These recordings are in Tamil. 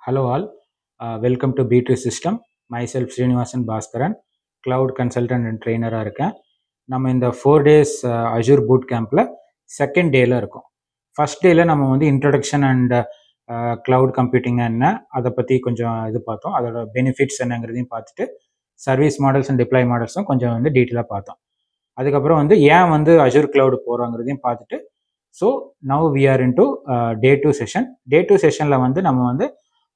Hello all, welcome to B2 System. Myself Srinivasan Bhaskaran, Cloud Consultant and Trainer இருக்கேன். நம்ம இந்த 4 days Azure Boot Campல செகண்ட் டேல இருக்கோம். ஃபர்ஸ்ட் டேல நம்ம வந்து இன்ட்ரடக்ஷன் அண்ட் கிளவுட் கம்ப்யூட்டிங் என்ன அதை பற்றி கொஞ்சம் இது பார்த்தோம். அதோட பெனிஃபிட்ஸ் என்னங்கிறதையும் பார்த்துட்டு சர்வீஸ் மாடல்ஸ் அண்ட் டிப்ளாய் மாடல்ஸும் கொஞ்சம் வந்து டீட்டெயிலாக பார்த்தோம். அதுக்கப்புறம் வந்து ஏன் வந்து அஜூர் கிளவுட் போகிறோங்கிறதையும் பார்த்துட்டு so now we are into day 2 session. Day 2 செஷனில் வந்து நம்ம வந்து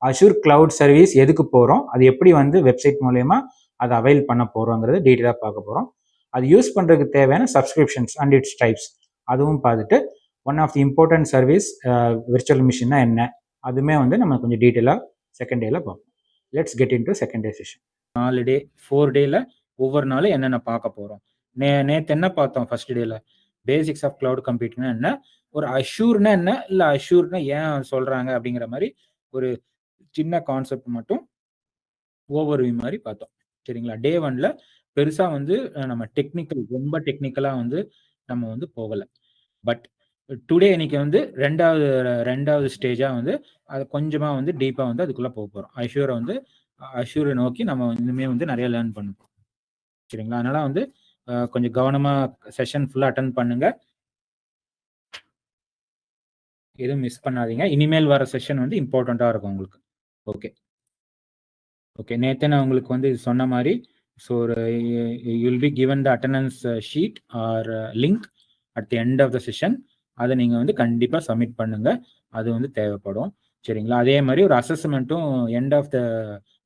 அஷூர் கிளவுட் சர்வீஸ் எதுக்கு போகிறோம், அது எப்படி வந்து வெப்சைட் மூலயமா அதை அவைல் பண்ண போகிறோங்கிறது டீட்டெயிலாக பார்க்க போகிறோம். அது யூஸ் பண்ணுறதுக்கு தேவையான சப்ஸ்கிரிப்ஷன்ஸ் அண்ட் இட்ஸ் டைப்ஸ் அதுவும் பார்த்துட்டு one of the important service virtual மிஷின்னா என்ன அதுவுமே வந்து நம்ம கொஞ்சம் டீட்டெயிலாக செகண்ட் டேல பார்ப்போம். Let's get into second day session. 4 day 4 டேல ஒவ்வொரு நாளும் என்னென்ன பார்க்க போகிறோம். நேற்று என்ன பார்த்தோம் ஃபர்ஸ்ட் டேல? பேசிக்ஸ் ஆஃப் கிளவுட் கம்ப்யூட்டிங்னா என்ன, ஒரு அஷூர்னா என்ன, இல்லை அஷூர்னா ஏன் சொல்கிறாங்க அப்படிங்கிற மாதிரி ஒரு சின்ன கான்செப்ட் மட்டும் ஓவர்வியூ மாதிரி பார்த்தோம். சரிங்களா? டே 1ல பெருசாக வந்து நம்ம ரொம்ப டெக்னிக்கலாக வந்து நம்ம வந்து போகலை. பட் டுடே இன்னைக்கு வந்து ரெண்டாவது ஸ்டேஜாக வந்து அது கொஞ்சமாக வந்து டீப்பாக வந்து அதுக்குள்ளே போக போகிறோம். அஷூரை நோக்கி நம்ம இனிமே வந்து நிறைய லேர்ன் பண்ணுவோம். சரிங்களா? அதனால வந்து கொஞ்சம் கவனமாக செஷன் ஃபுல்லாக அட்டன் பண்ணுங்க, எதுவும் மிஸ் பண்ணாதீங்க. இனிமேல் வர செஷன் வந்து இம்பார்ட்டண்ட்டாக இருக்கும் உங்களுக்கு. ஓகே நேற்று நான் உங்களுக்கு வந்து சொன்ன மாதிரி so you'll be given the attendance sheet or link at the end of the session. அதை நீங்கள் வந்து கண்டிப்பாக சப்மிட் பண்ணுங்க, அது வந்து தேவைப்படும். சரிங்களா? அதே மாதிரி ஒரு அசஸ்மெண்ட்டும் end of the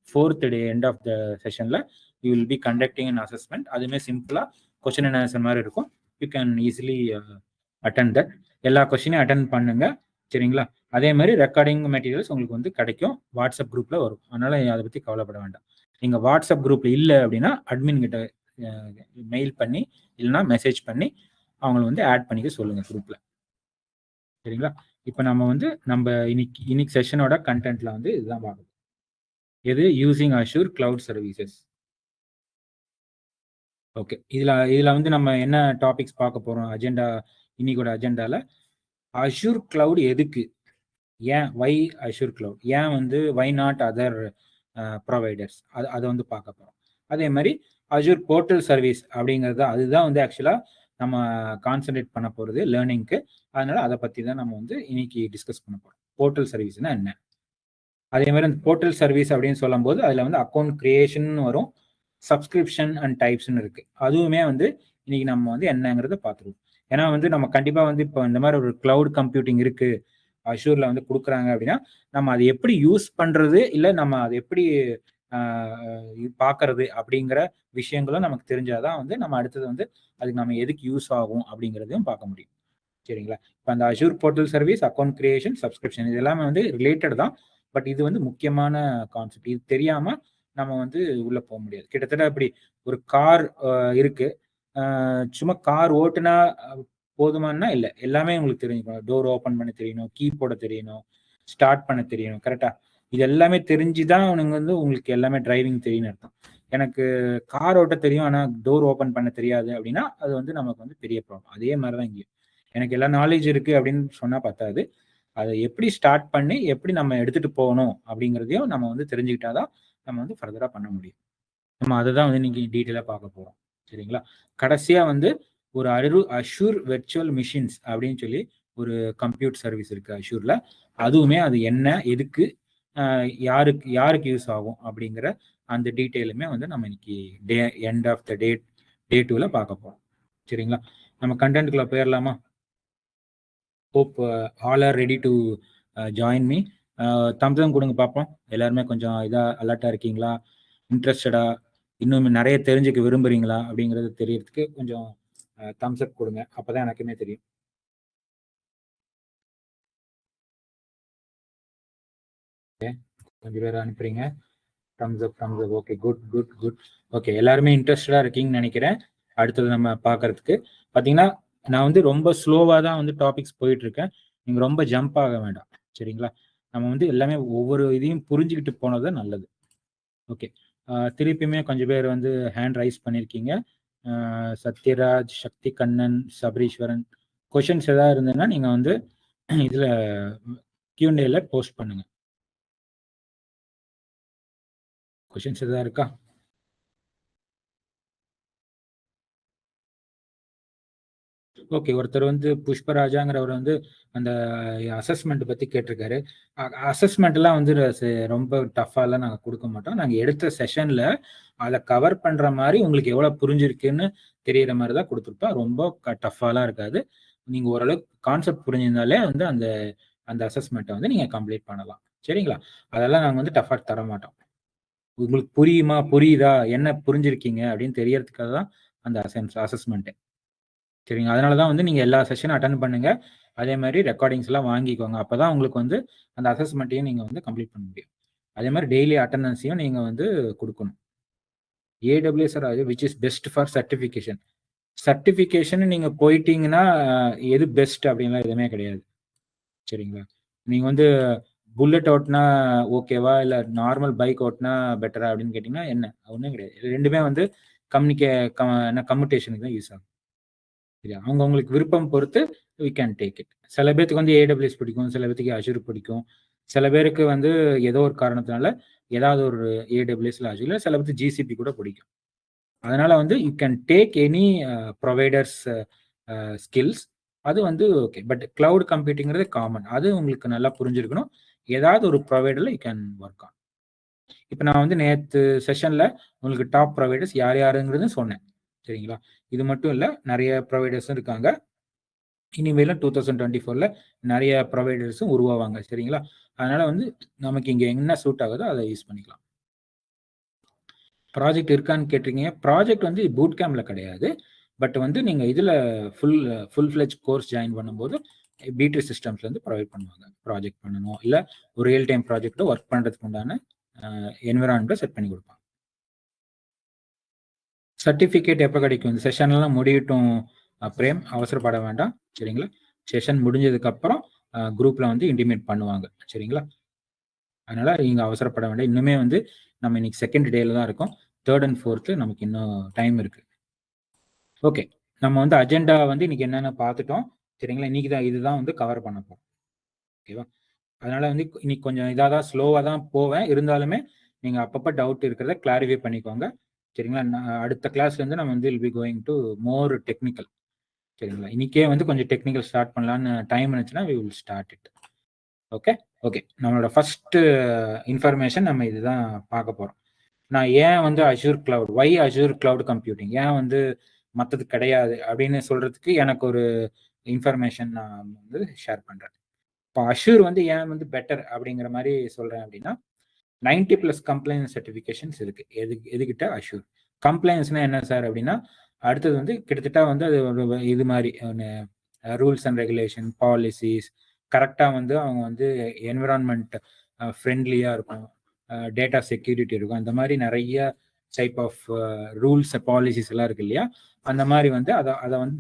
4th day end of the செஷனில் you will be conducting an assessment. அதுவுமே சிம்பிளாக கொஸ்டின் அண்ட் ஆன்சர் மாதிரி இருக்கும். You can easily attend that. எல்லா கொஸ்டினையும் அட்டன் பண்ணுங்க. சரிங்களா? அதே மாதிரி ரெக்கார்டிங் மெட்டீரியல்ஸ் உங்களுக்கு வந்து கிடைக்கும், வாட்ஸ்அப் குரூப்பில் வரும். அதனால் அதை பற்றி கவலைப்பட வேண்டாம். நீங்கள் வாட்ஸ்அப் குரூப்பில் இல்லை அப்படின்னா அட்மின் கிட்ட மெயில் பண்ணி இல்லைனா மெசேஜ் பண்ணி அவங்களை வந்து ஆட் பண்ணிக்க சொல்லுங்கள் குரூப்பில். சரிங்களா? இப்போ நம்ம இன்னைக்கு செஷனோட கண்டென்ட்ல வந்து இதுதான் பார்க்கணும். எது? Using Azure cloud services. Okay, இதில் வந்து நம்ம என்ன டாபிக்ஸ் பார்க்க போகிறோம் இன்னைக்கோட அஜெண்டாவில்? அஷூர் கிளவுட் எதுக்கு, ஏன், வை அஷூர் கிளவுட், ஏன் வந்து வை நாட் அதர் ப்ரொவைடர்ஸ், அதை வந்து பார்க்க போகிறோம். அதே மாதிரி அஷூர் போர்ட்டல் சர்வீஸ் அப்படிங்கிறது அதுதான் வந்து ஆக்சுவலாக நம்ம கான்சன்ட்ரேட் பண்ண போகிறது லேர்னிங்க்கு. அதனால அதை பற்றி தான் நம்ம வந்து இன்னைக்கு டிஸ்கஸ் பண்ண போகிறோம். போர்ட்டல் சர்வீஸ்னா என்ன, அதே மாதிரி அந்த போர்ட்டல் சர்வீஸ் அப்படின்னு சொல்லும் போது அதில் வந்து அக்கௌண்ட் கிரியேஷன் வரும், சப்ஸ்கிரிப்ஷன் அண்ட் டைப்ஸ்ன்னு இருக்கு. அதுவுமே வந்து இன்னைக்கு நம்ம வந்து என்னங்கிறத பார்த்துருவோம். ஏன்னா வந்து நம்ம கண்டிப்பாக வந்து இப்போ இந்த மாதிரி ஒரு கிளவுட் கம்ப்யூட்டிங் இருக்கு அஷூர்ல வந்து கொடுக்குறாங்க அப்படின்னா நம்ம அதை எப்படி யூஸ் பண்றது, இல்லை நம்ம அதை எப்படி பார்க்கறது அப்படிங்கிற விஷயங்களும் நமக்கு தெரிஞ்சாதான் வந்து நம்ம அடுத்தது வந்து அதுக்கு நம்ம எதுக்கு யூஸ் ஆகும் அப்படிங்கிறதையும் பார்க்க முடியும். சரிங்களா? இப்போ அந்த Azure portal service, account creation, subscription இது எல்லாமே வந்து ரிலேட்டட் தான். பட் இது வந்து முக்கியமான கான்செப்ட். இது தெரியாம நம்ம வந்து உள்ள போக முடியாது. கிட்டத்தட்ட இப்படி ஒரு கார் இருக்கு, சும்மா கார் ஓட்டுனா போதுமானா இல்லை, எல்லாமே உங்களுக்கு தெரிஞ்சுக்கணும். டோர் ஓப்பன் பண்ண தெரியணும், கீ போட தெரியணும், ஸ்டார்ட் பண்ண தெரியணும். கரெக்டா? இது எல்லாமே தெரிஞ்சுதான் அவனுங்க வந்து உங்களுக்கு எல்லாமே டிரைவிங் தெரியும்னு அர்த்தம். எனக்கு கார் ஓட்ட தெரியும் ஆனா டோர் ஓப்பன் பண்ண தெரியாது அப்படின்னா அது வந்து நமக்கு வந்து பெரிய ப்ராப்ளம். அதே மாதிரிதான் இங்கே எனக்கு எல்லா நாலேஜ் இருக்கு அப்படின்னு சொன்னா பத்தாது, அதை எப்படி ஸ்டார்ட் பண்ணி எப்படி நம்ம எடுத்துட்டு போகணும் அப்படிங்கிறதையும் நம்ம வந்து தெரிஞ்சுக்கிட்டாதான் நம்ம வந்து ஃபர்தரா பண்ண முடியும். நம்ம அதை தான் வந்து இன்னைக்கு டீட்டெயிலாக பார்க்க போறோம். சரிங்களா? கடைசியா வந்து ஒரு அஷூர் வெர்ச்சுவல் மிஷின்ஸ் அப்படின்னு சொல்லி ஒரு கம்ப்யூட் சர்வீஸ் இருக்கு அஷூர்ல. அதுவுமே அது என்ன, எதுக்கு, யாருக்கு யூஸ் ஆகும் அப்படிங்கிற அந்த டீட்டெயிலுமே வந்து நம்ம இன்னைக்கு எண்ட் ஆஃப் த டே 2ல பார்க்க போறோம். சரிங்களா? நம்ம கண்டென்ட்குள்ள போயிடலாமா? Hope all are ready to join me. Thumbs கொடுங்க பார்ப்போம். எல்லாருமே கொஞ்சம் அலர்ட்டா இருக்கீங்களா, இன்ட்ரெஸ்டடா, இன்னும் நிறைய தெரிஞ்சுக்க விரும்புறீங்களா அப்படிங்கிறது தெரியறதுக்கு கொஞ்சம் தம்ஸ் அப் கொடுங்க, அப்பதான் எனக்குமே தெரியும். கொஞ்சம் பேர் அனுப்புறீங்க. Thumbs up. Okay, good. Okay, எல்லாருமே இன்ட்ரெஸ்டடா இருக்கீங்கன்னு நினைக்கிறேன். அடுத்தது நம்ம பார்க்கறதுக்கு பார்த்தீங்கன்னா நான் வந்து ரொம்ப ஸ்லோவாக தான் வந்து டாபிக்ஸ் போயிட்டு இருக்கேன். நீங்க ரொம்ப ஜம்ப் ஆக வேண்டாம். சரிங்களா? நம்ம வந்து எல்லாமே ஒவ்வொரு இதையும் புரிஞ்சுக்கிட்டு போனது நல்லது. ஓகே, திருப்பியுமே கொஞ்சம் பேர் வந்து ஹேண்ட் ரைஸ் பண்ணியிருக்கீங்க. சத்யராஜ், சக்தி கண்ணன், சபரீஸ்வரன். கொஷின்ஸ் ஏதாவது இருந்ததுன்னா நீங்க வந்து இதுல Q&A போஸ்ட் பண்ணுங்க. கொஷின்ஸ் எதாவது இருக்கா? ஓகே. ஒருத்தர் வந்து புஷ்பராஜாங்கிறவர் வந்து அந்த அசஸ்மெண்ட் பத்தி கேட்டிருக்காரு. அசஸ்மெண்ட்லாம் வந்து ரொம்ப டஃப்பாலாம் நாங்க குடுக்க மாட்டோம். நாங்க எடுத்த செஷன்ல அத கவர் பண்ற மாரி உங்களுக்கு எவ்வளவு புரிஞ்சிருக்குன்னு தெரியற மாரி தான் குடுத்துருப்போம். ரொம்ப டஃப்பாலாம் இருக்காது. நீங்க ஓரளவுக்கு கான்செப்ட் புரிஞ்சிருந்தாலே வந்து அந்த அந்த அசஸ்மெண்ட்ட வந்து நீங்க கம்ப்ளீட் பண்ணலாம். சரிங்களா? அதெல்லாம் நாங்க வந்து டஃப்பா தர மாட்டோம். உங்களுக்கு புரியுமா? புரியுதா? என்ன புரிஞ்சிருக்கீங்க? அப்படின்னு தெரியறதுக்காக தான் அந்த அசஸ்மெண்ட்டே. சரிங்க. அதனால தான் வந்து நீங்க எல்லா செஷனும் அட்டெண்ட் பண்ணுங்க. அதே மாரி ரெக்கார்டிங்ஸ்லாம் வாங்கிக்கோங்க. அப்பதான் உங்களுக்கு வந்து அந்த அசஸ்மெண்ட்டையும் நீங்க வந்து கம்ப்ளீட் பண்ண முடியும். அதே மாரி டெய்லி அட்டெண்டன்ஸையும் நீங்க வந்து குடுக்கணும். AWS or which is best for certification. Certification நீங்க போயிட்டீங்கன்னா, எது பெஸ்ட் அப்படின்லாம் எதுவுமே கிடையாது. சரிங்களா? நீங்க வந்து புல்லட் ஓட்டுனா ஓகேவா? இல்ல நார்மல் பைக் ஓட்டுனா பெட்டரா அப்படின்னு கேட்டீங்கன்னா என்ன? ஒண்ணும் கிடையாது. 2மே வந்து கம்யூனிகே க என்ன கம்யூட்டேஷனுக்கு தான் யூஸ் ஆகும். சரியா? அவங்கவங்களுக்கு விருப்பம் பொறுத்து வி கேன் டேக் இட். சில பேத்துக்கு வந்து AWS பிடிக்கும். சில பேத்துக்கு Azure பிடிக்கும். சில பேருக்கு வந்து ஏதோ ஒரு காரணத்தினால ஏதாவது ஒரு AWS இல்ல Azure, சில பேருக்கு GCP கூட பிடிக்கும். அதனால வந்து you can take any providers skills. அது வந்து ஓகே. பட் கிளவுட் கம்ப்யூட்டிங்கிறது காமன். அது உங்களுக்கு நல்லா புரிஞ்சிருக்கணும். ஏதாவது ஒரு புரொவைடர்ல யூ கேன் வொர்க் ஆன். இப்ப நான் வந்து நேத்து செஷன்ல உங்களுக்கு டாப் புரொவைடர்ஸ் யார் யாருங்கிறதும் சொன்னேன். சரிங்களா? இது மட்டும் இல்ல. நெறைய புரொவைடர்ஸும் இருக்காங்க. இனிமேலும் 2024ல நெறைய புரொவைடர்ஸும் உருவாவாங்க. சரிங்களா? அதனால வந்து நமக்கு இங்க என்ன சூட் ஆகுதோ அத யூஸ் பண்ணிக்கலாம். ப்ராஜெக்ட் இருக்கான்னு கேட்டிருக்கீங்க. ப்ராஜெக்ட் வந்து பூட் கேம்ப்ல கிடையாது. பட் வந்து நீங்க இதுல ஃபுல் ஃப்ளெட்ஜ் கோர்ஸ் ஜாயின் பண்ணும்போது B2 சிஸ்டம்ஸ்ல இருந்து ப்ரொவைட் பண்ணுவாங்க. ப்ராஜெக்ட் பண்ணணும். இல்ல ஒரு ரியல் டைம் ப்ராஜெக்ட்ட வொர்க் பண்றதுக்கு உண்டான என்வைரன்மென்ட்ட செட் பண்ணி குடுப்பாங்க. சர்டிஃபிகேட் எப்ப கிடைக்கும்? இந்த செஷன்லாம் முடியட்டும் பிரேம். அவசரப்பட வேண்டாம். சரிங்களா? செஷன் முடிஞ்சதுக்கு அப்புறம் குரூப்ல வந்து இன்டிமேட் பண்ணுவாங்க. சரிங்களா? அதனால நீங்க அவசரப்பட வேண்டாம். இன்னுமே வந்து நம்ம இன்னைக்கு 2ண்ட் டேல தான் இருக்கோம். 3rd அண்ட் 4த் நமக்கு இன்னும் டைம் இருக்கு. ஓகே. நம்ம வந்து அஜெண்டா வந்து இன்னைக்கு என்னென்ன பார்த்துட்டோம். சரிங்களா? இன்னைக்கு தான் இதுதான் வந்து கவர் பண்ண போறோம். ஓகேவா? அதனால வந்து இன்னைக்கு கொஞ்சம் இதா தான் ஸ்லோவா தான் போவேன். இருந்தாலுமே நீங்க அப்பப்ப டவுட் இருக்கிறத கிளாரிஃபை பண்ணிக்கோங்க. சரிங்களா? அடுத்த கிளாஸ்ல இருந்து நம்ம வந்து will be going to more technical. சரிங்களா? இன்னைக்கே வந்து கொஞ்சம் டெக்னிக்கல் ஸ்டார்ட் பண்ணலான்னு டைம் இருந்துச்சுன்னா we will start it. Okay? Okay. நம்மளோட ஃபர்ஸ்ட் இன்ஃபர்மேஷன் நம்ம இதுதான் பார்க்க போறோம். நான் ஏன் வந்து Azure cloud, why Azure cloud computing, ஏன் வந்து மத்தது கிடையாது அப்படின்னு சொல்றதுக்கு எனக்கு ஒரு இன்ஃபர்மேஷன் நான் வந்து ஷேர் பண்றேன். இப்போ அஷூர் வந்து ஏன் வந்து பெட்டர் அப்படிங்கிற மாதிரி சொல்றேன் அப்படின்னா 90+ கம்ப்ளைன்ஸ் சர்டிஃபிகேஷன்ஸ் இருக்கு. எதுகிட்ட அஷூர். கம்ப்ளைன்ஸ்னா என்ன சார் அப்படின்னா அடுத்தது வந்து கிட்டத்தட்ட வந்து அது ஒரு இது மாதிரி ரூல்ஸ் அண்ட் ரெகுலேஷன், பாலிசிஸ் கரெக்டா வந்து அவங்க வந்து என்விரான்மெண்ட் ஃப்ரெண்ட்லியா இருக்கும், டேட்டா செக்யூரிட்டி இருக்கும். அந்த மாதிரி நிறைய டைப் ஆஃப் ரூல்ஸ் பாலிசிஸ் எல்லாம் இருக்கு இல்லையா? அந்த மாதிரி வந்து அதை வந்து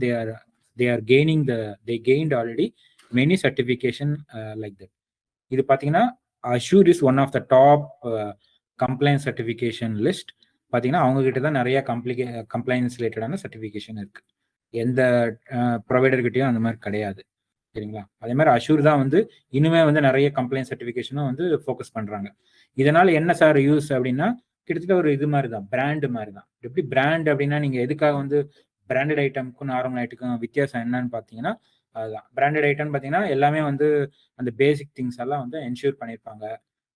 they are gaining they gained already many certification like that. இது பார்த்தீங்கன்னா Azure is one of the top compliance certification list. பார்த்தீங்கன்னா அவங்க கிட்ட தான் நிறைய கம்ப்ளைன்ஸ் ரிலேட்டடான சர்டிஃபிகேஷன் இருக்கு. எந்த ப்ரொவைடர்கிட்டையும் அந்த மாதிரி கிடையாது. சரிங்களா? அதே மாதிரி அஷூர் தான் வந்து இனிமே வந்து நிறைய கம்ப்ளைண்ட் சர்டிஃபிகேஷனும் வந்து ஃபோக்கஸ் பண்றாங்க. இதனால என்ன சார் யூஸ் அப்படின்னா கிட்டத்தட்ட ஒரு இது மாதிரி தான், பிராண்ட் மாதிரி தான். எப்படி பிராண்ட் அப்படின்னா நீங்க எதுக்காக வந்து பிராண்டட் ஐட்டம்க்கும் நார்மல் ஐட்டமுக்கும் வித்தியாசம் என்னன்னு பார்த்தீங்கன்னா அதுதான். பிராண்டட் ஐட்டம்னு பார்த்தீங்கன்னா எல்லாமே வந்து அந்த பேசிக் திங்ஸ் எல்லாம் வந்து என்ஷூர் பண்ணியிருப்பாங்க.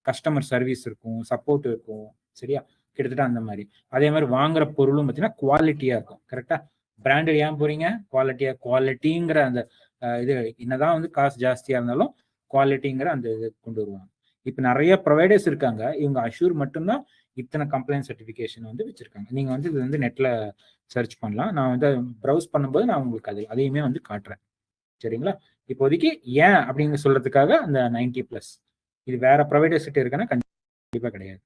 கஸ்டமர் சர்வீஸ் இருக்கும், சப்போர்ட் இருக்கும். சரியா? கிட்டத்தட்ட அந்த மாதிரி. அதே மாதிரி வாங்குற பொருளும் பார்த்தீங்கன்னா குவாலிட்டியா இருக்கும். கரெக்டா? பிராண்டட் ஏன் போறீங்க? குவாலிட்டிங்கிற அந்த இது என்னதான் வந்து காசு ஜாஸ்தியா இருந்தாலும் குவாலிட்டிங்கிற அந்த இது கொண்டு வருவாங்க. இப்ப நிறைய ப்ரொவைடர்ஸ் இருக்காங்க. இவங்க அஷூர் மட்டும்தான் இத்தனை கம்ப்ளைண்ட் சர்டிஃபிகேஷன் வந்து வச்சிருக்காங்க. நீங்க வந்து இது வந்து நெட்ல சர்ச் பண்ணலாம். நான் வந்து ப்ரௌஸ் பண்ணும்போது நான் உங்களுக்கு அதையுமே வந்து காட்டுறேன். சரிங்களா? இப்போதைக்கு ஏன் அப்படின்னு சொல்றதுக்காக அந்த 90+. இது வேற ப்ரொவைடர்ஸ் கிட்ட இருக்கானா? கண்டிப்பா கிடையாது.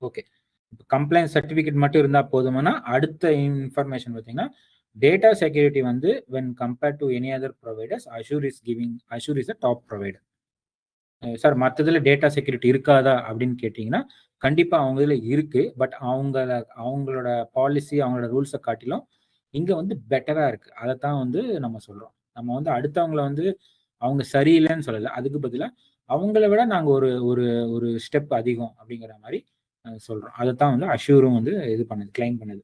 ஓகே. கம்ப்ளைண்ட் சர்டிஃபிகேட் மட்டும் இருந்தா போதுமானா அடுத்த இன்ஃபர்மேஷன் பார்த்தீங்கன்னா டேட்டா செக்யூரிட்டி வந்து when compared to any other providers Azure is a top provider. Sir மற்றதுல டேட்டா செக்யூரிட்டி இருக்காதா அப்படின்னு கேட்டிங்கன்னா கண்டிப்பா அவங்க இதுல இருக்கு. பட் அவங்களோட பாலிசி அவங்களோட ரூல்ஸை காட்டிலும் இங்க வந்து பெட்டரா இருக்கு. அதைத்தான் வந்து நம்ம சொல்றோம். நம்ம வந்து அடுத்தவங்கள வந்து அவங்க சரியில்லைன்னு சொல்லல. அதுக்கு பதிலா அவங்கள விட நாங்க ஒரு ஒரு ஒரு ஸ்டெப் அதிகம் அப்படிங்கிற மாதிரி சொல்கிறோம். அதை தான் வந்து அஷ்யூரும் வந்து இது பண்ணுது, கிளைம் பண்ணுது.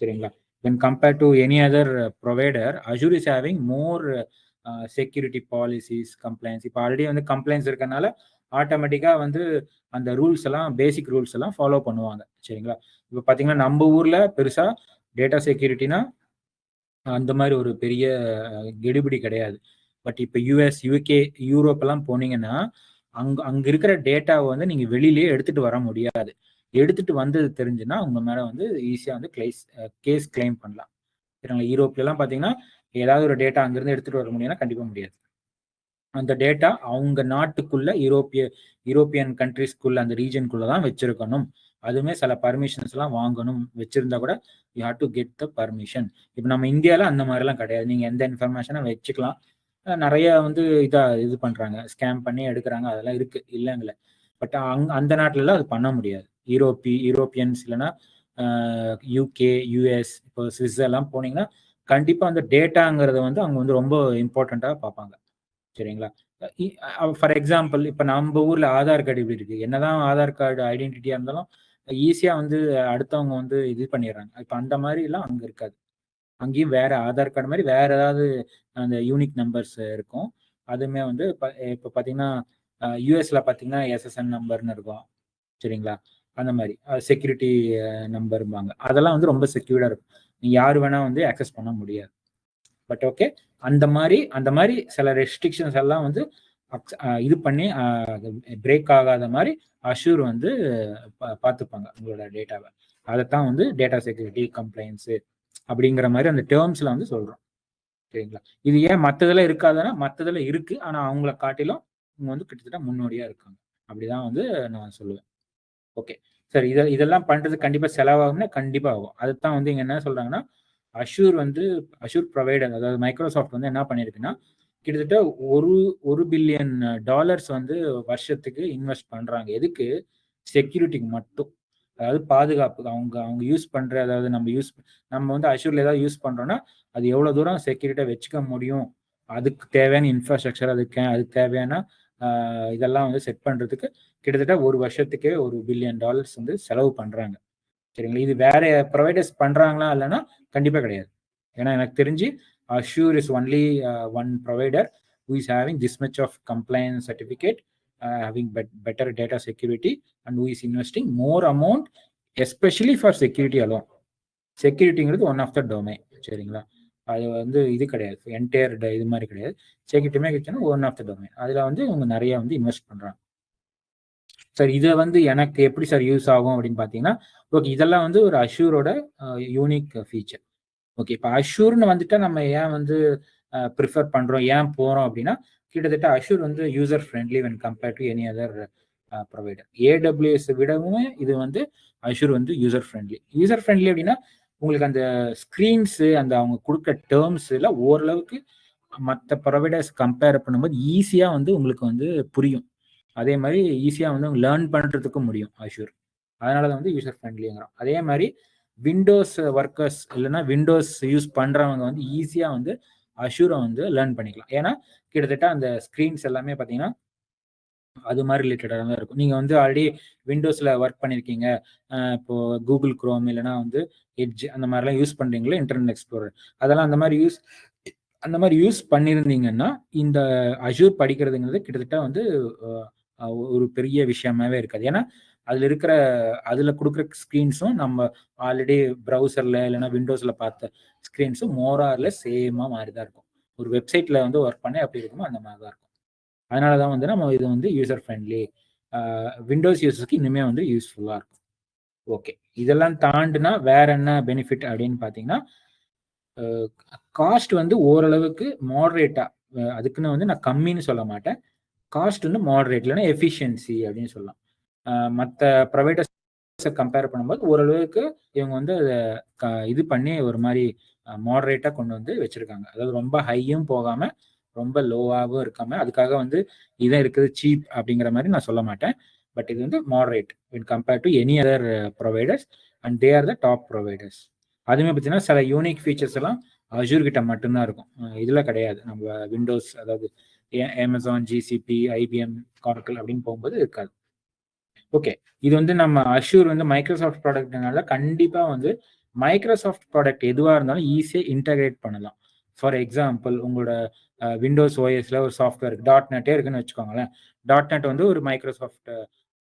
சரிங்களா? when compared to any other provider, Azure is having more security policies, compliance. இப்போ ஆல்ரெடி வந்து கம்ப்ளைண்ட்ஸ் இருக்கனால ஆட்டோமேட்டிக்காக வந்து அந்த ரூல்ஸ் எல்லாம், பேசிக் ரூல்ஸ் எல்லாம் ஃபாலோ பண்ணுவாங்க. சரிங்களா? இப்போ பார்த்தீங்கன்னா நம்ம ஊரில் பெருசாக டேட்டா செக்யூரிட்டினா அந்த மாதிரி ஒரு பெரிய கெடுபிடி கிடையாது. பட் இப்போ யூஎஸ், யூகே, யூரோப் எல்லாம் போனீங்கன்னா அங்க இருக்கிற டேட்டாவை வந்து நீங்க வெளியிலேயே எடுத்துட்டு வர முடியாது. எடுத்துட்டு வந்தது தெரிஞ்சுன்னா உங்க மேல வந்து ஈஸியா வந்து கேஸ் கிளைம் பண்ணலாம். சரிங்களா? யூரோப்ல எல்லாம் பாத்தீங்கன்னா ஏதாவது ஒரு டேட்டா அங்கிருந்து எடுத்துட்டு வர முடியும்னா கண்டிப்பா முடியாது. அந்த டேட்டா அவங்க நாட்டுக்குள்ள, யூரோப்பியன் கண்ட்ரிஸ்க்குள்ள, அந்த ரீஜனுக்குள்ள தான் வச்சிருக்கணும். அதுவுமே சில பர்மிஷன்ஸ் எல்லாம் வாங்கணும். வச்சிருந்தா கூட you have to get the permission. இப்போ நம்ம இந்தியாவில் அந்த மாதிரிலாம் கிடையாது. நீங்க எந்த இன்ஃபர்மேஷனும் வச்சுக்கலாம். நிறைய வந்து இது பண்றாங்க, ஸ்கேம் பண்ணி எடுக்கிறாங்க, அதெல்லாம் இருக்கு, இல்லைங்களே. பட் அந்த நாட்டிலலாம் அது பண்ண முடியாது. யூரோப்பியன்ஸ் இல்லைன்னா யூகே, யூஎஸ், இப்போ ஸ்விஸ் எல்லாம் போனீங்கன்னா கண்டிப்பா அந்த டேட்டாங்கிறத வந்து அவங்க வந்து ரொம்ப இம்பார்ட்டண்ட்டாக பார்ப்பாங்க. சரிங்களா? ஃபார் எக்ஸாம்பிள் இப்போ நம்ம ஊர்ல ஆதார் கார்டு இப்படி இருக்கு, என்னதான் ஆதார் கார்டு ஐடென்டிட்டியா இருந்தாலும் ஈஸியா வந்து அடுத்தவங்க வந்து இது பண்ணிடுறாங்க. இப்போ அந்த மாதிரி எல்லாம் அங்க இருக்காது. அங்கேயும் வேற ஆதார் கார்டு மாதிரி வேற ஏதாவது அந்த யூனிக் நம்பர்ஸ் இருக்கும். அதுவுமே வந்து இப்போ பார்த்தீங்கன்னா யூஎஸ்ல பார்த்தீங்கன்னா எஸ்எஸ்என் நம்பர்னு இருக்கும். சரிங்களா? அந்த மாதிரி செக்யூரிட்டி நம்பரும்பாங்க. அதெல்லாம் வந்து ரொம்ப செக்யூர்டா இருக்கும். நீங்க யாரு வேணா வந்து ஆக்சஸ் பண்ண முடியாது. பட் ஓகே, அந்த மாதிரி சில ரெஸ்ட்ரிக்ஷன்ஸ் எல்லாம் வந்து இது பண்ணி பிரேக் ஆகாத மாதிரி அஷ்யூர் வந்து பார்த்துப்பாங்க உங்களோட டேட்டாவை. அதைத்தான் வந்து டேட்டா செக்யூரிட்டி கம்ப்ளைன்ஸு அப்படிங்கிற மாதிரி அந்த டேர்ம்ஸ்ல வந்து சொல்றோம். சரிங்களா? இது ஏன் மற்றதுல இருக்காதுன்னா, மற்றதுல இருக்கு, ஆனா அவங்கள காட்டிலும் இவங்க வந்து கிட்டத்தட்ட முன்னோடியா இருக்காங்க. அப்படிதான் வந்து நான் சொல்லுவேன். ஓகே சார், இதெல்லாம் பண்றது கண்டிப்பா செலவாகும்னா கண்டிப்பா ஆகும். அதுதான் வந்து இங்க என்ன சொல்றாங்கன்னா, அஷ்யூர் ப்ரொவைடர், அதாவது மைக்ரோசாஃப்ட் வந்து என்ன பண்ணிருக்குன்னா, கிட்டத்தட்ட ஒரு பில்லியன் டாலர்ஸ் வந்து வருஷத்துக்கு இன்வெஸ்ட் பண்றாங்க. எதுக்கு? செக்யூரிட்டிக்கு மட்டும். அதாவது பாதுகாப்பு. அவங்க யூஸ் பண்ற, அதாவது நம்ம வந்து அஷ்யூர்ல ஏதாவது யூஸ் பண்றோம்னா அது எவ்வளவு தூரம் செக்யூரிட்டியா வச்சுக்க முடியும், அதுக்கு தேவையான இன்ஃப்ராஸ்ட்ரக்சர், அதுக்கு தேவையான இதெல்லாம் வந்து செட் பண்றதுக்கு கிட்டத்தட்ட ஒரு வருஷத்துக்கே $1 பில்லியன் வந்து செலவு பண்றாங்க. சரிங்களா? இது வேற ப்ரொவைடர்ஸ் பண்றாங்களா இல்லைன்னா கண்டிப்பா கிடையாது. ஏன்னா எனக்கு தெரிஞ்சு assure is only one provider who is having this much of compliance certificate, having better data security, and who is investing more amount especially for security alone. செக்யூரிட்டிங்கிறது ஒன் ஆஃப் த டொமைன். சரிங்களா? அது வந்து இது கிடையாது, என்டையர் இது மாதிரி கிடையாது. செக்யூரிட்டியுமே கிடைச்சுன்னா ஒன் ஆஃப் த டொமைன். அதில் வந்து இவங்க நிறைய வந்து இன்வெஸ்ட் பண்ணுறாங்க. சார் இதை வந்து எனக்கு எப்படி சார் யூஸ் ஆகும் அப்படின்னு பார்த்தீங்கன்னா, ஓகே இதெல்லாம் வந்து ஒரு அஷ்யூரோட யூனிக் ஃபீச்சர். ஓகே, இப்போ அஷ்யூர்னு வந்துட்டா நம்ம ஏன் வந்து ப்ரிஃபர் பண்ணுறோம், ஏன் போகிறோம் அப்படின்னா, கிட்டத்தட்ட அஷ்யூர் வந்து user friendly when compared to any other provider. AWS விடவும் இது வந்து அஷ்யூர் வந்து யூசர் ஃப்ரெண்ட்லி அப்படின்னா உங்களுக்கு அந்த ஸ்க்ரீன்ஸு, அந்த அவங்க கொடுக்குற டேர்ம்ஸ் எல்லாம் ஓரளவுக்கு மற்ற ப்ரொவைடர்ஸ் கம்பேர் பண்ணும்போது ஈஸியாக வந்து உங்களுக்கு வந்து புரியும். அதே மாதிரி ஈஸியாக வந்து லேர்ன் பண்ணுறதுக்கும் முடியும் அஷ்யூர். அதனால தான் வந்து யூசர் ஃப்ரெண்ட்லிங்கிறோம். அதே மாதிரி விண்டோஸ் ஒர்க்கர்ஸ் இல்லைன்னா விண்டோஸ் யூஸ் பண்ணுறவங்க வந்து ஈஸியாக வந்து அஷ்யூரை வந்து லேர்ன் பண்ணிக்கலாம். ஏன்னா கிட்டத்தட்ட அந்த ஸ்க்ரீன்ஸ் எல்லாமே பார்த்தீங்கன்னா அது மாதிரி ரிலேட்டடாக தான் இருக்கும். நீங்கள் வந்து ஆல்ரெடி விண்டோஸில் ஒர்க் பண்ணியிருக்கீங்க, இப்போ கூகுள் குரோம் இல்லைன்னா வந்து எட்ஜ் அந்த மாதிரிலாம் யூஸ் பண்ணுறீங்களா, இன்டர்நெட் எக்ஸ்ப்ளோரர், அதெல்லாம் அந்த மாதிரி யூஸ் பண்ணியிருந்தீங்கன்னா இந்த அஷ்யூர் படிக்கிறதுங்கிறது கிட்டத்தட்ட வந்து ஒரு பெரிய விஷயமாவே இருக்காது. ஏன்னா அதில் கொடுக்குற ஸ்க்ரீன்ஸும் நம்ம ஆல்ரெடி ப்ரௌசரில் இல்லைன்னா விண்டோஸில் பார்த்த ஸ்க்ரீன்ஸும் மோராரில் சேமாக மாதிரி தான் இருக்கும். ஒரு வெப்சைட்டில் வந்து ஒர்க் பண்ணி அப்படி இருக்குமோ அந்த மாதிரி தான் இருக்கும். அதனால தான் வந்து நம்ம இது வந்து யூசர் ஃப்ரெண்ட்லி, விண்டோஸ் யூசர்ஸ்க்கு இன்னுமே வந்து யூஸ்ஃபுல்லாக இருக்கும். ஓகே, இதெல்லாம் தாண்டினா வேற என்ன பெனிஃபிட் அப்படின்னு பார்த்தீங்கன்னா, காஸ்ட் வந்து ஓரளவுக்கு மாடரேட்டா, அதுக்குன்னு வந்து நான் கம்மின்னு சொல்ல மாட்டேன், காஸ்ட் வந்து மாடரேட் இல்லைன்னா எஃபிஷியன்சி அப்படின்னு சொல்லலாம். மற்ற ப்ரொவைடர்ஸை கம்பேர் பண்ணும்போது ஓரளவுக்கு இவங்க வந்து அதை இது பண்ணி ஒரு மாதிரி மாடரேட்டாக கொண்டு வந்து வச்சிருக்காங்க. அதாவது ரொம்ப ஹையும் போகாம ரொம்ப லோவாகவும் இருக்காம, அதுக்காக வந்து இதான் இருக்குது சீப் அப்படிங்கிற மாதிரி நான் சொல்ல மாட்டேன். பட் இது வந்து moderate when compared to any other providers, and they are the top providers. அதுவுமே பார்த்தீங்கன்னா சில யூனிக் ஃபீச்சர்ஸ் எல்லாம் அஷ்யூர் கிட்ட மட்டும்தான் இருக்கும், இதில் கிடையாது. நம்ம விண்டோஸ், அதாவது அமேசான், ஜிசிபி, ஐபிஎம், கார்கல் அப்படின்னு போகும்போது இருக்காது. ஓகே. இது வந்து நம்ம அஷ்யூர் வந்து மைக்ரோசாஃப்ட் ப்ராடக்ட்னால கண்டிப்பா வந்து மைக்ரோசாஃப்ட் ப்ராடக்ட் எதுவா இருந்தாலும் ஈஸியா இன்டகிரேட் பண்ணலாம். ஃபார் எக்ஸாம்பிள் உங்களோட விண்டோஸ் ஓஎஸ்ல ஒரு சாஃப்ட்வேர் டாட் நெட்டே இருக்குன்னு வச்சுக்கோங்களேன். டாட் நெட் வந்து ஒரு மைக்ரோசாஃப்ட்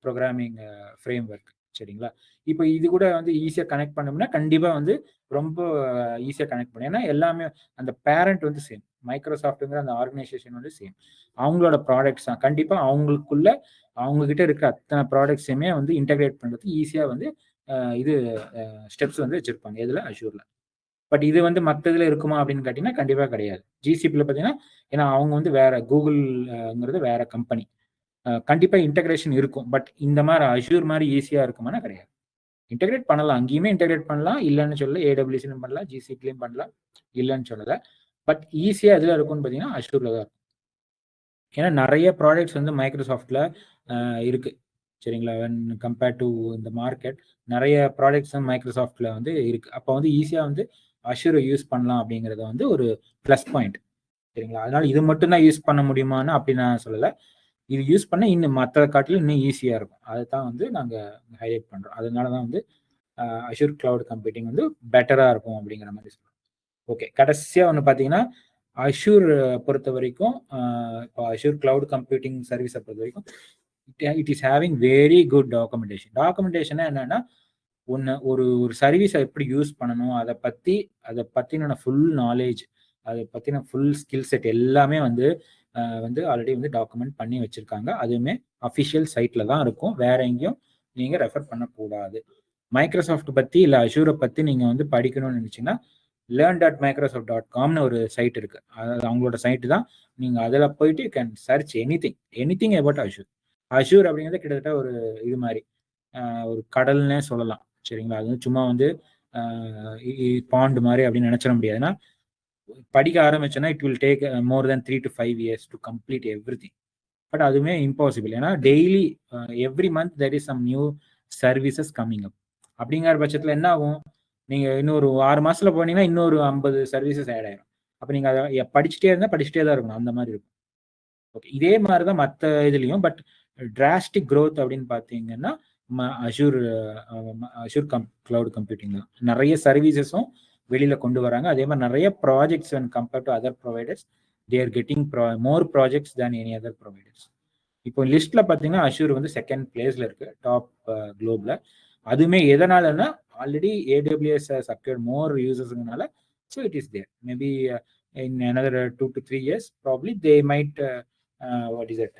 ப்ரோகிராமிங் ஃப்ரேம் ஒர்க். சரிங்களா? இப்போ இது கூட வந்து ஈஸியா கனெக்ட் பண்ணோம்னா, கண்டிப்பா வந்து ரொம்ப ஈஸியா கனெக்ட் பண்ணும். ஏன்னா எல்லாமே அந்த பேரண்ட் வந்து சேம். மைக்ரோசாஃப்ட்ங்கிற அந்த ஆர்கனைசேஷன் வந்து சேம். அவங்களோட ப்ராடக்ட்ஸ் தான். கண்டிப்பா அவங்களுக்குள்ள அவங்க கிட்ட இருக்கிற அத்தனை ப்ராடக்ட்ஸையுமே வந்து இன்டகிரேட் பண்றதுக்கு ஈஸியா வந்து இது ஸ்டெப்ஸ் வந்து வச்சிருப்பாங்க. எதுல? அஷ்யூர்ல. பட் இது வந்து மத்ததுல இருக்குமா அப்படின்னு கேட்டீங்கன்னா, கண்டிப்பா கிடையாது. ஜிசிபில பார்த்தீங்கன்னா, ஏன்னா அவங்க வந்து வேற கூகுள்ங்கிறது வேற கம்பெனி. கண்டிப்பா இன்டகிரேஷன் இருக்கும். பட் இந்த மாரி அஷ்யூர் மாரி ஈஸியா இருக்குமானா கிடையாது. இன்டகிரேட் பண்ணலாம். அங்கேயுமே இன்டகிரேட் பண்ணலாம். இல்லன்னு சொல்லல. ஏடபிள்யூஎஸ்லயும் பண்ணலாம். ஜிசிபிலயும் பண்ணலாம். இல்லன்னு சொல்லல. பட் ஈஸியா எதுல இருக்கும்னு பார்த்தீங்கன்னா, அஷ்யூர்ல தான் இருக்கும். ஏன்னா நெறைய ப்ராடக்ட்ஸ் வந்து மைக்ரோசாஃப்ட்ல இருக்கு. சரிங்களா? வென் கம்பேர்ட் டூ இந்த மார்க்கெட் நெறைய ப்ராடக்ட்ஸ் மைக்ரோசாஃப்ட்ல வந்து இருக்கு. அப்ப வந்து ஈஸியா வந்து அஷ்யூர யூஸ் பண்ணலாம் அப்படிங்கிறது வந்து ஒரு பிளஸ் பாயிண்ட். சரிங்களா? அதனால இது மட்டும் தான் யூஸ் பண்ண முடியுமான்னு அப்படி நான் சொல்லல. இது யூஸ் பண்ணா இன்னும் மத்தத காட்டிலும் இன்னும் ஈஸியா இருக்கும். அதத்தான் வந்து நாங்க ஹைலைட் பண்றோம். அதனால தான் வந்து அஷ்யூர் கிளவுட் கம்ப்யூட்டிங் வந்து பெட்டரா இருக்கும் அப்படிங்கிற மாரி சொல்றோம். ஓகே. கடைசியா ஒண்ணு பார்த்தீங்கன்னா, அஷ்யூர் பொறுத்தவரைக்கும் இப்போ அஷ்யூர் கிளவுட் கம்ப்யூட்டிங் சர்வீஸ பொறுத்தவரைக்கும் it is having very good documentation. டாக்குமெண்டேஷன்னா என்னன்னா, ஒரு ஒரு சர்வீஸ எப்படி யூஸ் பண்ணணும், அத பத்தின ஃபுல் நாலேட்ஜ், அத பத்தின ஃபுல் ஸ்கில் செட் எல்லாமே வந்து வந்து ஆல்ரெடி வந்து டாக்குமெண்ட் பண்ணி வச்சிருக்காங்க. அதுவுமே அஃபிஷியல் சைட்ல தான் இருக்கும். வேற எங்கேயும் நீங்க ரெஃபர் பண்ணக்கூடாது. மைக்ரோசாஃப்ட் பத்தி இல்ல அஷ்யூர பத்தி நீங்க வந்து படிக்கணும்னு நினைச்சீங்கன்னா, learn.microsoft.comனு ஒரு சைட் இருக்கு. அதாவது அவங்களோட சைட் தான். நீங்க அதுல போயிட்டு you can search anything about Azure. Azure அப்படிங்கிறது கிட்டத்தட்ட ஒரு இது மாரி. ஒரு கடல்னே சொல்லலாம். சரிங்களா? அது வந்து சும்மா வந்து அ பாண்ட் மாரி அப்படின்னு நினைச்சிட முடியாது. ஏன்னா, படிக்க ஆரம்பிச்சோம்னா, it will take more than 3 to 5 years to complete everything. But அதுவுமே இம்பாசிபிள். ஏன்னா daily every month there is some new services coming up. அப்படிங்கிற பட்சத்துல என்ன ஆகும்? நீங்க இன்னொரு 6 மாசத்துல போனீங்கன்னா, இன்னொரு 50 சர்வீசஸ் ஆட் ஆயிரும். அப்ப நீங்க அத படிச்சுட்டே இருந்தா படிச்சுட்டே தான் இருக்கணும். அந்த மாரி இருக்கும். ஓகே. இதே மாரி தான் மத்த இதுலயும். பட் டிராஸ்டிக் குரோத் அப்படின்னு பார்த்தீங்கன்னா, அஷ்யூர் கிளவுட் கம்ப்யூட்டிங் தான். நெறைய சர்வீசஸும் வெளியில கொண்டு வராங்க. அதே மாரி நெறைய projects when compared to other providers, they are getting more projects than any other providers. இப்போ லிஸ்ட்ல பார்த்தீங்கன்னா, அஷ்யூர் வந்து 2nd பிளேஸ்ல இருக்கு. டாப் குளோப்ல. அதுவுமே எதனாலன்னா, already AWS has acquired more யூசர்ஸ்ங்கனால, so it is there. Maybe in another 2 to 3 years probably they might what is it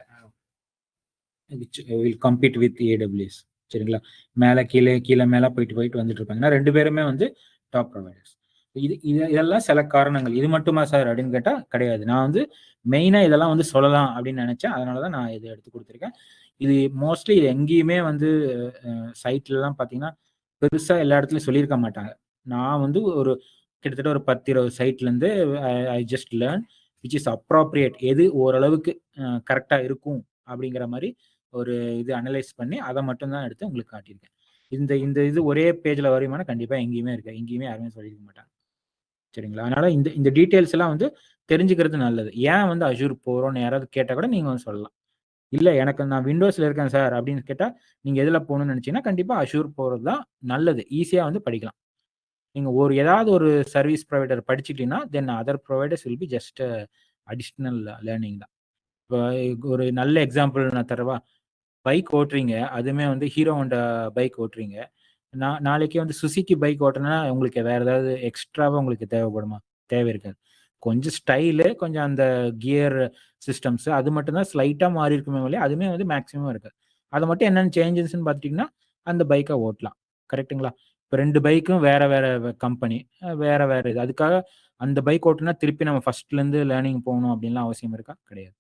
which will compete with AWS. சரிங்களா? மேல கீழ மேல போயிட்டு வந்துட்டு இருப்பாங்க. ஏன்னா 2 பேருமே வந்து டாப் புரொவைடர்ஸ். இதெல்லாம் சில காரணங்கள். இது மட்டுமா சார் அப்படின்னு கேட்டா கிடையாது. நான் வந்து மெயினா இதெல்லாம் வந்து சொல்லலாம் அப்படின்னு நினைச்சேன். அதனால தான் நான் இத எடுத்து குடுத்துருக்கேன். இது மோஸ்ட்லி இது எங்கேயுமே வந்து சைட்லலாம் பார்த்தீங்கன்னா, பெருசா எல்லா இடத்துலயும் சொல்லியிருக்க மாட்டாங்க. நான் வந்து ஒரு கிட்டத்தட்ட ஒரு 10, 20 சைட்லேருந்து I just learn which is appropriate. எது ஓரளவுக்கு கரெக்ட்டா இருக்கும் அப்படிங்கிற மாரி ஒரு இது அனலைஸ் பண்ணி அத மட்டும் தான் எடுத்து உங்களுக்கு காட்டியிருக்கேன். இந்த இந்த இது ஒரே பேஜ்ல வருமானா கண்டிப்பா எங்கேயுமே இருக்காது. எங்கேயுமே யாருமே சொல்லியிருக்க மாட்டாங்க. சரிங்களா? அதனால இந்த இந்த டீட்டெயில்ஸ் எல்லாம் வந்து தெரிஞ்சுக்கிறது நல்லது. ஏன் வந்து அஷ்யூர் போறோம்னு யாராவது கேட்டா கூட நீங்க வந்து சொல்லலாம். இல்ல எனக்கு நான் விண்டோஸ்ல இருக்கேன் சார் அப்படின்னு கேட்டா, நீங்க எதுல போணும்னு நினைச்சீங்கன்னா, கண்டிப்பா அஷ்யூர் போறது தான் நல்லது. ஈஸியா வந்து படிக்கலாம். நீங்க ஏதாவது ஒரு சர்வீஸ் புரொவைடர் படிச்சுட்டீங்கன்னா, then other providers will be just additional learning தான். இப்போ ஒரு நல்ல எக்ஸாம்பிள் நான் தரவா? பைக் ஓட்டுறீங்க. அதுவுமே வந்து ஹீரோ ஹோண்டா பைக் ஓட்டுறீங்க. நாளைக்கு வந்து சுசுகி பைக் ஓட்டணும்னா, உங்களுக்கு வேற ஏதாவது எக்ஸ்ட்ராவா உங்களுக்கு தேவைப்படுமா? தேவை இருக்காது. கொஞ்சம் ஸ்டைலு, கொஞ்சம் அந்த கியர் சிஸ்டம்ஸ் அது மட்டும் தான் ஸ்லைட்டா மாறி இருக்குமே ஒழிய, அதுவுமே வந்து மேக்ஸிமம் இருக்காது. அது மட்டும் என்னென்ன சேஞ்சஸ்ன்னு பார்த்துட்டீங்கன்னா, அந்த பைக்க ஓட்டலாம். கரெக்ட்டுங்களா? இப்ப 2 பைக்கும் வேற வேற கம்பெனி. வேற வேற இது. அதுக்காக அந்த பைக் ஓட்டுனா திருப்பி நம்ம ஃபர்ஸ்ட்லேருந்து லேர்னிங் போகணும் அப்படின்லாம் அவசியம் இருக்கா? கிடையாது.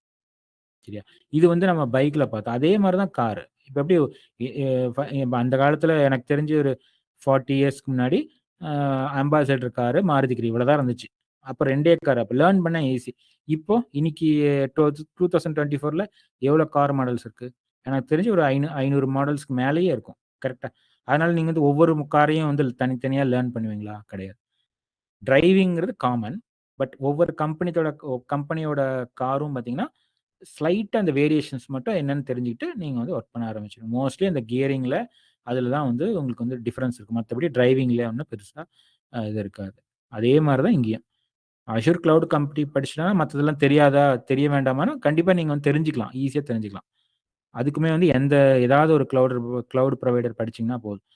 சரியா? இது வந்து நம்ம பைக்ல பார்த்தோம். அதே மாரி தான் காரு. இப்ப எப்படி எ எ ஃப இப்ப அந்த காலத்துல எனக்கு தெரிஞ்சு ஒரு 40 இயர்ஸ்க்கு முன்னாடி அ அம்பாசடர் காரு, மாருதி கிரி இவ்வளோ தான் இருந்துச்சு. அப்ப 2டே கார். அப்ப லேர்ன் பண்ண ஈஸி. இப்போ இன்னைக்கு 2024ல எவ்வளோ கார் மாடல்ஸ் இருக்கு? எனக்கு தெரிஞ்சு ஒரு 500 மாடல்ஸ்க்கு மேலேயே இருக்கும். கரெக்ட்டா? அதனால நீங்க வந்து ஒவ்வொரு காரையும் வந்து தனித்தனியா லேர்ன் பண்ணுவீங்களா? கிடையாது. டிரைவிங்கிறது காமன். பட் ஒவ்வொரு கம்பெனியோட காரும் பார்த்தீங்கன்னா ஸ்லைட்டா அந்த வேரியேஷன்ஸ் மட்டும் என்னன்னு தெரிஞ்சுக்கிட்டு நீங்க வந்து ஒர்க் பண்ண ஆரம்பிச்சிடும். மோஸ்ட்லி அந்த கியரிங்ல அதுல தான் வந்து உங்களுக்கு வந்து டிஃபரன்ஸ் இருக்கும். மத்தபடி டிரைவிங்ல ஒண்ணும் பெருசா இது இருக்காது. அதே மாரி தான் இங்கேயும். அஷூர் கிளவுட் கம்ப்யூட்டிங் படிச்சுட்டா மத்ததெல்லாம் தெரியாதா? தெரிய வேண்டாமான்னா, கண்டிப்பா நீங்க வந்து தெரிஞ்சுக்கலாம். ஈஸியா தெரிஞ்சுக்கலாம். அதுக்குமே வந்து ஏதாவது ஒரு கிளவுட் ப்ரொவைடர் படிச்சீங்கன்னா போதும்.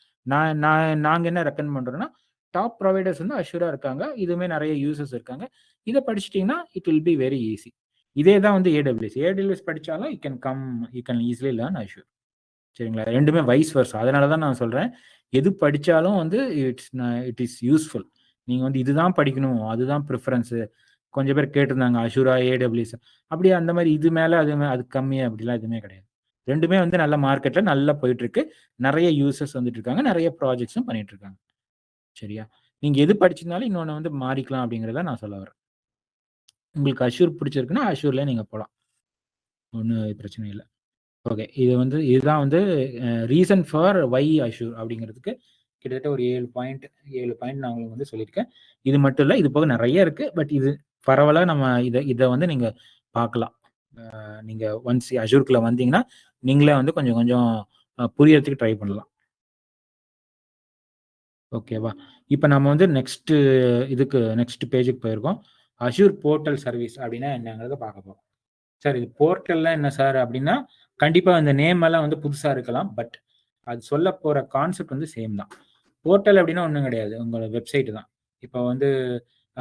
நாங்க என்ன ரெக்கமெண்ட் பண்றோம்னா, டாப் ப்ரொவைடர்ஸ் வந்து அஷ்யூரா இருக்காங்க. இதுவுமே நெறைய யூசர்ஸ் இருக்காங்க. இத படிச்சுட்டீங்கன்னா, it will be very easy. இதே தான் வந்து ஏடபிள்யூஎஸ். ஏடபிள்யூஎஸ் படிச்சாலும் you can easily learn Azure. சரிங்களா? 2மே வைஸ் வெர்சா. அதனால தான் நான் சொல்றேன். எது படிச்சாலும் வந்து இட் இஸ் யூஸ்ஃபுல். நீங்க வந்து இதுதான் படிக்கணும், அதுதான் பிரிஃபரன்ஸு. கொஞ்சம் பேர் கேட்டிருந்தாங்க அஷ்யூரா, ஏடபிள்யூஎஸ். அப்படியே அந்த மாரி இது மேல அது கம்மி அப்படிலாம் எதுவுமே கிடையாது. 2மே வந்து நல்ல மார்க்கெட்ல நல்லா போயிட்டு இருக்கு. நெறைய யூசர்ஸ் வந்துட்டு இருக்காங்க. நெறைய ப்ராஜெக்ட்ஸும் பண்ணிட்டு இருக்காங்க. சரியா? நீங்க எது படிச்சிருந்தாலும் இன்னொன்னு வந்து மாறிக்கலாம் அப்படிங்கிறத நான் சொல்ல வரேன். உங்களுக்கு அஷ்யூர் பிடிச்சிருக்குன்னா, அஷ்யூர்லயே நீங்க போலாம். ஒண்ணும் பிரச்சனை இல்ல. ஓகே. இதுதான் வந்து ரீசன் ஃபார் வை அஷ்யூர் அப்படிங்கிறதுக்கு கிட்டத்தட்ட ஒரு 7 பாயிண்ட் நான் உங்களுக்கு வந்து சொல்லியிருக்கேன். இது மட்டும் இல்ல. இது போக நெறைய இருக்கு. பட் இது பரவலா நம்ம இத வந்து நீங்க பார்க்கலாம். நீங்க ஒன்ஸ் அஷ்யூர்க்குள்ள வந்தீங்கன்னா, நீங்களே வந்து கொஞ்சம் கொஞ்சம் புரியறதுக்கு ட்ரை பண்ணலாம். ஓகேவா? இப்ப நம்ம வந்து நெக்ஸ்ட் பேஜுக்கு போயிருக்கோம். அஷ்யூர் போர்ட்டல் சர்வீஸ் அப்படின்னா என்னங்கிறத பார்க்க போறோம். சார் இது போர்ட்டல்லாம் என்ன சார் அப்படின்னா, கண்டிப்பா இந்த நேம் எல்லாம் வந்து புதுசா இருக்கலாம். பட் அது சொல்லப் போற கான்செப்ட் வந்து சேம் தான். போர்ட்டல் அப்படின்னா ஒண்ணும் கிடையாது. உங்களோட வெப்சைட் தான். இப்போ வந்து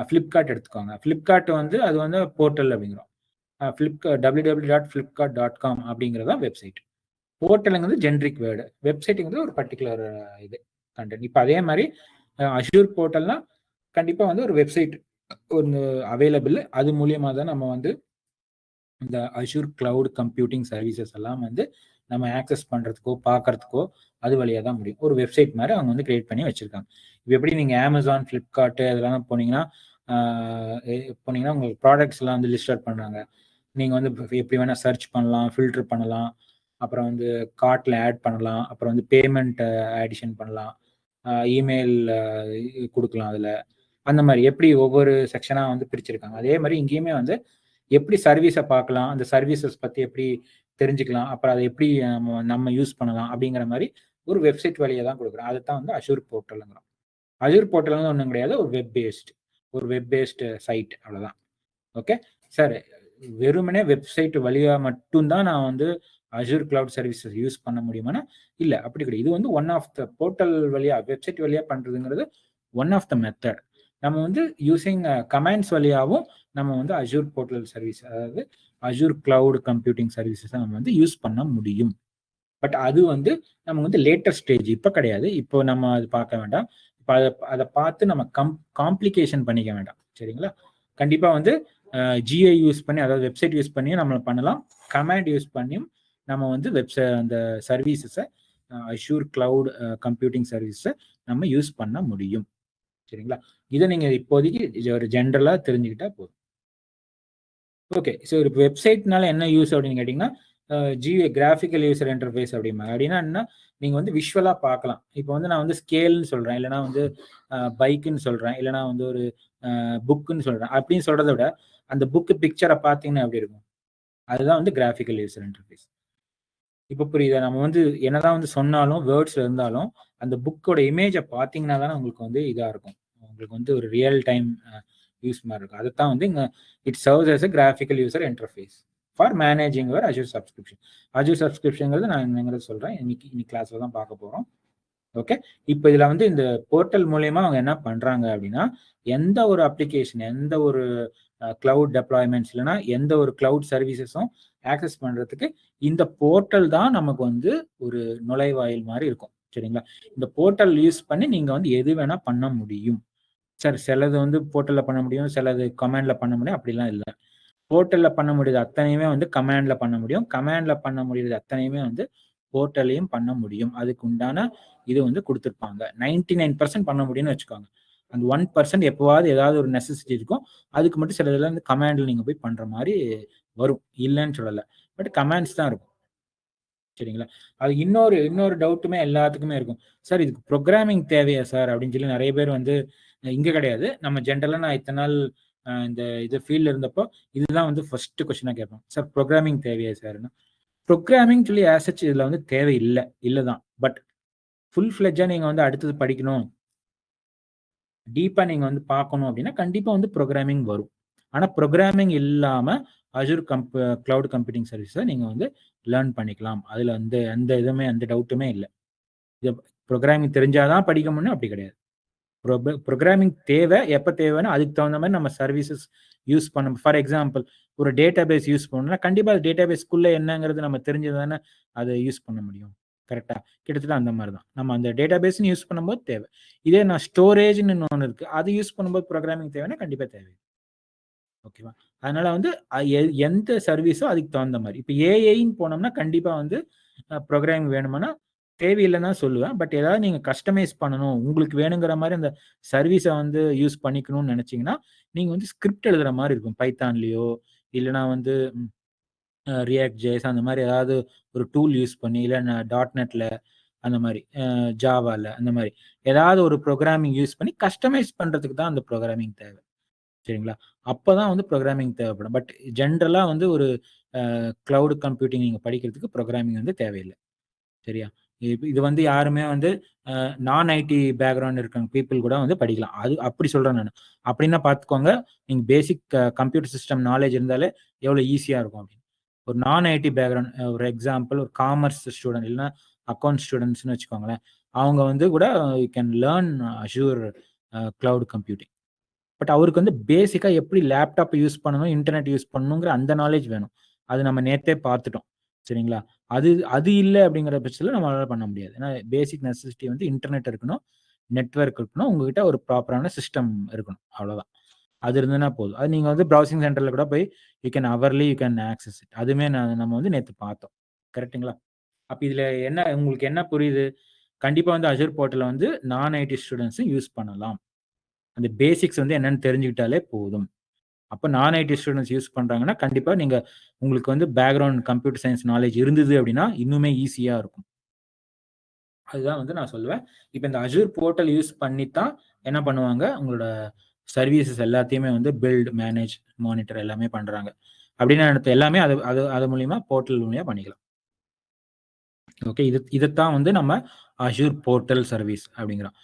Flipkart எடுத்துக்கோங்க. Flipkart வந்து அது வந்து போர்ட்டல் அப்படிங்கிறோம். www.flipkart.com அப்படிங்கிறது தான் வெப்சைட். போர்ட்டலுங்கிறது ஜெனரிக் வேர்டு. வெப்சைட்டுங்கிறது ஒரு பர்ட்டிகுலர் இது கண்டென்ட். இப்ப அதே மாரி அஷ்யூர் போர்ட்டல்னா கண்டிப்பா வந்து ஒரு வெப்சைட் ஒண்ணு அவைலபிள். அது மூலியமா தான் நம்ம வந்து இந்த அஷ்யூர் கிளவுட் கம்ப்யூட்டிங் சர்வீசஸ் எல்லாம் வந்து நம்ம ஆக்சஸ் பண்றதுக்கோ, பார்க்கறதுக்கோ அது வழியா தான் முடியும். ஒரு வெப்சைட் மாரி அவங்க வந்து கிரியேட் பண்ணி வச்சிருக்காங்க. இப்ப எப்படி நீங்க Amazon, Flipkart அதெல்லாம் போனீங்கன்னா, உங்களுக்கு ப்ராடக்ட்ஸ் எல்லாம் வந்து லிஸ்ட் அவுட் பண்றாங்க. நீங்க வந்து எப்படி வேணா சர்ச் பண்ணலாம், ஃபில்டர் பண்ணலாம். அப்புறம் வந்து கார்ட்ல ஆட் பண்ணலாம். அப்புறம் வந்து பேமெண்ட் ஆடிஷன் பண்ணலாம். இமெயில் குடுக்கலாம் அதுல. அந்த மாரி எப்படி ஒவ்வொரு செக்ஷனா வந்து பிரிச்சிருக்காங்க. அதே மாரி இங்கேயுமே வந்து எப்படி சர்வீஸ பார்க்கலாம், அந்த சர்வீசஸ் பத்தி எப்படி தெரிஞ்சுக்கலாம், அப்புறம் அத எப்படி நம்ம யூஸ் பண்ணலாம் அப்படிங்கிற மாரி ஒரு வெப்சைட் வழியா தான் குடுக்குறோம். அதத்தான் வந்து அஷ்யூர் போர்ட்டல்ங்கிறோம். அஷ்யூர் போர்ட்டல்னு ஒண்ணும் கிடையாது. ஒரு வெப் பேஸ்ட் சைட் அவ்வளவுதான். ஓகே. சார் வெறுமனே வெப்சைட் வழியா மட்டும் தான் நான் வந்து அஷ்யூர் கிளவுட் சர்வீசஸ் யூஸ் பண்ண முடியுமானா, இல்ல அப்படி கிடையாது. இது வந்து ஒன் ஆஃப் த போர்ட்டல் வழியா வெப்சைட் வழியா பண்றதுங்கிறது ஒன் ஆஃப் த மெத்தட். நம்ம வந்து யூசிங் கமாண்ட்ஸ் வழியாவும் நம்ம வந்து அஷ்யூர் போர்ட்டல் சர்வீஸ் அதாவது அஷ்யூர் கிளவுட் கம்ப்யூட்டிங் சர்வீசஸ் நம்ம வந்து யூஸ் பண்ண முடியும். பட் அது வந்து நம்ம வந்து லேட்டஸ்ட் ஸ்டேஜ் இப்ப கிடையாது. இப்போ நம்ம அது பார்க்க வேண்டாம். இப்ப அதை பார்த்து நம்ம காம்ப்ளிகேஷன் பண்ணிக்க வேண்டாம். சரிங்களா? கண்டிப்பா வந்து ஜிஐ யூஸ் பண்ணி அதாவது வெப்சைட் யூஸ் பண்ணியும் நம்ம பண்ணலாம். கமாண்ட் யூஸ் பண்ணியும் நம்ம வந்து அந்த சர்வீசஸை அஷ்யூர் கிளவுட் கம்ப்யூட்டிங் சர்வீஸை நம்ம யூஸ் பண்ண முடியும். சரிங்களா? இதை நீங்க இப்போதைக்கு ஒரு ஜென்ரலா தெரிஞ்சுக்கிட்டா போதும். ஓகே. ஸோ இப்போ வெப்சைட்னால என்ன யூஸ் அப்படின்னு கேட்டிங்கன்னா, கிராஃபிக்கல் யூசர் இன்டர்ஃபேஸ் அப்படின்னா என்ன, நீங்க வந்து விஷுவலா பார்க்கலாம். இப்போ வந்து நான் வந்து ஸ்கேல்னு சொல்றேன், இல்லைனா வந்து பைக்குன்னு சொல்றேன், இல்லைனா வந்து ஒரு புக்குன்னு சொல்றேன். அப்படின்னு சொல்றதை விட அந்த புக்கு பிக்சரை பார்த்தீங்கன்னா எப்படி இருக்கும்? அதுதான் வந்து கிராஃபிக்கல் யூசர் இன்டர்ஃபேஸ். இப்போ புரியுதா? நம்ம வந்து என்னதான் வந்து சொன்னாலும் வேர்ட்ஸ்ல இருந்தாலும் அந்த புக்கோட இமேஜை பார்த்தீங்கன்னா தானே உங்களுக்கு வந்து இதா இருக்கும். உங்களுக்கு வந்து ஒரு ரியல் டைம் யூஸ் மாதிரி இருக்கும். அதுதான் வந்து இங்க it serves as a graphical user interface for managing your Azure subscription. Azure சப்ஸ்கிரிப்ஷன்ங்கிறது நான் என்னங்கிறது சொல்றேன். இன்னைக்கு கிளாஸ்ல தான் பார்க்க போறோம். ஓகே. இப்போ இதுல வந்து இந்த போர்ட்டல் மூலயமா அவங்க என்ன பண்றாங்க அப்படின்னா, எந்த ஒரு அப்ளிகேஷன், எந்த ஒரு கிளவுட் டெப்ளாய்மெண்ட்ஸ் இல்லைன்னா எந்த ஒரு கிளவுட் சர்வீசஸும் ஆக்சஸ் பண்றதுக்கு இந்த போர்ட்டல் தான் நமக்கு வந்து ஒரு நுழைவாயில் மாதிரி இருக்கும். சரிங்களா? இந்த போர்ட்டல் யூஸ் பண்ணி நீங்க வந்து எது வேணா பண்ண முடியும். சார் சிலது வந்து போர்ட்டல்ல பண்ண முடியும், சிலது கமாண்ட்ல பண்ண முடியும். அப்படிலாம் இல்லை. போர்ட்டல்ல பண்ண முடியுது அத்தனையுமே வந்து கமாண்ட்ல பண்ண முடியும். கமாண்ட்ல பண்ண முடியுது அத்தனையுமே வந்து போர்ட்டலையும் பண்ண முடியும். அதுக்கு உண்டான இது வந்து கொடுத்துருப்பாங்க. 99% பண்ண முடியும்னு வச்சுக்கோங்க. அந்த 1% எப்போவாவது ஏதாவது ஒரு நெசசிட்டி இருக்கும். அதுக்கு மட்டும் சில இதில் வந்து கமாண்ட்ல நீங்க போய் பண்ற மாதிரி வரும். இல்லைன்னு சொல்லலை. பட் கமாண்ட்ஸ் தான் இருக்கும். சரிங்களா? அது இன்னொரு டவுட்டுமே எல்லாத்துக்குமே இருக்கும். சார் இதுக்கு ப்ரோக்ராமிங் தேவையா சார் அப்படின்னு சொல்லி நிறைய பேர் வந்து இங்க கிடையாது. நம்ம ஜென்ரலா நான் இத்தனை நாள் இந்த இது ஃபீல்டில் இருந்தப்போ இதுதான் வந்து ஃபர்ஸ்ட் கொஸ்டினாக கேட்போம். சார் ப்ரோக்ராமிங் தேவையா சார்னா, ப்ரோக்ராமிங் சொல்லி ஆசச் இதில் வந்து தேவை இல்லை தான். பட் ஃபுல் ஃப்ளெஜ்ஜாக நீங்கள் வந்து அடுத்தது படிக்கணும், டீப்பாக நீங்கள் வந்து பார்க்கணும் அப்படின்னா கண்டிப்பாக வந்து ப்ரோக்ராமிங் வரும். ஆனால் ப்ரோக்ராமிங் இல்லாமல் அஜூர் கிளவுட் கம்ப்யூட்டிங் சர்வீஸை நீங்கள் வந்து லேர்ன் பண்ணிக்கலாம். அதில் அந்த இதுவுமே எந்த டவுட்டுமே இல்லை. இது ப்ரோக்ராமிங் தெரிஞ்சாதான் படிக்க முடியும் அப்படி கிடையாது. ப்ரோக்ராமிங் தேவை, எப்போ தேவைன்னா அதுக்கு தகுந்த மாதிரி நம்ம சர்வீசஸ் யூஸ் பண்ணணும். ஃபார் எக்ஸாம்பிள் ஒரு டேட்டா பேஸ் யூஸ் பண்ணணும்னா கண்டிப்பாக டேட்டா பேஸ்க்குள்ளே என்னங்கிறது நம்ம தெரிஞ்சதானே அதை யூஸ் பண்ண முடியும். கரெக்டாக கிட்டத்தட்ட அந்த மாதிரி தான். நம்ம அந்த டேட்டா பேஸ்ன்னு யூஸ் பண்ணும்போது தேவை. இதே நான் ஸ்டோரேஜ்னு ஒன்று இருக்குது, அது யூஸ் பண்ணும்போது ப்ரோக்ராமிங் தேவைன்னா கண்டிப்பாக தேவை. ஓகேவா? அதனால வந்து எந்த சர்வீஸோ அதுக்கு தகுந்த மாதிரி. இப்போ ஏஐன்னு போனோம்னா கண்டிப்பாக வந்து ப்ரோக்ராமிங் வேணுமானா தேவையில்லைன்னு தான் சொல்லுவேன். பட் ஏதாவது நீங்கள் கஸ்டமைஸ் பண்ணணும், உங்களுக்கு வேணுங்கிற மாதிரி அந்த சர்வீஸை வந்து யூஸ் பண்ணிக்கணும்னு நினச்சிங்கன்னா நீங்கள் வந்து ஸ்கிரிப்ட் எழுதுகிற மாதிரி இருக்கும். பைத்தான்லேயோ இல்லைனா வந்து ரியாக்ட் ஜேஸ் அந்த மாதிரி ஏதாவது ஒரு டூல் யூஸ் பண்ணி, இல்லை .NETல அந்த மாதிரி ஜாவாவில் அந்த மாதிரி ஏதாவது ஒரு ப்ரோக்ராமிங் யூஸ் பண்ணி கஸ்டமைஸ் பண்ணுறதுக்கு தான் அந்த ப்ரோக்ராமிங் தேவை. சரிங்களா? அப்போ தான் வந்து ப்ரோக்ராமிங் தேவைப்படும். பட் ஜென்ரலாக வந்து ஒரு கிளவுட் கம்ப்யூட்டிங் நீங்கள் படிக்கிறதுக்கு ப்ரோக்ராமிங் வந்து தேவையில்லை. சரியா? இது வந்து யாருமே வந்து நான் ஐடி பேக்ரவுண்ட் இருக்க பீப்புள் கூட வந்து படிக்கலாம். அது அப்படி சொல்கிறேன் நான். அப்படின்னா பார்த்துக்கோங்க, நீங்கள் பேசிக் கம்ப்யூட்டர் சிஸ்டம் நாலேஜ் இருந்தாலே எவ்வளோ ஈஸியாக இருக்கும் அப்படின்னு. ஒரு நான் ஐடி பேக்ரவுண்ட், ஒரு எக்ஸாம்பிள் ஒரு காமர்ஸ் ஸ்டூடெண்ட் இல்லைன்னா அக்கௌண்ட் ஸ்டூடெண்ட்ஸ்னு வச்சுக்கோங்களேன், அவங்க வந்து கூட you can learn Azure cloud computing. But அவருக்கு வந்து பேசிக்காக எப்படி லேப்டாப் யூஸ் பண்ணணும், இன்டர்நெட் யூஸ் பண்ணணுங்கிற அந்த நாலேஜ் வேணும். அது நம்ம நேற்றே பார்த்துட்டோம். சரிங்களா? அது இல்லை அப்படிங்கிற பட்சத்தில் நம்மளால பண்ண முடியாது. ஏன்னா பேசிக் நெசசிட்டி வந்து இன்டர்நெட் இருக்கணும், நெட்வொர்க் இருக்கணும், உங்ககிட்ட ஒரு ப்ராப்பரான சிஸ்டம் இருக்கணும். அவ்வளோதான். அது இருந்ததுன்னா போதும். அது நீங்கள் வந்து ப்ரௌசிங் சென்டரில் கூட போய் you can hourly you can access it. அதுவுமே நம்ம வந்து நேற்று பார்த்தோம். கரெக்டுங்களா? அப்போ இதில் என்ன உங்களுக்கு என்ன புரியுது? கண்டிப்பாக வந்து அஜூர் போர்ட்டலை வந்து நான் ஐடி ஸ்டூடெண்ட்ஸும் யூஸ் பண்ணலாம். அந்த பேசிக்ஸ் வந்து என்னன்னு தெரிஞ்சுக்கிட்டாலே போதும். அப்போ நான் ஐடி ஸ்டூடெண்ட்ஸ் யூஸ் பண்ணுறாங்கன்னா கண்டிப்பாக நீங்கள் உங்களுக்கு வந்து பேக்ரவுண்ட் கம்ப்யூட்டர் சயின்ஸ் நாலேஜ் இருந்தது அப்படின்னா இன்னுமே ஈஸியாக இருக்கும். அதுதான் வந்து நான் சொல்லுவேன். இப்போ இந்த அஜூர் போர்ட்டல் யூஸ் பண்ணி தான் என்ன பண்ணுவாங்க, உங்களோட சர்வீசஸ் எல்லாத்தையுமே வந்து பில்ட், மேனேஜ், மானிட்டர் எல்லாமே பண்ணுறாங்க. அப்படின்னு அடுத்த எல்லாமே அது மூலியமா போர்ட்டல் மூலியமா பண்ணிக்கலாம். ஓகே, இதைத்தான் வந்து நம்ம அஜூர் போர்ட்டல் சர்வீஸ் அப்படிங்கிறோம்.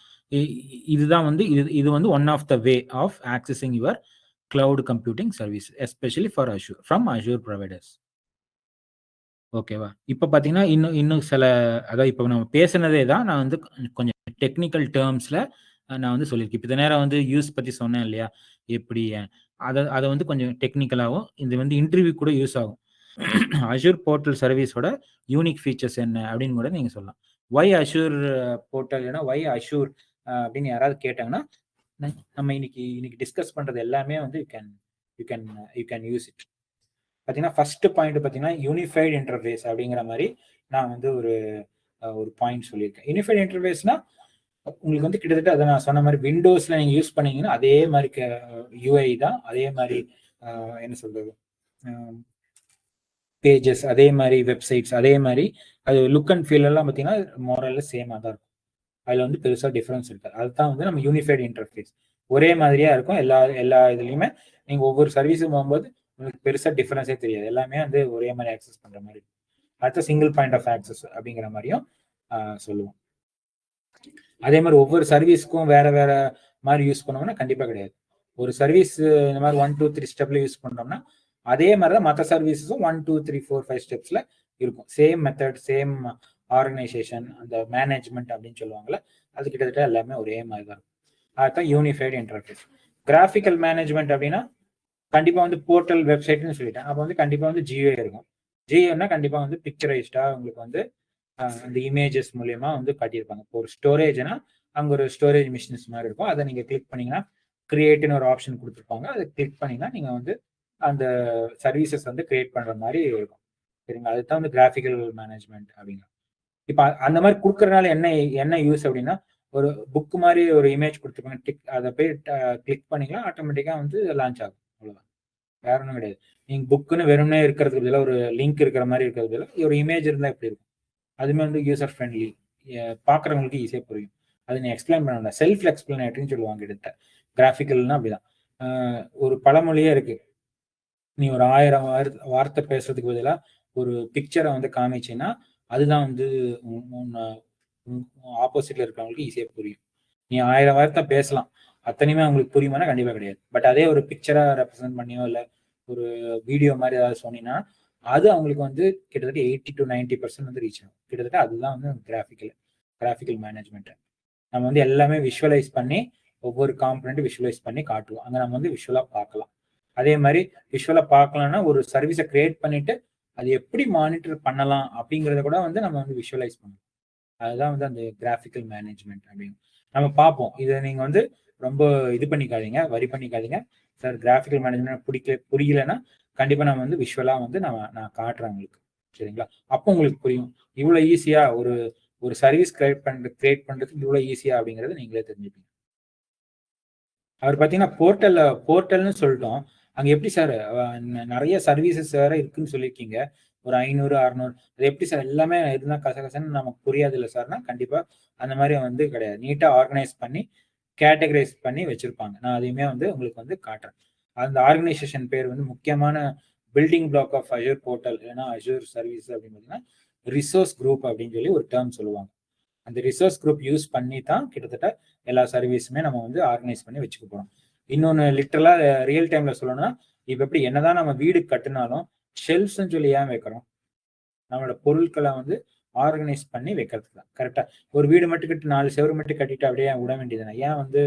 இதுதான் வந்து இது வந்து one of the way of accessing your cloud computing service especially for Azure from Azure providers. ஓகேவா? இப்போ பார்த்தீங்கன்னா இன்னும் சில அதாவது இப்போ நம்ம பேசுனதே தான் நான் வந்து கொஞ்சம் டெக்னிக்கல் டேர்ம்ஸில் நான் வந்து சொல்லியிருக்கேன். இப்போ இந்த நேரம் வந்து யூஸ் பற்றி சொன்னேன் இல்லையா? எப்படி அதை வந்து கொஞ்சம் டெக்னிக்கலாகவும் இது வந்து இன்டர்வியூ கூட யூஸ் ஆகும். அஷூர் போர்ட்டல் சர்வீஸோட யூனிக் ஃபீச்சர்ஸ் என்ன அப்படின்னு கூட நீங்கள் சொல்லலாம். ஒய் அஷூர் போர்ட்டல் இல்லைன்னா ஒய் அஷூர் அப்படின்னு யாராவது கேட்டாங்கன்னா நம்ம இன்னைக்கு டிஸ்கஸ் பண்றது எல்லாமே வந்து யூ கேன் யூஸ் இட். பார்த்தீங்கன்னா ஃபர்ஸ்ட் பாயிண்ட் பார்த்தீங்கன்னா யூனிஃபைடு இன்டர்ஃபேஸ் அப்படிங்கிற மாதிரி நான் வந்து ஒரு பாயிண்ட் சொல்லியிருக்கேன். யூனிஃபைடு இன்டர்ஃபேஸ்னா உங்களுக்கு வந்து கிட்டத்தட்ட அதை நான் சொன்ன மாதிரி விண்டோஸ்ல நீங்க யூஸ் பண்ணீங்கன்னா அதே மாதிரி யூஐ தான், அதே மாதிரி என்ன சொல்றது பேஜஸ், அதே மாதிரி வெப்சைட்ஸ், அதே மாதிரி அது லுக் அண்ட் ஃபீல் எல்லாம் பார்த்தீங்கன்னா மோரல்ல சேமாக தான் இருக்கும். அதில் வந்து பெருசாக டிஃப்ரென்ஸ் இருக்காது. அதுதான் வந்து நம்ம யூனிஃபைடு இன்டர்ஃபேஸ். ஒரே மாதிரியா இருக்கும் எல்லா இதுலையுமே. நீங்கள் ஒவ்வொரு சர்வீஸும் போகும்போது உங்களுக்கு பெருசாக டிஃப்ரென்ஸே தெரியாது. எல்லாமே வந்து ஒரே மாதிரி ஆக்சஸ் பண்ணுற மாதிரி இருக்கும். அடுத்த சிங்கிள் பாயிண்ட் ஆஃப் ஆக்சஸ் அப்படிங்கிற மாதிரியும் சொல்லுவோம். அதே மாதிரி ஒவ்வொரு சர்வீஸ்க்கும் வேற வேற மாதிரி யூஸ் பண்ணோம்னா கண்டிப்பாக கிடையாது. ஒரு சர்வீஸ் இந்த மாதிரி 1 2 3 ஸ்டெப்ல யூஸ் பண்ணோம்னா அதே மாதிரி தான் மற்ற சர்வீஸஸும் 1 2 3 4 5 ஸ்டெப்ஸ்ல இருக்கும். சேம் மெத்தட், சேம் ஆர்கனைசேஷன், அந்த மேனேஜ்மெண்ட் அப்படின்னு சொல்லுவாங்கல்ல, அது கிட்டத்தட்ட எல்லாமே ஒரே மாதிரி தான் இருக்கும். அதுதான் யூனிஃபைடு இன்டர்ஃபேஸ். கிராஃபிக்கல் மேனேஜ்மெண்ட் அப்படின்னா கண்டிப்பாக வந்து போர்ட்டல் வெப்சைட்னு சொல்லிட்டேன். அப்போ வந்து கண்டிப்பாக வந்து ஜியோ இருக்கும். ஜியோன்னா கண்டிப்பாக வந்து பிக்சரைஸ்டா உங்களுக்கு வந்து அந்த இமேஜஸ் மூலியமா வந்து காட்டியிருப்பாங்க. இப்போ ஒரு ஸ்டோரேஜ்னா அங்கே ஒரு ஸ்டோரேஜ் மிஷின்ஸ் மாதிரி இருக்கும். அதை நீங்கள் கிளிக் பண்ணீங்கன்னா கிரியேட்னு ஒரு ஆப்ஷன் கொடுத்துருப்பாங்க. அதை கிளிக் பண்ணீங்கன்னா நீங்கள் வந்து அந்த சர்வீசஸ் வந்து கிரியேட் பண்ணுற மாதிரி இருக்கும். சரிங்களா? அதுதான் வந்து கிராஃபிக்கல் மேனேஜ்மெண்ட் அப்படிங்க. இப்போ அந்த மாதிரி கொடுக்கறதுனால என்ன யூஸ் அப்படின்னா, ஒரு புக் மாதிரி ஒரு இமேஜ் கொடுத்துருப்பாங்க, அதை போய் கிளிக் பண்ணிக்கலாம், ஆட்டோமேட்டிக்காக வந்து லான்ச் ஆகும். அவ்வளோதான், வேற ஒன்றும் கிடையாது. நீங்கள் புக்குன்னு வெறும்னே இருக்கிறதுக்கு பதிலாக ஒரு லிங்க் இருக்கிற மாதிரி இருக்கிறது பதிலாக ஒரு இமேஜ் இருந்தால் எப்படி இருக்கும்? அதுவுமே வந்து யூசர் ஃப்ரெண்ட்லி, பார்க்குறவங்களுக்கு ஈஸியாக புரியும். அது நீ எக்ஸ்பிளைன் பண்ண செல்ஃப் எக்ஸ்பிளனேட்டரின்னு சொல்லுவாங்க. கிராஃபிக்கல்னா அப்படிதான். ஒரு பழமொழியே இருக்கு. நீ ஒரு 1000 வார்த்தை பேசுறதுக்கு பதிலா ஒரு பிக்சர வந்து காமிச்சீன்னா, அதுதான் வந்து ஆப்போசிட்ல இருக்கிறவங்களுக்கு ஈஸியா புரியும். நீ 1000 வார்த்தை பேசலாம். அத்தனையுமே அவங்களுக்கு புரியுமானா கண்டிப்பா கிடையாது. பட் அதே ஒரு பிக்சரா ரெப்ரசன்ட் பண்ணியோ, இல்ல ஒரு வீடியோ மாரி ஏதாவது சொன்னீங்கன்னா, அது அவங்களுக்கு வந்து கிட்டத்தட்ட 80-90% வந்து ரீச் ஆகும். கிட்டத்தட்ட அதுதான் வந்து கிராஃபிக்கல் மேனேஜ்மென்ட். நம்ம வந்து எல்லாமே விஷுவலைஸ் பண்ணி, ஒவ்வொரு காம்போனன்ட் விஷுவலைஸ் பண்ணி காட்டுவோம். அங்க நம்ம வந்து விஷுவலா பார்க்கலாம். அதே மாரி விஷுவலா பார்க்கலாம்னா, ஒரு சர்வீஸ கிரியேட் பண்ணிட்டு, அது எப்படி மானிட்டர் பண்ணலாம் அப்படிங்கிறத கூட வந்து நம்ம வந்து விஷுவலைஸ் பண்ணலாம். அதுதான் வந்து அந்த கிராஃபிக்கல் மேனேஜ்மென்ட் அப்படின்னு. நம்ம பார்ப்போம். இத நீங்க வந்து ரொம்ப இது பண்ணிக்காதீங்க, வரி பண்ணிக்காதீங்க. சார் கிராஃபிக்கல் மேனேஜ்மென்ட் புரியலன்னா, கண்டிப்பா நம்ம வந்து விஷுவலா வந்து நான் காட்டுறேன் உங்களுக்கு. சரிங்களா? அப்போ உங்களுக்கு புரியும். இவ்வளோ ஈஸியா ஒரு ஒரு சர்வீஸ் கிரியேட் பண்றதுக்கு இவ்வளோ ஈஸியா அப்படிங்கிறத நீங்களே தெரிஞ்சுப்பீங்க. அவர் பார்த்தீங்கன்னா போர்ட்டல்னு சொல்லிட்டோம். அங்க எப்படி சார் நெறைய சர்வீசஸ் வேற இருக்குன்னு சொல்லியிருக்கீங்க. ஒரு 500, 600 அது எப்படி சார் எல்லாமே இருந்தா கசகசன்னு நமக்கு புரியாதுல்ல சார்னா, கண்டிப்பா அந்த மாரி வந்து கிடையாது. நீட்டா ஆர்கனைஸ் பண்ணி, கேட்டகரைஸ் பண்ணி வச்சிருப்பாங்க. நான் அதையுமே வந்து உங்களுக்கு வந்து காட்டுறேன். அந்த ஆர்கனைசேஷன் பேர் வந்து முக்கியமான building block of Azure portal இல்லைன்னா அஸ்யூர் சர்வீஸ் அப்படின்னு பார்த்தீங்கன்னா, ரிசோர்ஸ் குரூப் அப்படின்னு சொல்லி ஒரு டெர்ம் சொல்லுவாங்க. அந்த ரிசோர்ஸ் குரூப் யூஸ் பண்ணி தான் கிட்டத்தட்ட எல்லா சர்வீஸுமே நம்ம வந்து ஆர்கனைஸ் பண்ணி வச்சுக்க போறோம். இன்னொன்னு லிட்டரலா ரியல் டைம்ல சொல்லணும்னா, இப்ப எப்படி என்னதான் நம்ம வீடு கட்டுனாலும், ஷெல்ஃப்ஸ்ன்னு சொல்லி ஏன் வைக்கிறோம்? நம்மளோட பொருட்கள வந்து ஆர்கனைஸ் பண்ணி வைக்கிறதுக்கு தான். கரெக்ட்டா? ஒரு வீடு மட்டும் கட்டி 4 செவுரு மட்டும் கட்டிட்டு அப்படியே விட வேண்டியது தானே. ஏன் வந்து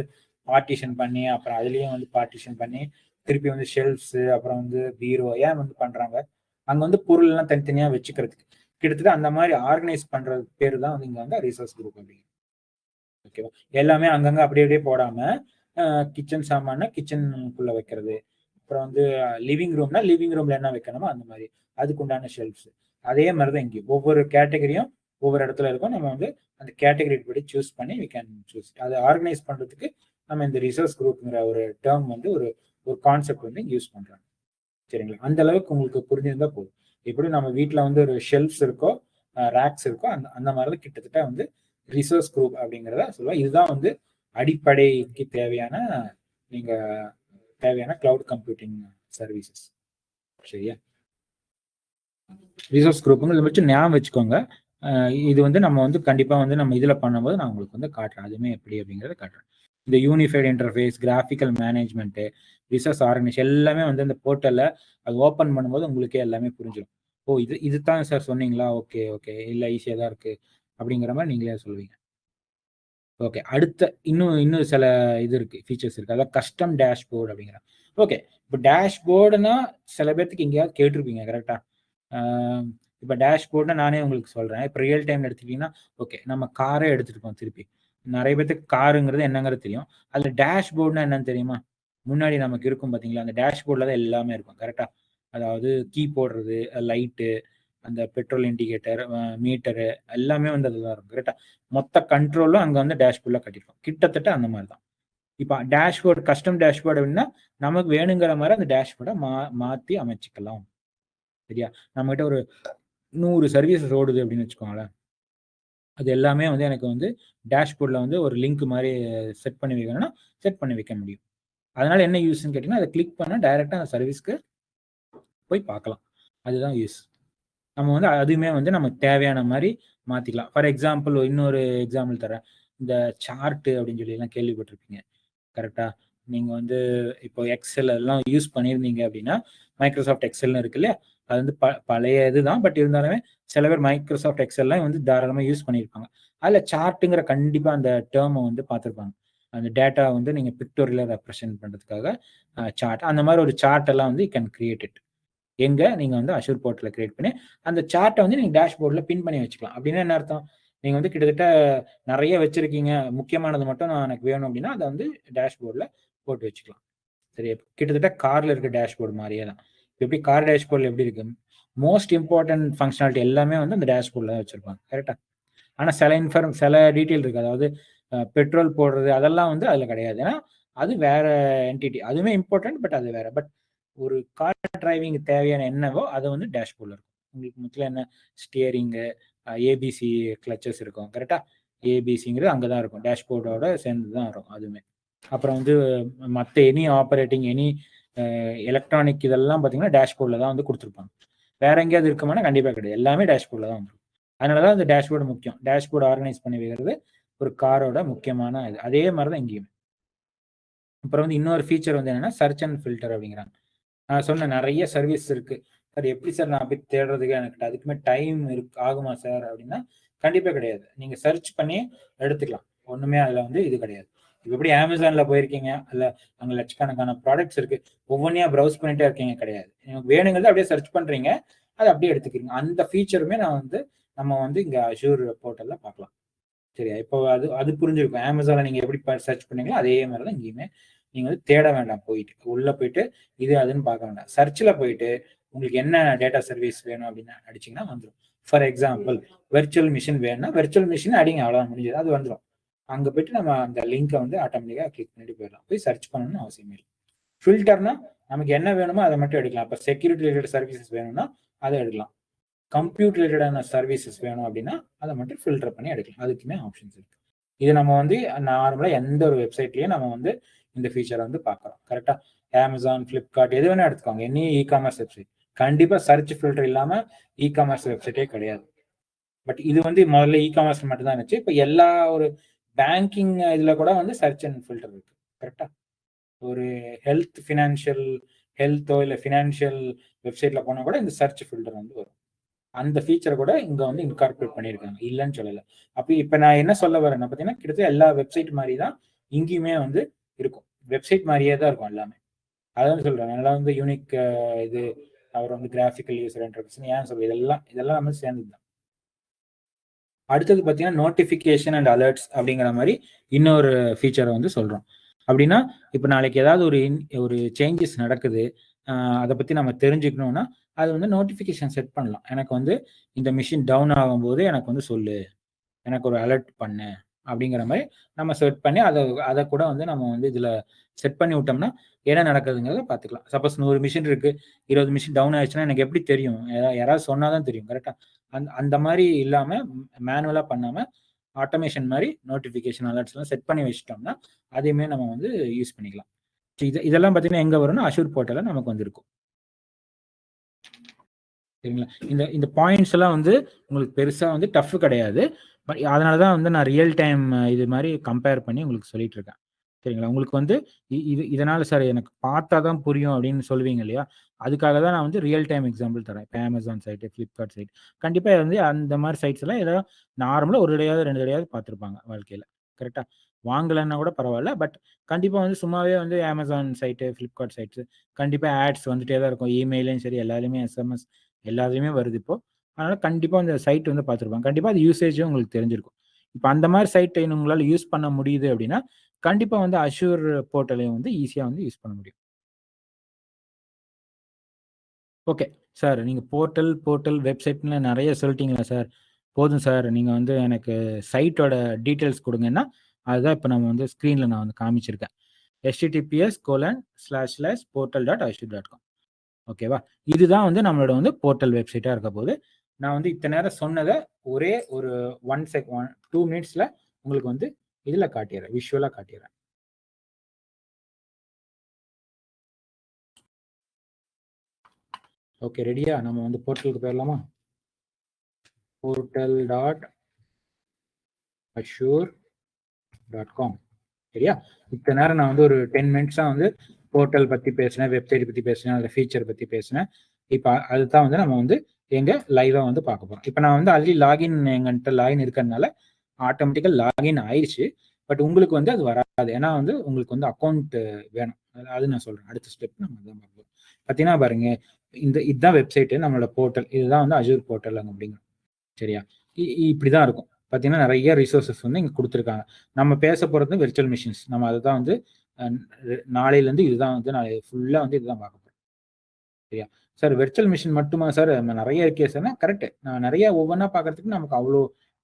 பார்ட்டிஷன் பண்ணி, அப்புறம் அதிலேயும் வந்து பார்ட்டிஷன் பண்ணி, திருப்பி வந்து ஷெல்ஃப்ஸ், அப்புறம் வந்து பீரோ ஏன் வந்து பண்றாங்க? அங்க வந்து பொருள் எல்லாம் தனித்தனியா வச்சுக்கிறதுக்கு. கிட்டத்தட்ட அந்த மாரி ஆர்கனைஸ் பண்றது பேரு தான் வந்து இங்க வந்து ரிசோர்ஸ் குரூப் அப்படிங்கிறது. ஓகேவா? எல்லாமே அங்கங்க அப்படி அப்படியே போடாம, அ கிச்சன் சாமான்னா கிச்சனுக்குள்ள வைக்கிறது. அப்புறம் வந்து லிவிங் ரூம்னா, லிவிங் ரூம்ல என்ன வைக்கணுமோ அந்த மாரி. அதுக்குண்டான ஷெல்ஃப்ஸ். அதே மாரி தான் இங்கேயும். ஒவ்வொரு கேட்டகரியும் ஒவ்வொரு இடத்துல இருக்கும். நம்ம வந்து அந்த கேட்டகரி படி சூஸ் பண்ணி வி கேன் சூஸ். அத ஆர்கனைஸ் பண்றதுக்கு நம்ம இந்த ரிசோர்ஸ் குரூப்ங்கிற ஒரு டெர்ம் வந்து ஒரு ஒரு கான்செப்ட் வந்து யூஸ் பண்றாங்க. சரிங்களா? அந்த அளவுக்கு உங்களுக்கு புரிஞ்சிருந்தா போதும். எப்படி நம்ம வீட்ல வந்து ஒரு ஷெல்ஃப்ஸ் இருக்கோ, ரேக்ஸ் இருக்கோ, அந்த அந்த மாரி தான் கிட்டத்தட்ட வந்து ரிசோர்ஸ் குரூப் அப்படிங்கிறத சொல்லுவோம். இதுதான் வந்து அடிப்படைக்கு நீங்க தேவையான கிளவுட் கம்ப்யூட்டிங் சர்வீசஸ். சரியா? ரிசோர்ஸ் குரூப்ங்க இத வச்சு ஞாபகம் வச்சுக்கோங்க. அ இது வந்து நம்ம வந்து கண்டிப்பா வந்து நம்ம இதுல பண்ணும்போது நான் உங்களுக்கு வந்து காட்டுறேன். அதுவுமே எப்படி அப்படிங்கிறத காட்டுறேன். இந்த unified interface, graphical management, resource organisation எல்லாமே வந்து அந்த போர்ட்டல்ல அது ஓப்பன் பண்ணும்போது உங்களுக்கே எல்லாமே புரிஞ்சிரும். ஓ! இது தான் சார் சொன்னீங்களா? Okay, okay. இல்ல ஈஸியா தான் இருக்கு. அப்படிங்கிற மாரி நீங்களே சொல்லுவீங்க. ஓகே. அடுத்த இன்னும் இன்னும் சில இது இருக்கு. ஃபீச்சர்ஸ் இருக்கு. அதாவது கஸ்டம் டேஷ்போர்ட் அப்படிங்கிறாங்க. ஓகே. இப்ப டேஷ்போர்டுன்னா சில பேத்துக்கு எங்கேயாவது கேட்டுருப்பீங்க. கரெக்ட்டா? ஆ இப்ப டேஷ்போர்ட்னா நானே உங்களுக்கு சொல்றேன். இப்ப ரியல் டைம்ல எடுத்துக்கிட்டீங்கன்னா, ஓகே. நம்ம காரே எடுத்துருப்போம் திருப்பி. நெறைய பேத்துக்கு காருங்கிறது என்னங்கிறது தெரியும். அதுல டேஷ்போர்ட்னா என்னன்னு தெரியுமா? முன்னாடி நமக்கு இருக்கும் பார்த்தீங்களா? அந்த டேஷ்போர்ட்ல தான் எல்லாமே இருக்கும். கரெக்ட்டா? அதாவது கீ போடுறது, லைட்டு, அந்த பெட்ரோல் இண்டிகேட்டர், மீட்டரு எல்லாமே வந்து அதுல தான் இருக்கும். கரெக்ட்டா? மொத்த கண்ட்ரோலும் அங்க வந்து டேஷ்போர்ட்ல காட்டியிருக்கும். கிட்டத்தட்ட அந்த மாரி தான். இப்ப டேஷ்போர்ட் கஸ்டம் டேஷ்போர்ட் அப்டின்னா, நமக்கு வேணுங்கிற மாரி அந்த டேஷ்போர்ட மாத்தி அமைச்சுக்கலாம். சரியா? நம்மகிட்ட ஒரு 100 சர்வீசஸ் ஓடுது அப்டின்னு வச்சுக்கோங்களேன். அது எல்லாமே வந்து எனக்கு வந்து டேஷ்போர்ட்ல வந்து ஒரு லிங்க் மாரி செட் பண்ணி வைக்கணும்னா, செட் பண்ணி வைக்க முடியும். அதனால என்ன யூஸ்ன்னு கேட்டீங்கன்னா, அத கிளிக் பண்ணா டைரக்ட்டா அந்த சர்வீஸ்க்கு போய் பார்க்கலாம். அதுதான் யூஸ். நம்ம வந்து அதுவுமே வந்து நமக்கு தேவையான மாரி மாத்திக்கலாம். ஃபார் எக்ஸாம்பிள் இன்னொரு எக்ஸாம்பிள் தர்றேன். இந்த சார்ட் அப்டின்னு சொல்லிலாம் கேள்விப்பட்டிருப்பீங்க. கரெக்ட்டா? நீங்க வந்து இப்போ எக்ஸெல் எல்லாம் யூஸ் பண்ணியிருந்தீங்க அப்டின்னா, மைக்ரோசாஃப்ட் எக்ஸெல்னு இருக்கு இல்லையா? அது வந்து பழைய இதுதான். பட் இருந்தாலுமே சில பேர் மைக்ரோசாஃப்ட் எக்ஸெல்லாம் வந்து தாராளமா யூஸ் பண்ணியிருப்பாங்க. அதுல சார்ட்ங்கிற கண்டிப்பா அந்த டெர்ம வந்து பார்த்திருப்பாங்க. அந்த டேட்டா வந்து நீங்க பிக்டோரியலா ரெப்ரசன்ட் பண்றதுக்காக சார்ட். அந்த மாரி ஒரு சார்ட் எல்லாம் வந்து யூ கேன் கிரியேட் இட். எங்க நீங்க வந்து அஷ்யூர் போர்ட்டல்ல கிரியேட் பண்ணி, அந்த சார்ட்ட வந்து நீங்க டேஷ்போர்ட்ல பின் பண்ணி வச்சுக்கலாம். அப்டின்னா என்ன அர்த்தம்? நீங்க வந்து கிட்டத்தட்ட நெறைய வச்சிருக்கீங்க. முக்கியமானது மட்டும் எனக்கு வேணும் அப்டின்னா, அத வந்து டேஷ்போர்ட்ல போட்டு வச்சுக்கலாம். சரியா? கிட்டத்தட்ட கார்ல இருக்க டேஷ்போர்ட் மாரியே தான். எப்படி கார் டேஷ்போர்ட்ல எப்படி இருக்கு? மோஸ்ட் இம்பார்ட்டன்ட் ஃபங்ஷனாலிட்டி எல்லாமே வந்து அந்த டேஷ்போர்ட்ல தான் வச்சிருப்பாங்க. கரெக்ட்டா? ஆனா சில டீட்டெயில் இருக்கு. அதாவது பெட்ரோல் போடுறது அதெல்லாம் வந்து அதுல கிடையாது. ஏன்னா, அது வேற என்டிட்டி. அதுவுமே இம்பார்ட்டன்ட். பட் அது வேற. பட் ஒரு கார் டிரைவிங் தேவையான என்னவோ, அது வந்து டேஷ்போர்ட்ல இருக்கும். உங்களுக்கு முக்கியம் என்ன ஸ்டியரிங்கு, ஏபிசி கிளட்சஸ் இருக்கும். கரெக்ட்டா? ஏபிசிங்கிறது அங்க தான் இருக்கும். டேஷ்போர்டோட சேர்ந்து தான் வரும் அதுவுமே. அப்புறம் வந்து மற்ற எனி ஆப்ரேட்டிங் எனி எலக்ட்ரானிக் இதெல்லாம் பார்த்தீங்கன்னா டேஷ்போர்டில் தான் வந்து கொடுத்துருப்பாங்க. வேற எங்கேயாவது இருக்குமானா கண்டிப்பாக கிடையாது, எல்லாமே டேஷ்போர்டில் தான் வந்துடும். அதனால தான் அந்த டேஷ்போர்டு முக்கியம். டேஷ்போர்டு ஆர்கனைஸ் பண்ணி வைக்கிறது ஒரு காரோட முக்கியமான இது. அதே மாதிரி தான் இங்கேயும். அப்புறம் வந்து இன்னொரு ஃபீச்சர் வந்து என்னன்னா சர்ச் அண்ட் ஃபில்டர் அப்படிங்கிறாங்க. நான் சொன்ன நிறைய சர்வீஸ் இருக்கு சார், எப்படி சார் நான் போய் தேடுறதுக்கு எனக்கு அதுக்குமே டைம் ஆகுமா சார் அப்படின்னா கண்டிப்பாக கிடையாது. நீங்கள் சர்ச் பண்ணி எடுத்துக்கலாம், ஒன்றுமே அதில் வந்து இது கிடையாது. இப்போ எப்படி அமேசானில் போயிருக்கீங்க, அதில் அங்கே லட்சக்கணக்கான ப்ராடக்ட்ஸ் இருக்கு, ஒவ்வொன்றையா ப்ரௌஸ் பண்ணிட்டே இருக்கீங்க கிடையாது. எனக்கு வேணுங்கிறது அப்படியே சர்ச் பண்ணுறீங்க, அதை அப்படியே எடுத்துக்கிறீங்க. அந்த ஃபீச்சருமே நம்ம வந்து இங்கே அஷூர் போர்ட்டலில் பார்க்கலாம். சரியா? இப்போ அது அது புரிஞ்சிருக்கும். அமேசானில் நீங்கள் எப்படி சர்ச் பண்ணீங்களோ அதே மாதிரி தான் இங்கேயுமே நீங்கள் வந்து தேட வேண்டாம், போயிட்டு உள்ளே போயிட்டு இது அதுன்னு பார்க்க வேண்டாம். சர்ச்சில் போயிட்டு உங்களுக்கு என்ன டேட்டா சர்வீஸ் வேணும் அப்படின்னு அடிச்சிங்கன்னா வந்துடும். ஃபார் எக்ஸாம்பிள் வெர்ச்சுவல் மிஷின் வேணும்னா வெர்ச்சுவல் மிஷின் அடிங்க, அவ்வளோதான், முடிஞ்சது, அது வந்துடும். அங்கே போயிட்டு நம்ம அந்த லிங்கை வந்து ஆட்டோமேட்டிக்காக கிளிக் பண்ணிட்டு போயிடலாம். போய் சர்ச் பண்ணணும்னு அவசியம் இல்லை. ஃபில்டர்னா நமக்கு என்ன வேணுமோ அதை மட்டும் எடுக்கலாம். இப்போ செக்யூரிட்டி ரிலேட்டட் சர்வீசஸ் வேணும்னா அதை எடுக்கலாம். கம்ப்யூட்டர் ரிலேட்டடான சர்வீசஸ் வேணும் அப்படின்னா அதை மட்டும் ஃபில்டர் பண்ணி எடுக்கலாம். அதுக்குமே ஆப்ஷன்ஸ் இருக்கு. இது நம்ம வந்து நார்மலாக எந்த ஒரு வெப்சைட்லயும் நம்ம வந்து இந்த ஃபீச்சரை வந்து பார்க்குறோம். கரெக்டா? அமேசான், ஃப்ளிப்கார்ட் எது வேணா எடுத்துக்கோங்க, எனி இ-காமர்ஸ் வெப்சைட் கண்டிப்பா சர்ச் ஃபில்டர் இல்லாம இ-காமர்ஸ் வெப்சைட்டே கிடையாது. பட் இது வந்து முதல்ல இ-காமர்ஸ் மட்டும் தான் இருந்துச்சு. இப்போ எல்லா ஒரு பேங்கிங் இதுல கூட வந்து சர்ச் அண்ட் ஃபில்டர் இருக்கு. கரெக்டா? ஒரு ஹெல்த்தோ இல்லை ஃபினான்ஷியல் வெப்சைட்ல போனா கூட இந்த சர்ச் ஃபில்டர் வந்து வரும். அந்த ஃபீச்சரை கூட இங்க வந்து இன்கார்பரேட் பண்ணியிருக்காங்க, இல்லைன்னு சொல்லல. அப்போ இப்போ நான் என்ன சொல்ல வரேன்னா பார்த்தீங்கன்னா கிட்டத்தட்ட எல்லா வெப்சைட் மாதிரி தான் இங்கேயுமே வந்து இருக்கும். வெப்சைட் மாதிரியே தான் இருக்கும் எல்லாமே. அதான் சொல்றேன், அதெல்லாம் வந்து யூனிக் இது அவர் வந்து கிராஃபிக்கல் யூசர் இன்டர்ஃபேஸ் ஏன் சொல்றது, இதெல்லாம் நம்ம சேர்ந்தது தான். அடுத்தது பார்த்தீங்கன்னா நோட்டிஃபிகேஷன் அண்ட் அலர்ட்ஸ் அப்படிங்கிற மாதிரி இன்னொரு ஃபீச்சரை வந்து சொல்றோம். அப்படின்னா இப்போ நாளைக்கு ஏதாவது ஒரு சேஞ்சஸ் நடக்குது, அதை பற்றி நம்ம தெரிஞ்சுக்கணும்னா அது வந்து நோட்டிஃபிகேஷன் செட் பண்ணலாம். எனக்கு வந்து இந்த மிஷின் டவுன் ஆகும்போது எனக்கு வந்து சொல்லு, எனக்கு ஒரு அலர்ட் பண்ணு அப்படிங்கிற மாதிரி நம்ம செட் பண்ணி அதை கூட வந்து நம்ம வந்து இதில் செட் பண்ணி விட்டோம்னா என்ன நடக்குதுங்கிறத பார்த்துக்கலாம். சப்போஸ் 100 மிஷின் இருக்கு, 20 மிஷின் டவுன் ஆயிடுச்சுன்னா எனக்கு எப்படி தெரியும்? யாராவது சொன்னாதான் தெரியும். கரெக்டாக? அந்த மாதிரி இல்லாமல் மேனுவலாக பண்ணாமல் ஆட்டோமேஷன் மாதிரி நோட்டிஃபிகேஷன் அலர்ட்ஸ்லாம் செட் பண்ணி வச்சிட்டோம்னா அதையுமே நம்ம வந்து யூஸ் பண்ணிக்கலாம். இதெல்லாம் பார்த்தீங்கன்னா எங்கே வரும்னா அஷூர் போர்ட்டலில் நமக்கு வந்து இருக்கும். சரிங்களா? இந்த பாயிண்ட்ஸ் எல்லாம் வந்து உங்களுக்கு பெருசா வந்து டஃப் கிடையாது. பட் அதனால தான் வந்து நான் ரியல் டைம் இது மாரி கம்பேர் பண்ணி உங்களுக்கு சொல்லிட்டு இருக்கேன். சரிங்களா? உங்களுக்கு வந்து இதனால சார் எனக்கு பார்த்தா தான் புரியும் அப்படின்னு சொல்லுவீங்க இல்லையா? அதுக்காக தான் நான் வந்து ரியல் டைம் எக்ஸாம்பிள் தரேன். இப்போ Amazon சைட், Flipkart சைட். கண்டிப்பா வந்து அந்த மாரி சைட்ஸ் எல்லாம் ஏதோ நார்மலா ஒரு தடவையாவது 2 தடவையாவது பார்த்துருப்பாங்க வாழ்க்கையில. கரெக்ட்டா? வாங்கலன்னா கூட பரவால்ல. பட் கண்டிப்பா வந்து சும்மாவே வந்து Amazon சைட், Flipkart சைட்ஸ் கண்டிப்பா ஆட்ஸ் வந்துட்டே தான் இருக்கும். இமெயில்லயும் சரி, எல்லாத்துலயுமே எஸ்எம்எஸ் எல்லாத்துலயுமே வருது இப்போ. அதனால கண்டிப்பா அந்த சைட் வந்து பார்த்துருப்பாங்க. கண்டிப்பா அது யூசேஜும் உங்களுக்கு தெரிஞ்சிருக்கும். இப்ப அந்த மாரி சைட் உங்களால யூஸ் பண்ண முடியுது அப்படின்னா, கண்டிப்பா வந்து அஷ்யூர் போர்ட்டலையும் வந்து ஈஸியா வந்து யூஸ் பண்ண முடியும். ஓகே. சார் நீங்க போர்ட்டல், வெப்சைட்ன்னு நெறைய சொல்லிட்டீங்களா சார்? போதும் சார். நீங்க வந்து எனக்கு சைட்டோட டீட்டெயில்ஸ் குடுங்கன்னா, அதுதான் இப்ப நம்ம வந்து ஸ்க்ரீன்ல நான் வந்து காமிச்சிருக்கேன். https://portal.azure.com. ஓகேவா? இதுதான் வந்து நம்மளோட வந்து போர்ட்டல் வெப்சைட்டா இருக்க போது. நான் வந்து இத்தன நேரம் சொன்னத ஒரே ஒரு 2 மினிட்ஸ்ல உங்களுக்கு வந்து இதுல காட்டிர்றேன். விஷுவலா காட்டிர்றேன். ஓகே, ரெடியா? நம்ம வந்து போர்ட்டலுக்கு போயிரலாமா? portal.azure.com. சரியா? இத்தன நேரம் நான் வந்து ஒரு 10 மினிட்ஸா வந்து போர்ட்டல் பத்தி பேசினேன், வெப்சைட் பத்தி பேசினேன், அதுல ஃபீச்சர் பத்தி பேசினேன். இப்ப அதுதான் வந்து நம்ம வந்து எங்க லைவா வந்து பார்க்க போறோம். இப்ப நான் வந்து ஆல்ரெடி என்கிட்ட லாகின் இருக்கிறதுனால ஆட்டோமேட்டிக்கா லாகின் ஆயிருச்சு. பட் உங்களுக்கு வந்து அது வராது. ஏன்னா வந்து உங்களுக்கு வந்து அக்கவுண்ட் வேணும். அது நான் சொல்றேன். அடுத்த ஸ்டெப் நம்ம அதான் பார்க்க போறோம். பார்த்தீங்கன்னா பாருங்க, இதுதான் வெப்சைட், நம்மளோட போர்ட்டல். இதுதான் வந்து அஷூர் போர்ட்டல் அப்படிங்கிறோம். சரியா? இப்படிதான் இருக்கும். பார்த்தீங்கன்னா நிறைய ரிசோர்சஸ் வந்து இங்க கொடுத்துருக்காங்க. நம்ம பேச போறது விர்ச்சுவல் மிஷின்ஸ். நம்ம அதுதான் வந்து நாளையிலேருந்து இதுதான் வந்து நான் ஃபுல்லா வந்து இதுதான் பார்க்க போறோம். சரியா? சார் விர்ச்சுவல் மிஷின் மட்டுமா சார்? நிறைய இருக்கே சார்னா கரெக்ட். நான் நிறைய ஒவ்வொன்றா பார்க்கறதுக்கு நமக்கு அவ்வளோ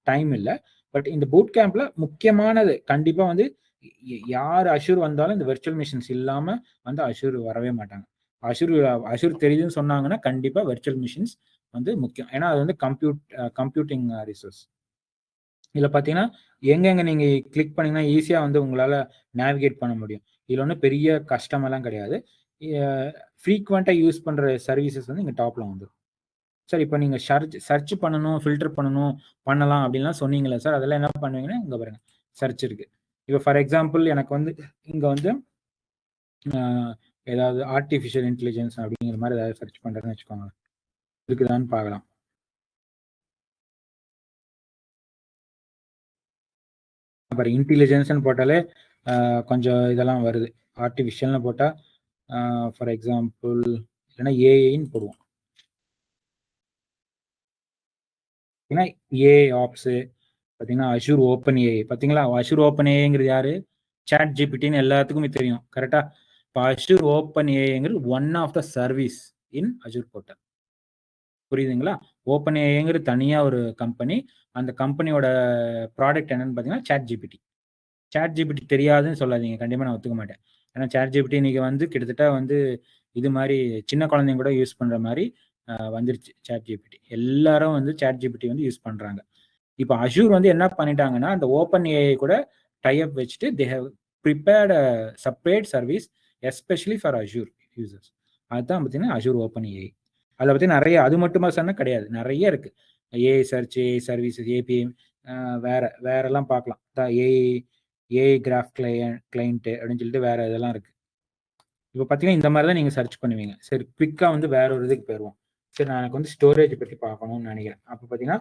டைம் இல்லை. பட் இந்த பூட் கேம்ப்ல முக்கியமானது கண்டிப்பா வந்து யார் அஷூர் வந்தாலும் இந்த விர்ச்சுவல் மிஷின்ஸ் இல்லாம வந்து அஷூர் வரவே மாட்டாங்க. அஷூர் தெரியுதுன்னு சொன்னாங்கன்னா கண்டிப்பா விர்ச்சுவல் மிஷின்ஸ் வந்து முக்கியம். ஏன்னா அது வந்து கம்ப்யூட்டிங் ரிசோர்ஸ். இதுல பார்த்தீங்கன்னா, எங்கெங்க நீங்க கிளிக் பண்ணீங்கன்னா, ஈஸியா வந்து உங்களால நேவிகேட் பண்ண முடியும். இதுல ஒண்ணும் பெரிய கஷ்டமெல்லாம் கிடையாது. எ ஃப்ரீக்வென்ட்டா யூஸ் பண்ற சர்வீசஸ் வந்து இங்க டாப்ல வந்துரும். சார் இப்ப நீங்க சர்ச் பண்ணணும், ஃபில்டர் பண்ணணும், பண்ணலாம் அப்டின்லாம் சொன்னீங்கல்ல சார், அதெல்லாம் என்ன பண்ணுவீங்கன்னா, இங்க பாருங்க சர்ச் இருக்கு. இப்ப ஃபார் எக்ஸாம்பிள் எனக்கு வந்து இங்க வந்து அ ஏதாவது ஆர்டிஃபிஷியல் இன்டெலிஜென்ஸ் அப்படிங்கிற மாரி ஏதாவது சர்ச் பண்றேன்னு வச்சுக்கோங்களேன். இருக்குதான்னு பார்க்கலாம். அப்புறம் இன்டெலிஜென்ஸ்ன்னு போட்டாலே கொஞ்சம் இதெல்லாம் வருது. ஆர்டிஃபிஷியல்னு போட்டா ஃபார் எக்ஸாம்பிள் இல்லன்னா ஏஐன்னு போடுவோம். ஏன்னா ஏஐ ஆப்ஸு பார்த்தீங்கன்னா, அஷூர் ஓப்பன் ஏஐ பார்த்தீங்களா? அஷூர் ஓப்பன் ஏஐங்கிறது யாரு? சாட் ஜிபிடின்னு எல்லாத்துக்குமே தெரியும். கரெக்ட்டா? இப்ப அஷூர் ஓப்பன் ஏஐங்கிறது one of the service in Azure portal. புரியுதுங்களா? ஓப்பன் ஏஐங்கிறது தனியா ஒரு கம்பெனி. அந்த கம்பெனியோட ப்ராடக்ட் என்னன்னு பார்த்தீங்கன்னா, சாட் ஜிபிடி. சாட் ஜிபிடி தெரியாதுன்னு சொல்லாதீங்க. கண்டிப்பா நான் ஒத்துக்க மாட்டேன். ஏன்னா சாட் ஜிபிடி இன்னைக்கு வந்து கிட்டத்தட்ட வந்து இது மாரி சின்ன குழந்தைங்க கூட யூஸ் பண்ற மாரி வந்துருச்சு சாட் ஜிபிடி. எல்லாரும் வந்து சாட் ஜிபிடி வந்து யூஸ் பண்றாங்க. இப்ப அஷூர் வந்து என்ன பண்ணிட்டாங்கன்னா, அந்த ஓப்பன் ஏஐ கூட டை அப் வச்சுட்டு they have prepared a separate service especially for Azure users. அதுதான் பார்த்தீங்கன்னா, அஷூர் ஓப்பன் ஏஐ. அதில பார்த்தீங்கன்னா நெறைய அது மட்டுமா சொன்னா கிடையாது. நெறைய இருக்கு. AI search, AI services, API வேறலாம் பார்க்கலாம். ஏஐ ஏஐ கிராஃப் கிளையன்ட் அப்படின்னு சொல்லிட்டு வேற இதெல்லாம் இருக்கு. இப்ப பார்த்தீங்கன்னா, இந்த மாரி தான் நீங்க சர்ச் பண்ணுவீங்க. சரி குயிக்கா வந்து வேற ஒரு இதுக்கு போயிருவோம். சரி நான் எனக்கு வந்து ஸ்டோரேஜ் பத்தி பார்க்கணும்னு நெனைக்கிறேன். அப்ப பார்த்தீங்கன்னா,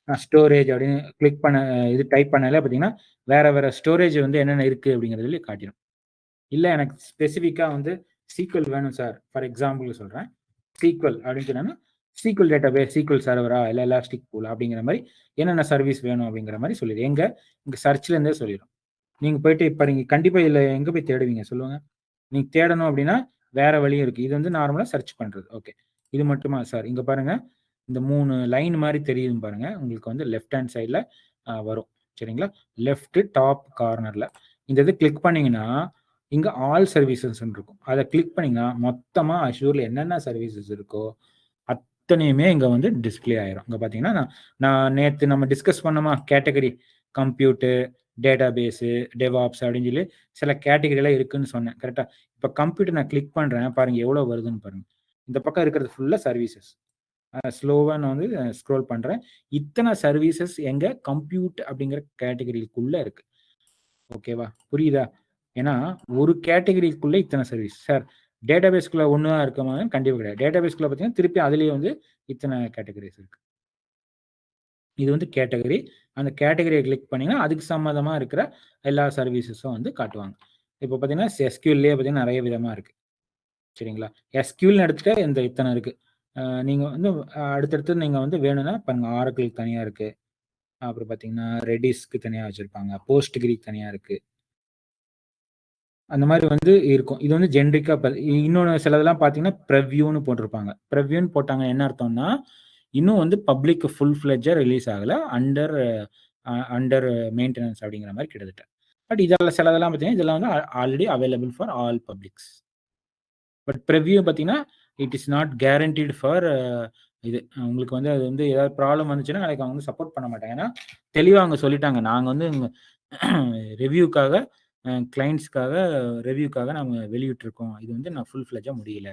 நான் ஸ்டோரேஜ் அப்படின்னு கிளிக் பண்ண இது டைப் பண்ணாலே பார்த்தீங்கன்னா, வேற வேற ஸ்டோரேஜ் வந்து என்னென்ன இருக்கு அப்படிங்கிறது சொல்லி காட்டிரும். இல்ல எனக்கு ஸ்பெசிஃபிக்கா வந்து சீக்வல் வேணும் சார். ஃபார் எக்ஸாம்பிள்க்கு சொல்றேன். சீக்வல் அப்படின்னு சொன்னேன்னா, சீக்வல் டேட்டாபேஸ், சீக்வல் சர்வரா இல்ல எலாஸ்டிக் பூல் அப்படிங்கிற மாரி என்னென்ன சர்வீஸ் வேணும் அப்படிங்கிற மாரி சொல்லிரும். இங்க சர்ச்ல இருந்தே சொல்லிரும். நீங்க போயிட்டு இப்ப நீங்க கண்டிப்பா இதுல எங்க போய் தேடுவீங்க சொல்லுங்க? நீங்க தேடணும் அப்படின்னா, வேற வழியும் இருக்கு. இது வந்து நார்மலா சர்ச் பண்றது. ஓகே. இது மட்டுமா சார்? இங்க பாருங்க. இந்த 3 லைன் மாரி தெரியுதுன்னு பாருங்க. உங்களுக்கு வந்து லெஃப்ட் ஹேண்ட் சைட்ல வரும். சரிங்களா? லெஃப்ட் டாப் கார்னர்ல. இந்த இது கிளிக் பண்ணீங்கன்னா, இங்க ஆல் சர்வீசஸ்ன்னு இருக்கும். அத கிளிக் பண்ணீங்கன்னா, மொத்தமா அஷ்யூர்ல என்னென்ன சர்வீசஸ் இருக்கோ, அத்தனையுமே இங்க வந்து டிஸ்ப்ளே ஆயிரும். இங்க பார்த்தீங்கன்னா, நான் நான் நேத்து நம்ம டிஸ்கஸ் பண்ணோமா கேட்டகரி கம்ப்யூட், டேட்டாபேஸு, டெவாப்ஸ் அப்படின்னு சொல்லி சில கேட்டகரிலாம் இருக்குன்னு சொன்னேன். கரெக்ட்டா? இப்ப கம்ப்யூட்டர் நான் கிளிக் பண்றேன். பாருங்க எவ்வளோ வருதுன்னு பாருங்க. இந்த பக்கம் இருக்கிறது ஃபுல்லா சர்வீசஸ். ஸ்லோவா நான் வந்து ஸ்க்ரோல் பண்றேன். இத்தன சர்வீசஸ் எங்க கம்ப்யூட் அப்படிங்கிற கேட்டகரிக்குள்ள இருக்கு. ஓகேவா? புரியுதா? ஏன்னா, ஒரு கேட்டகரிக்குள்ள இத்தன சர்வீஸ். சார் டேட்டாபேஸ்க்குள்ள ஒண்ணு தான் இருக்குமா? கண்டிப்பா கிடையாது. டேட்டாபேஸ்க்குள்ள பார்த்தீங்கன்னா, திருப்பி அதிலேயே வந்து இத்தன கேட்டகரிஸ் இருக்கு. இது வந்து கேட்டகரி. அந்த கேட்டகரிய கிளிக் பண்ணீங்கன்னா, அதுக்கு சம்மந்தமா இருக்கிற எல்லா சர்வீசஸும் வந்து காட்டுவாங்க. இப்ப பார்த்தீங்கன்னா, எஸ்கியூஎல்லேயே பார்த்தீங்கன்னா நெறைய விதமா இருக்கு. சரிங்களா? எஸ்கியூஎல்ன்னு எடுத்துட்டா இந்த இத்தன இருக்கு. நீங்க வந்து அடுத்தடுத்து நீங்க வந்து வேணும்னா பாருங்க ஆரக்கிள் தனியா இருக்கு. அப்புறம் பார்த்தீங்கன்னா, ரெடிஸ்க்கு தனியா வச்சிருப்பாங்க. போஸ்ட்கிரிக்கு தனியா இருக்கு. அந்த மாரி வந்து இருக்கும். இது வந்து ஜெனரிக்கா இன்னொன்னு சிலதெல்லாம் பார்த்தீங்கன்னா, ப்ரிவ்யூன்னு போட்டிருப்பாங்க. ப்ரிவ்யூன்னு போட்டாங்க என்ன அர்த்தம்னா, இன்னும் வந்து பப்ளிக் ஃபுல் ஃப்ளெட்ஜா ரிலீஸ் ஆகல. அண்டர் மெயின்டனன்ஸ் அப்படிங்கிற மாரி கிட்டத்தட்ட. பட் இதெல்லாம் சிலதெல்லாம் பார்த்தீங்கன்னா, இதெல்லாம் வந்து already available for all publics. But preview பார்த்தீங்கன்னா, it is not guaranteed for இது. உங்களுக்கு வந்து அது வந்து ஏதாவது ப்ராப்ளம் வந்துச்சுன்னா, நாளைக்கு அவங்க வந்து சப்போர்ட் பண்ண மாட்டாங்க. ஏன்னா, தெளிவா அவங்க சொல்லிட்டாங்க. நாங்க வந்து ரிவ்யூக்காக கிளையண்ட்ஸ்க்காக ரிவ்யூக்காக நாங்க வெளியிட்டுருக்கோம். இது வந்து நான் ஃபுல் ஃப்ளெட்ஜா முடியல.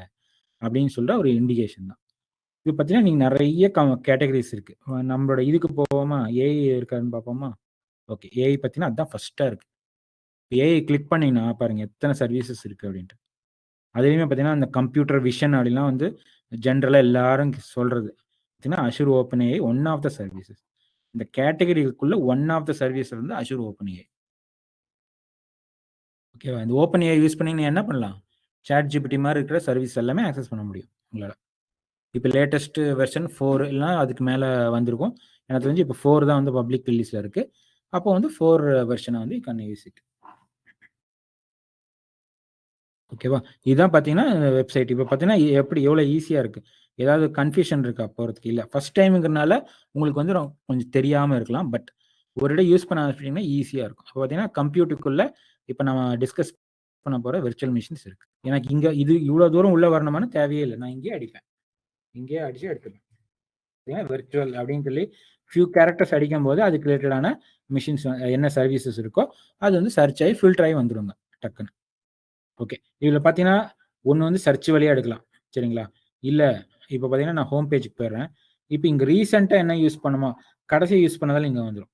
அப்படின்னு சொல்ற ஒரு இண்டிகேஷன் தான். இது பார்த்தீங்கன்னா, நீங்க நெறைய கேட்டகரிஸ் இருக்கு. நம்மளோட இதுக்கு போவோமா? ஏஐ இருக்கான்னு பார்ப்போமா? ஓகே. ஏஐ பார்த்தீங்கன்னா, அதான் ஃபர்ஸ்ட்டா இருக்கு. ஏஐ கிளிக் பண்ணீங்கன்னா, பாருங்க எத்தன சர்வீசஸ் இருக்கு அப்படின்ட்டு. அதுலயுமே பார்த்தீங்கன்னா, அந்த கம்ப்யூட்டர் விஷன் அப்படிலாம் வந்து ஜென்ரலா எல்லாரும் சொல்றது. பார்த்தீங்கன்னா, Azure open AI one of the services. இந்த கேட்டகரிக்குள்ள ஒன் ஆஃப் த சர்வீஸ் வந்து அஷூர் ஓப்பன் ஏஐ. ஓகேவா? இந்த ஓப்பன் ஏஐ யூஸ் பண்ணி நீங்க என்ன பண்ணலாம்? சாட் ஜிபிடி மாரி இருக்கிற சர்வீஸ் எல்லாமே ஆக்சஸ் பண்ண முடியும் உங்களால. இப்ப லேட்டஸ்ட் வெர்ஷன் 4 இல்லனா அதுக்கு மேல வந்திருக்கும். எனக்கு தெரிஞ்சு இப்ப 4 தான் வந்து பப்ளிக் ரிலீஸ்ல இருக்கு. அப்போ வந்து 4 வெர்ஷன வந்து யூ கேன் யூஸ் இட். ஓகேவா? இதுதான் பார்த்தீங்கன்னா, வெப்சைட். இப்ப பார்த்தீங்கன்னா, எப்படி எவ்வளோ ஈஸியா இருக்கு. ஏதாவது கன்ஃப்யூஷன் இருக்கா போறதுக்கு? இல்ல. ஃபர்ஸ்ட் டைம்ங்கிறனால உங்களுக்கு வந்து கொஞ்சம் தெரியாம இருக்கலாம். பட் ஒரு இடம் யூஸ் பண்ண ஆரம்பிச்சிட்டீங்கன்னா ஈஸியா இருக்கும். இப்ப பார்த்தீங்கன்னா, கம்ப்யூட்டருக்குள்ள இப்ப நம்ம டிஸ்கஸ் பண்ண போற விர்ச்சுவல் மெஷின்ஸ் இருக்கு. எனக்கு இங்க இது இவ்வளோ தூரம் உள்ள வரணுமான்னு தேவையே இல்ல. நான் இங்கேயே அடிப்பேன். இங்கேயே அடிச்சு எடுத்துப்பேன். ஏன் விர்ச்சுவல் அப்படின்னு சொல்லி ஃபியூ கேரக்டர்ஸ் அடிக்கும்போது அதுக்கு ரிலேட்டடான மிஷின்ஸ் என்ன சர்வீசஸ் இருக்கோ அது வந்து சர்ச் ஆகி ஃபில்டர் ஆகி வந்துருங்க டக்குன்னு. ஓகே, இதில் பார்த்தீங்கன்னா ஒன்று வந்து சர்ச் வழியாக எடுக்கலாம் சரிங்களா. இல்லை இப்போ பார்த்தீங்கன்னா நான் ஹோம் பேஜுக்கு போயிடுறேன். இப்போ இங்கே ரீசெண்டாக என்ன யூஸ் பண்ணுமோ கடைசி யூஸ் பண்ணதால் இங்கே வந்துடும்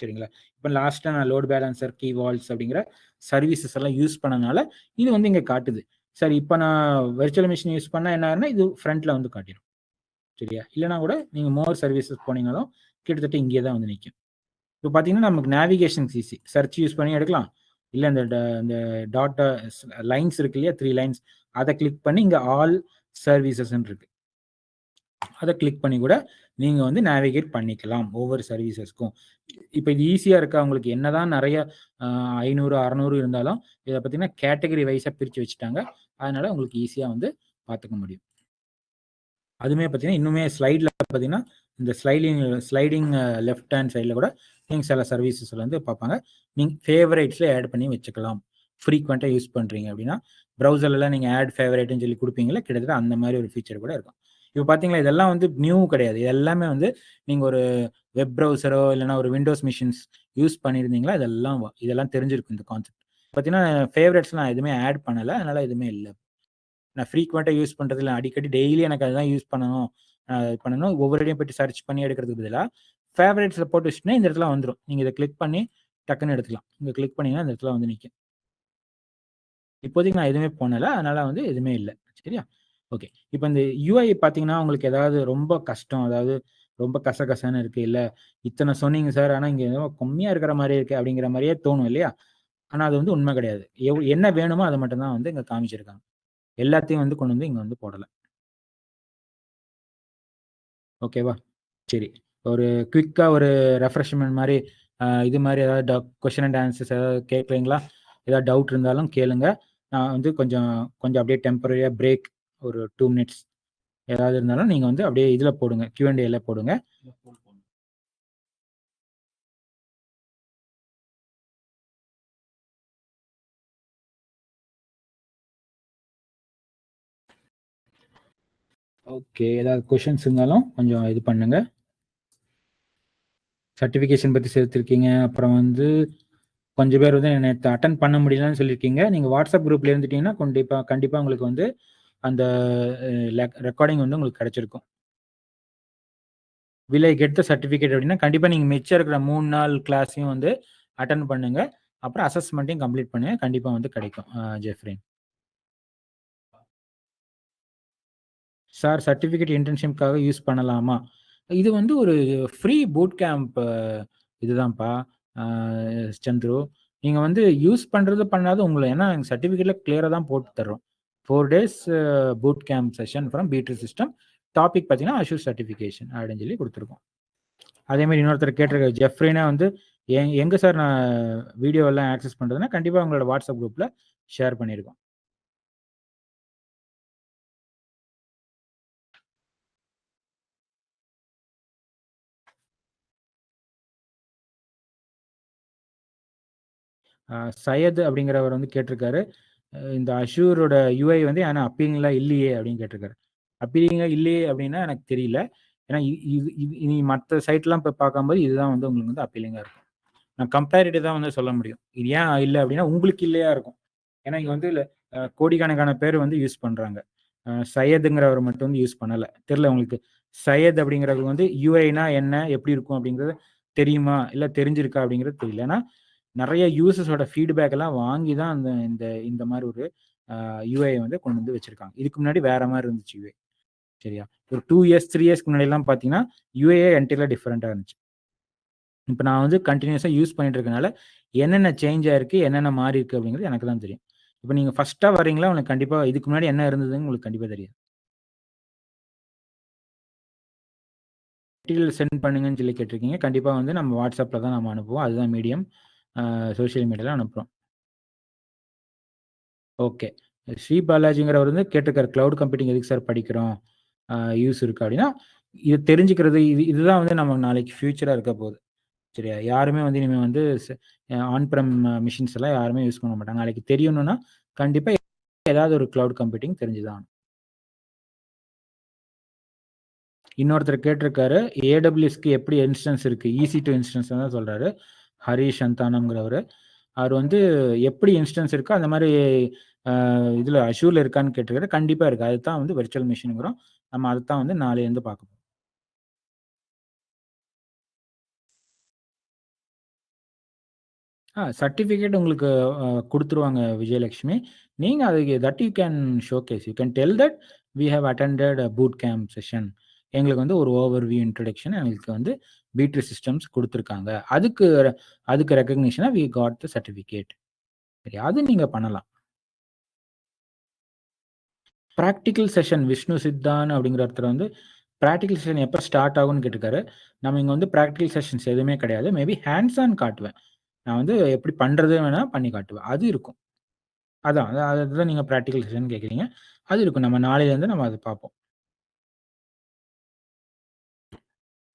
சரிங்களா. இப்போ லாஸ்ட்டாக நான் லோட் பேலன்சர் கீ வால்ஸ் அப்படிங்கிற சர்வீசஸ் எல்லாம் யூஸ் பண்ணனால இது வந்து இங்கே காட்டுது. சரி, இப்போ நான் வெர்ச்சுவல் மிஷின் யூஸ் பண்ணால் என்ன ஆகுதுன்னா இது ஃப்ரண்ட்டில் வந்து காட்டிடும் சரியா. இல்லைனா கூட நீங்கள் மோர் சர்வீசஸ் போனீங்கனாலும் கிட்டத்தட்ட இங்கே தான் வந்து நிற்கும். இப்போ பார்த்தீங்கன்னா நமக்கு நேவிகேஷன் ஈஸி, சர்ச் யூஸ் பண்ணி எடுக்கலாம். இல்லை இந்த டாட் லைன்ஸ் இருக்கு இல்லையா, 3 லைன்ஸ், அதை கிளிக் பண்ணி இங்கே ஆல் சர்வீசஸ்ன்னு இருக்கு, அதை கிளிக் பண்ணி கூட நீங்கள் வந்து நேவிகேட் பண்ணிக்கலாம் ஒவ்வொரு சர்வீசஸ்க்கும். இப்போ இது ஈஸியாக இருக்கா உங்களுக்கு? என்னதான் நிறைய 500 600 இருந்தாலும் இதை பார்த்தீங்கன்னா கேட்டகரி வைஸாக பிரித்து வச்சுட்டாங்க. அதனால உங்களுக்கு ஈஸியாக வந்து பார்த்துக்க முடியும். அதுவுமே பார்த்தீங்கன்னா இன்னுமே ஸ்லைடில் பார்த்தீங்கன்னா இந்த ஸ்லைடிங் லெஃப்ட் ஹேண்ட் சைடில் கூட நீங்கள் சில சர்வீசஸில் வந்து பார்ப்பாங்க. நீங்கள் ஃபேவரேட்ஸில் ஆட் பண்ணி வச்சுக்கலாம். ஃப்ரீக்வெண்ட்டாக யூஸ் பண்ணுறீங்க அப்படின்னா ப்ரௌசர்லாம் நீங்கள் ஆட் ஃபேவரேட்னு சொல்லி கொடுப்பீங்களா, கிட்டத்தட்ட அந்த மாதிரி ஒரு ஃபீச்சர் கூட இருக்கும். இப்போ பார்த்தீங்களா இதெல்லாம் வந்து நியூ கிடையாது. இது எல்லாமே வந்து நீங்கள் ஒரு வெப் ப்ரௌசரோ இல்லைனா ஒரு விண்டோஸ் மிஷின்ஸ் யூஸ் பண்ணியிருந்தீங்களா இதெல்லாம் தெரிஞ்சிருக்கும் இந்த கான்செப்ட். பார்த்தீங்கன்னா ஃபேவரேட்ஸ்லாம் எதுவுமே ஆட் பண்ணலை, அதனால் எதுவுமே இல்லை. நான் ஃப்ரீக்வெண்ட்டாக யூஸ் பண்ணுறதுல அடிக்கடி டெய்லி எனக்கு அதுதான் யூஸ் பண்ணணும் ஒவ்வொரு இடையும் போய்ட்டு சர்ச் பண்ணி எடுக்கிறதுக்கு பதிலாக ஃபேவரேட்ஸில் போட்டு வச்சுன்னா இந்த இடத்துல வந்துடும். நீங்கள் இதை கிளிக் பண்ணி டக்குன்னு எடுத்துக்கலாம். இங்கே கிளிக் பண்ணிங்கன்னா இந்த இடத்துல வந்து நிற்கும். இப்போதைக்கு நான் எதுவுமே போனல, அதனால வந்து எதுவுமே இல்லை சரியா. ஓகே, இப்போ இந்த யூஐ பார்த்தீங்கன்னா உங்களுக்கு ஏதாவது ரொம்ப கஷ்டம், அதாவது ரொம்ப கசகசன்னு இருக்கு, இல்லை இத்தனை சொன்னீங்க சார் ஆனால் இங்கே ஏதோ கம்மியாக இருக்கிற மாதிரி இருக்கு அப்படிங்கிற மாதிரியே தோணும் இல்லையா. ஆனால் அது வந்து உண்மை கிடையாது. என்ன வேணுமோ அதை மட்டும்தான் வந்து இங்கே காமிச்சிருக்காங்க. எல்லாத்தையும் வந்து கொண்டு வந்து இங்கே வந்து போடலை. ஓகேவா, சரி. ஒரு குவிக்காக ஒரு ரெஃப்ரெஷ்மெண்ட் மாதிரி இது மாதிரி ஏதாவது கொஸ்டின் அண்ட் ஆன்சர்ஸ் ஏதாவது கேட்குறீங்களா? ஏதாவது டவுட் இருந்தாலும் கேளுங்க. நான் வந்து கொஞ்சம் அப்படியே டெம்பரரியாக பிரேக் ஒரு 2 மினிட்ஸ் ஏதாவது இருந்தாலும் நீங்கள் வந்து அப்படியே இதில் போடுங்க, Q&Aல போடுங்க. ஓகே, ஏதாவது கொஷின்ஸ் இருந்தாலும் கொஞ்சம் இது பண்ணுங்க. சர்டிஃபிகேஷன் பற்றி சேர்த்துருக்கீங்க, அப்புறம் வந்து கொஞ்சம் பேர் வந்து நேற்று அட்டன் பண்ண முடியலன்னு சொல்லியிருக்கீங்க. நீங்கள் வாட்ஸ்அப் குரூப்பில் இருந்துட்டீங்கன்னா கண்டிப்பாக உங்களுக்கு வந்து அந்த ரெக்கார்டிங் வந்து உங்களுக்கு கிடைச்சிருக்கும். Will I get the certificate அப்படின்னா கண்டிப்பாக நீங்கள் மிச்சம் இருக்கிற 3 நாள் கிளாஸையும் வந்து அட்டன் பண்ணுங்க, அப்புறம் அசஸ்மெண்ட்டையும் கம்ப்ளீட் பண்ணுங்க, கண்டிப்பாக வந்து கிடைக்கும். ஜெஃப்ரின் சார், சர்டிஃபிகேட் இன்டர்ன்ஷிப்காக யூஸ் பண்ணலாமா? இது வந்து ஒரு ஃப்ரீ பூட் கேம்ப் இதுதான்ப்பா சந்துரு. நீங்கள் வந்து யூஸ் பண்ணுறது பண்ணாத உங்களை, ஏன்னா எங்கள் சர்டிஃபிகேட்டில் கிளியராக தான் போட்டு தர்றோம். 4 days boot camp session from P three system. Topic பார்த்தீங்கன்னா அஷூர் சர்டிஃபிகேஷன் அப்படின்னு சொல்லி கொடுத்துருக்கோம். அதேமாதிரி இன்னொருத்தர் கேட்டிருக்க ஜெஃப்ரினா வந்து எங்கே சார் நான் வீடியோவெல்லாம் ஆக்சஸ் பண்ணுறதுன்னா கண்டிப்பாக உங்களோட வாட்ஸ்அப் குரூப்பில் ஷேர் பண்ணியிருக்கோம். சையத் அப்படிங்கிறவர் வந்து கேட்டிருக்காரு, இந்த அஷூரோட யூஐ வந்து ஆனால் அப்பீலிங்லாம் இல்லையே அப்படின்னு கேட்டிருக்காரு. அப்பீலிங்காக இல்லையே அப்படின்னா எனக்கு தெரியல. ஏன்னா இனி மற்ற சைட்லாம் போய் பார்க்கும்போது இதுதான் வந்து உங்களுக்கு வந்து அப்பீலிங்காக இருக்கும். நான் கம்பேரிட்டிவ் தான் வந்து சொல்ல முடியும். இது ஏன் இல்லை அப்படின்னா உங்களுக்கு இல்லையா இருக்கும். ஏன்னா இங்கே வந்து கோடிக்கணக்கான பேர் வந்து யூஸ் பண்ணுறாங்க. சையதுங்கிறவர் மட்டும் வந்து யூஸ் பண்ணலை. தெரில உங்களுக்கு சையத் அப்படிங்கிறவங்க வந்து யூஐனா என்ன, எப்படி இருக்கும் அப்படிங்கிறது தெரியுமா, இல்லை தெரிஞ்சிருக்கா அப்படிங்கிறது தெரியல. ஏன்னா நிறைய யூசர்ஸோட ஃபீட்பேக் எல்லாம் வாங்கி தான் அந்த இந்த இந்த மாதிரி ஒரு யூஐ வந்து கொண்டு வந்து வச்சிருக்காங்க. இதுக்கு முன்னாடி வேற மாதிரி இருந்துச்சு யூஐ சரியா. ஒரு 2 இயர்ஸ் 3 இயர்ஸ்க்கு முன்னாடிலாம் பார்த்தீங்கன்னா யூஏ என்டையர்லா டிஃப்ரெண்ட்டாக இருந்துச்சு. இப்போ நான் வந்து கண்டினியூஸாக யூஸ் பண்ணிட்டு இருக்கனால என்னென்ன சேஞ்ச் ஆயிருக்கு, என்னென்ன மாறி இருக்கு அப்படிங்கிறது எனக்கு தான் தெரியும். இப்போ நீங்கள் ஃபர்ஸ்ட்டாக வரீங்களா, உங்களுக்கு கண்டிப்பாக இதுக்கு முன்னாடி என்ன இருந்ததுன்னு உங்களுக்கு கண்டிப்பாக தெரியும். மெட்டீரியல் சென்ட் பண்ணுங்கன்னு சொல்லி கேட்டிருக்கீங்க. கண்டிப்பாக வந்து நம்ம வாட்ஸ்அப்பில் தான் நம்ம அனுப்புவோம். அதுதான் மீடியம். சோஷியல் மீடியாவில் அனுப்புகிறோம். ஓகே, ஸ்ரீ பாலாஜிங்கிறவர் வந்து கேட்டிருக்காரு, கிளவுட் கம்ப்யூட்டிங் எதுக்கு சார் படிக்கிறோம், யூஸ் இருக்கு அப்படின்னா இது தெரிஞ்சுக்கிறது. இதுதான் வந்து நம்ம நாளைக்கு ஃபியூச்சராக இருக்க போகுது சரியா. யாருமே வந்து இனிமேல் வந்து ஆன்-பிரம் மிஷின்ஸ் எல்லாம் யாருமே யூஸ் பண்ண மாட்டாங்க. நாளைக்கு தெரியணும்னா கண்டிப்பாக ஏதாவது ஒரு கிளவுட் கம்ப்யூட்டிங் தெரிஞ்சுதான். இன்னொருத்தர் கேட்டிருக்காரு, ஏடபிள்யூஎஸ்க்கு எப்படி இன்ஸ்டன்ஸ் இருக்கு? EC2 இன்ஸ்டன்ஸ் தான் சொல்றாரு. ஹரிஷ் சந்தானம்ங்கிறவரு. அவர் வந்து எப்படி இன்ஸ்டன்ஸ் இருக்கோ அந்த மாரி இதுல அஷூர்ல இருக்கான்னு கேட்டிருக்காரு. கண்டிப்பா இருக்கு. அதுதான் வந்து விர்ச்சுவல் மெஷின்ங்கிறோம். நம்ம அதத்தான் வந்து நாளையிலருந்து பார்க்க போறோம். சர்டிஃபிகேட் உங்களுக்கு குடுத்துருவாங்க விஜயலட்சுமி. நீங்க அதுக்கு that you can showcase. You can tell that we have attended a boot camp session. எங்களுக்கு வந்து ஒரு ஓவர்வியூ இன்ட்ரோடக்ஷன் எங்களுக்கு வந்து பி2 சிஸ்டம்ஸ் குடுத்துருக்காங்க. அதுக்கு ரெகக்னிஷனா வி காட் த சர்டிஃபிகேட். சரி, அது நீங்க பண்ணலாம். பிராக்டிகல் செஷன் விஷ்ணு சித்தான் அப்படிங்கிற ஒருத்தர் வந்து பிராக்டிகல் செஷன் எப்போ ஸ்டார்ட் ஆகும்னு கேட்டிருக்காரு. நம்ம இங்க வந்து பிராக்டிகல் செஷன்ஸ் எதுவுமே கிடையாது. மேபி ஹேண்ட்ஸ் ஆன் காட்டுவேன். நான் வந்து எப்படி பண்றது வேணா பண்ணி காட்டுவேன். அது இருக்கும். அதுதான் நீங்க பிராக்டிகல் செஷன் கேட்குறீங்க. அது இருக்கும். நம்ம நாளையிலேருந்து நம்ம அத பார்ப்போம்.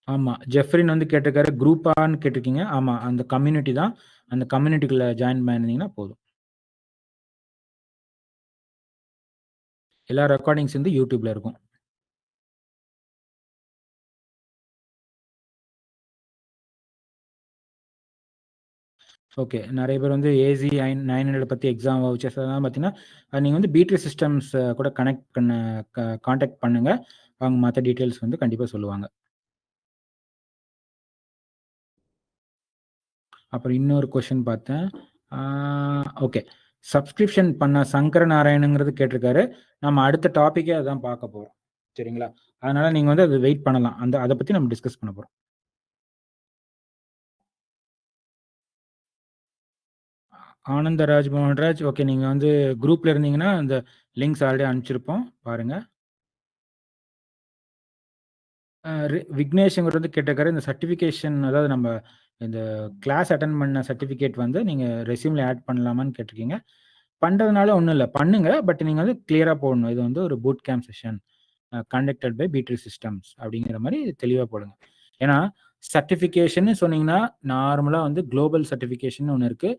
ஆமா. ஜெஃப்ரின் வந்து கேட்டிருக்காரு. குரூப்பான்னு கேட்டிருக்கீங்க. ஆமா. அந்த கம்யூனிட்டி தான். அந்த கம்யூனிட்டிக்குள்ள ஜாயின் பண்ணியிருந்தீங்கன்னா போதும். எல்லா ரெக்கார்டிங்ஸ் வந்து YouTubeல இருக்கும். ஓகே. நெறைய பேர் வந்து ஏசி 900 பத்தி எக்ஸாம் வவுச்சர்ஸ் அதெல்லாம் பார்த்தீங்கன்னா, நீங்க வந்து பி2 சிஸ்டம்ஸ் கூட கனெக்ட் பண்ண கான்டாக்ட் பண்ணுங்க. அவங்க மத்த டீட்டெயில்ஸ் வந்து கண்டிப்பா சொல்லுவாங்க. அப்புறம் இன்னொரு கொஸ்டின் பார்த்தேன். ஓகே. சப்ஸ்கிரிப்ஷன் பண்ண சங்கர நாராயணங்கிறது கேட்டிருக்காரு. நம்ம அடுத்த டாபிக்கே அதான் பார்க்க போறோம். சரிங்களா? அதனால நீங்க வந்து அத வெயிட் பண்ணலாம். அத பத்தி நம்ம டிஸ்கஸ் பண்ண போறோம். ஆனந்தராஜ், மோகன்ராஜ் ஓகே. நீங்க வந்து குரூப்ல இருந்தீங்கன்னா, அந்த லிங்க்ஸ் ஆல்ரெடி அனுப்பிச்சிருப்போம். பாருங்க. விக்னேஷ்ங்கிறது வந்து கேட்டிருக்காரு. இந்த சர்டிஃபிகேஷன் அதாவது நம்ம இந்த கிளாஸ் அட்டெண்ட் பண்ண சர்டிஃபிகேட் வந்து நீங்க ரெஸ்யூம்ல ஆட் பண்ணலாமான்னு கேட்டிருக்கீங்க. பண்றதுனால ஒண்ணும் இல்ல. பண்ணுங்க. பட் நீங்க வந்து கிளியரா போடணும். இது வந்து ஒரு boot camp session conducted by பி2 சிஸ்டம்ஸ் அப்படிங்கிற மாரி தெளிவா போடுங்க. ஏன்னா, சர்டிஃபிகேஷன்னு சொன்னீங்கன்னா, நார்மலா வந்து குளோபல் சர்டிஃபிகேஷன் ஒண்ணு இருக்கு.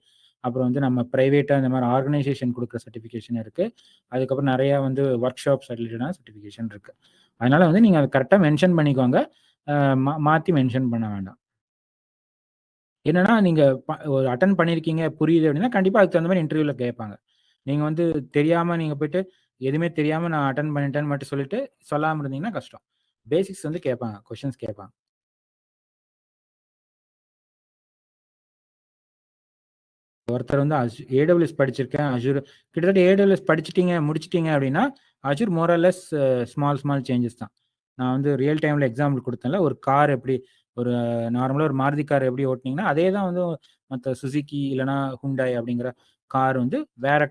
அப்புறம் வந்து நம்ம பிரைவேட்டா இந்த மாரி ஆர்கனைசேஷன் குடுக்குற சர்டிஃபிகேஷன் இருக்கு. அதுக்கப்புறம் நெறைய வந்து ஒர்க் ஷாப்ஸ் ரிலேட்டடான சர்டிஃபிகேஷன் இருக்கு. அதனால வந்து நீங்க அத கரெக்ட்டா மென்ஷன் பண்ணிக்கோங்க. மாத்தி மென்ஷன் பண்ண வேண்டாம். என்னன்னா, நீங்க ஒரு அட்டெண்ட் பண்ணியிருக்கீங்க, புரியுது அப்படின்னா, கண்டிப்பா அதுக்கு தகுந்த மாரி இன்டர்வியூல கேட்பாங்க. நீங்க வந்து தெரியாம நீங்க போயிட்டு, எதுவுமே தெரியாம நான் அட்டெண்ட் பண்ணிட்டேன்னு மட்டும் சொல்லிட்டு, சொல்லாம இருந்தீங்கன்னா கஷ்டம். பேசிக்ஸ் வந்து கேட்பாங்க. கொஸ்டின்ஸ் கேட்பாங்க. ஒருத்தர் வந்து AWS படிச்சிருக்கேன். Azure கிட்டத்தட்ட AWS படிச்சுட்டீங்க, முடிச்சுட்டீங்க அப்படின்னா, Azure more or less small changes தான். நான் வந்து ரியல் டைம்ல எக்ஸாம்பிள் குடுத்தேன்ல, ஒரு கார் எப்படி ஒரு நார்மலா ஒரு மாருதி கார் எப்படி ஓட்டுனீங்கன்னா, அதே தான் வந்து மத்த சுசுகி இல்லன்னா ஹுண்டாய் அப்படிங்கிற கார் வந்து வேற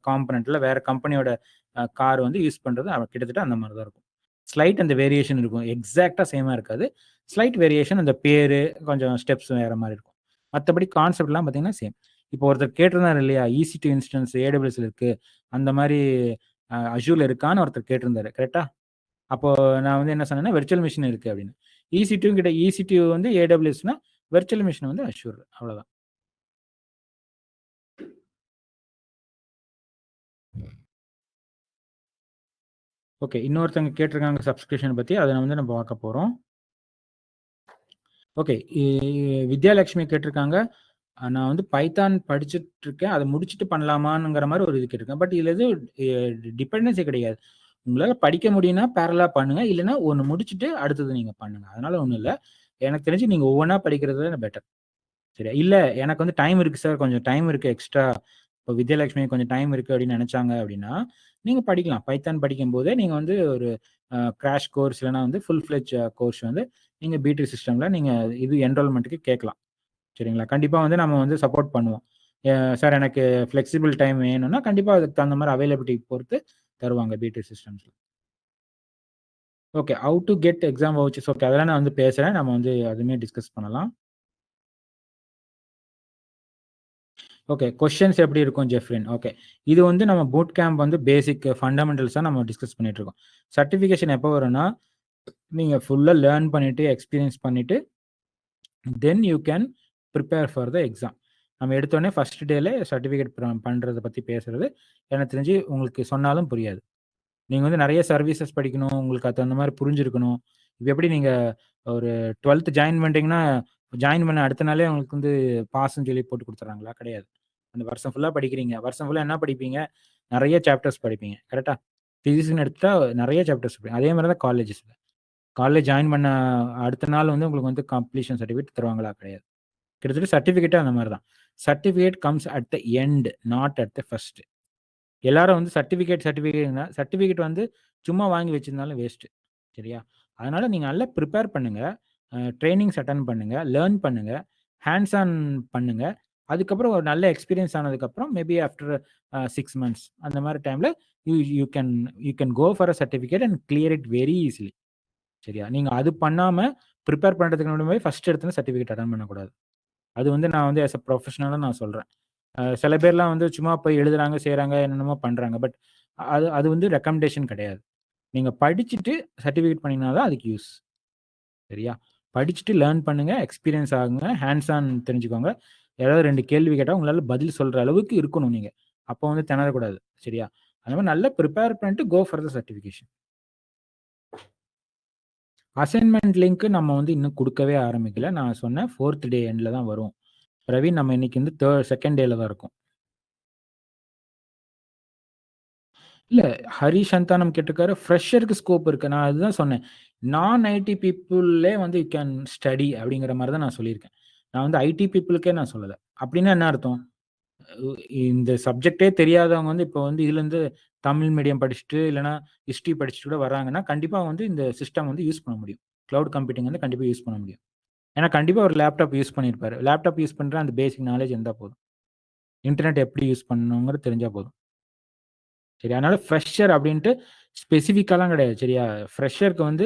காம்போனன்ட்ல வேற கம்பெனியோட கார் வந்து யூஸ் பண்றது கிட்டத்தட்ட அந்த மாரி தான் இருக்கும். ஸ்லைட் அந்த வேரியேஷன் இருக்கும். எக்ஸாக்ட்டா சேமா இருக்காது. ஸ்லைட் வேரியேஷன் அந்த பேரு, கொஞ்சம் ஸ்டெப்ஸ் வேற மாரி இருக்கும். மத்தபடி கான்செப்ட்லாம் பார்த்தீங்கன்னா சேம். இப்போ ஒருத்தர் கேட்டிருந்தாரு இல்லையா? EC2 இன்ஸ்டன்ஸ் AWSல இருக்கு. அந்த மாரி Azureல இருக்கான்னு ஒருத்தர் கேட்டிருந்தாரு. கரெக்ட்டா? அப்போ நான் வந்து என்ன சொன்னேன்னா, விர்ச்சுவல் மெஷின் இருக்கு அப்படின்னு. EC2 வந்து AWSனா, விர்ச்சுவல் மெஷின் வந்து Azure அவ்வளோதான். ஓகே. இன்னொருத்தவங்க கேட்டிருக்காங்க சப்ஸ்கிரிப்ஷன் பத்தி. அத வந்து நம்ம பார்க்க போறோம். ஓகே. வித்யாலட்சுமி கேட்டிருக்காங்க. நான் வந்து பைத்தான் படிச்சுட்டு இருக்கேன். அத முடிச்சுட்டு பண்ணலாமாங்கிற மாரி ஒரு இது கேட்டிருக்கேன். பட் இதுல எதுவும் டிபெண்டன்சி கிடையாது. உங்களால படிக்க முடியும்னா பேரலலா பண்ணுங்க. இல்லன்னா ஒண்ணு முடிச்சுட்டு அடுத்தது நீங்க பண்ணுங்க. அதனால ஒண்ணும் இல்ல. எனக்கு தெரிஞ்சு நீங்க ஒவ்வொன்னா படிக்கிறது தான் பெட்டர். சரியா? இல்ல எனக்கு வந்து டைம் இருக்கு சார். கொஞ்சம் டைம் இருக்கு எக்ஸ்ட்ரா. இப்போ வித்யாலட்சுமி கொஞ்சம் டைம் இருக்கு அப்படின்னு நெனச்சாங்க அப்படின்னா, நீங்க படிக்கலாம். பைத்தான் படிக்கும்போதே நீங்க வந்து ஒரு கிராஷ் கோர்ஸ் இல்லன்னா வந்து ஃபுல் ஃப்ளெட்ஜ் கோர்ஸ் வந்து நீங்க பி2 சிஸ்டம்ல நீங்க இது என்ரோல்மென்ட்க்கு கேட்கலாம். சரிங்களா? கண்டிப்பா வந்து நம்ம வந்து சப்போர்ட் பண்ணுவோம். சார் எனக்கு ஃப்ளெக்சிபிள் டைம் வேணும்னா, கண்டிப்பா அதுக்கு தகுந்த மாரி அவைலபிலிட்டி பொறுத்து தருவாங்க பி2 சிஸ்டம்ஸ்ல. Okay. How to get exam vouchers okay. அதெல்லாம் நான் வந்து பேசுறேன். நம்ம வந்து அதுவுமே டிஸ்கஸ் பண்ணலாம். ஓகே. கொஸ்டின்ஸ் எப்படி இருக்கும் ஜெஃப்ரின்? ஓகே. இது வந்து நம்ம பூட் கேம்ப் வந்து பேசிக் ஃபண்டமெண்டல்ஸா நம்ம டிஸ்கஸ் பண்ணிட்டு இருக்கோம். சர்டிஃபிகேஷன் எப்போ வரும்னா, நீங்க ஃபுல்லா லேர்ன் பண்ணிட்டு, எக்ஸ்பீரியன்ஸ் பண்ணிட்டு, then you can prepare for the exam. நம்ம எடுத்தோனே ஃபர்ஸ்ட் டேல சர்டிஃபிகேட் பண்றத பத்தி பேசுறது, எனக்கு தெரிஞ்சு உங்களுக்கு சொன்னாலும் புரியாது. நீங்க வந்து நெறைய சர்வீசஸ் படிக்கணும். உங்களுக்கு அது தகுந்த மாரி புரிஞ்சிருக்கணும். இப்போ எப்படி நீங்கள் ஒரு 12th ஜாயின் பண்ணிட்டீங்கன்னா ஜாயின் பண்ண அடுத்த நாளே உங்களுக்கு வந்து பாஸ்ன்னு சொல்லி போட்டு கொடுத்துட்றாங்களா? கிடையாது. அந்த வருஷம் ஃபுல்லாக படிக்கிறீங்க. வருஷம் ஃபுல்லாக என்ன படிப்பீங்க? நிறைய சாப்டர்ஸ் படிப்பீங்க. கரெக்டாக? ஃபிசிக்ஸ்னு எடுத்துட்டா நிறைய சாப்டர்ஸ் படிப்பீங்க. அதே மாதிரி தான் காலேஜஸில். காலேஜ் ஜாயின் பண்ண அடுத்த நாள் வந்து உங்களுக்கு வந்து கம்ப்ளீஷன் சர்டிஃபிகேட் தருவாங்களா? கிடையாது. கிட்டத்தட்ட சர்டிஃபிகேட்டே அந்த மாதிரி தான். Certificate comes at the end, not at the first. எல்லாரும் வந்து சர்டிஃபிகேட்னா சர்டிஃபிகேட் வந்து சும்மா வாங்கி வச்சிருந்தாலும் வேஸ்ட்டு. சரியா? அதனால நீங்க நல்லா ப்ரிப்பேர் பண்ணுங்க. ட்ரெய்னிங்ஸ் அட்டெண்ட் பண்ணுங்க. லேர்ன் பண்ணுங்க. ஹேண்ட்ஸ் ஆன் பண்ணுங்க. அதுக்கப்புறம் ஒரு நல்ல எக்ஸ்பீரியன்ஸ் ஆனதுக்கப்புறம் மேபி ஆஃப்டர் 6 மந்த்ஸ் அந்த மாரி டைம்ல you can go for a certificate and clear it very easily. சரியா? நீங்க அது பண்ணாம ப்ரிப்பேர் பண்றதுக்கு முன்னாடி ஃபர்ஸ்ட் எடுத்தோனே சர்டிஃபிகேட் அட்டெண்ட் பண்ணக்கூடாது. அது வந்து நான் வந்து ஆஸ் அ ப்ரொஃபஷனலா நான் சொல்றேன். சில பேர்லாம் வந்து சும்மா போய் எழுதுறாங்க, செய்றாங்க, என்னென்னமோ பண்றாங்க. பட் அது அது வந்து ரெக்கமெண்டேஷன் கிடையாது. நீங்க படிச்சுட்டு சர்டிஃபிகேட் பண்ணீங்கன்னா தான் அதுக்கு யூஸ். சரியா? படிச்சுட்டு லேர்ன் பண்ணுங்க, எக்ஸ்பீரியன்ஸ் ஆகுங்க, ஹேண்ட்ஸ் ஆன் தெரிஞ்சுக்கோங்க. யாராவது 2 கேள்வி கேட்டா உங்களால பதில் சொல்ற அளவுக்கு இருக்கணும் நீங்க. அப்போ வந்து திணறக்கூடாது. சரியா? அந்த மாரி நல்லா ப்ரிப்பேர் பண்ணிட்டு go for the certification. Assignment link நம்ம வந்து இன்னும் குடுக்கவே ஆரம்பிக்கல. நான் சொன்னேன் 4த் டே எண்ட்ல தான் வரும். பிரவீன், நம்ம இன்னைக்கு வந்து 2nd டேல தான் இருக்கோம். இல்ல, ஹரிஷ் சந்தானம் கேட்டிருக்காரு. ஃப்ரெஷருக்கு ஸ்கோப் இருக்கு. நான் அதுதான் சொன்னேன். நான் ஐடி பீப்பிள்லே வந்து யூ கேன் ஸ்டடி அப்படிங்கிற மாரி தான் நான் சொல்லியிருக்கேன். நான் வந்து ஐடி பீப்பிளுக்கே நான் சொல்லல. அப்படின்னா என்ன அர்த்தம்? உ இந்த சப்ஜெக்ட்டே தெரியாதவங்க வந்து இப்போ வந்து இதுலேருந்து தமிழ் மீடியம் படிச்சுட்டு, இல்லன்னா ஹிஸ்ட்ரி படிச்சுட்டு கூட வர்றாங்கன்னா, கண்டிப்பா வந்து இந்த சிஸ்டம் வந்து யூஸ் பண்ண முடியும். கிளவுட் கம்ப்யூட்டிங் வந்து கண்டிப்பா யூஸ் பண்ண முடியும். ஏன்னா கண்டிப்பா ஒரு லேப்டாப் யூஸ் பண்ணியிருப்பாரு. லேப்டாப் யூஸ் பண்ற அந்த பேசிக் நாலேட்ஜ் இருந்தா போதும். இன்டர்நெட் எப்படி யூஸ் பண்ணணுங்கிறது தெரிஞ்சா போதும். சரி. அதனால ஃப்ரெஷர் அப்படின்ட்டு ஸ்பெசிஃபிக்காலாம் கிடையாது. சரியா? ஃப்ரெஷருக்கு வந்து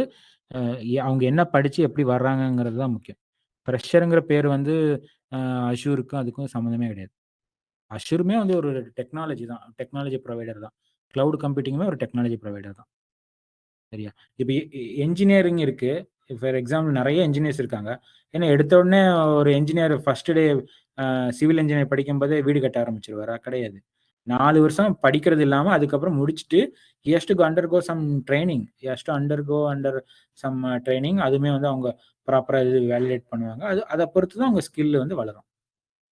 அ அவங்க என்ன படிச்சு எப்படி வர்றாங்கங்கிறது தான் முக்கியம். ஃப்ரெஷர்ங்கிற பேர் வந்து அ அஷ்யூருக்கும் அதுக்கும் சம்மந்தமே கிடையாது. அஷ்யூருமே வந்து ஒரு டெக்னாலஜி தான். டெக்னாலஜி புரொவைடர் தான். கிளவுட் கம்ப்யூட்டிங்குமே ஒரு டெக்னாலஜி புரொவைடர் தான். சரியா? இப்ப என்ஜினியரிங் இருக்கு. ஃபார் எக்ஸாம்பிள் நெறைய என்ஜினியர்ஸ் இருக்காங்க. ஏன்னா எடுத்த உடனே ஒரு engineer first day civil engineer படிக்கும்போதே வீடு கட்ட ஆரம்பிச்சுருவாரா? கிடையாது. 4 வருஷம் படிக்கிறது இல்லாம அதுக்கப்புறம் முடிச்சுட்டு he has to undergo some training. He has to under some training. அதுவுமே வந்து அவங்க ப்ராப்பரா இது வேலிடேட் பண்ணுவாங்க. அத பொறுத்து தான் உங்க ஸ்கில் வந்து வளரும்.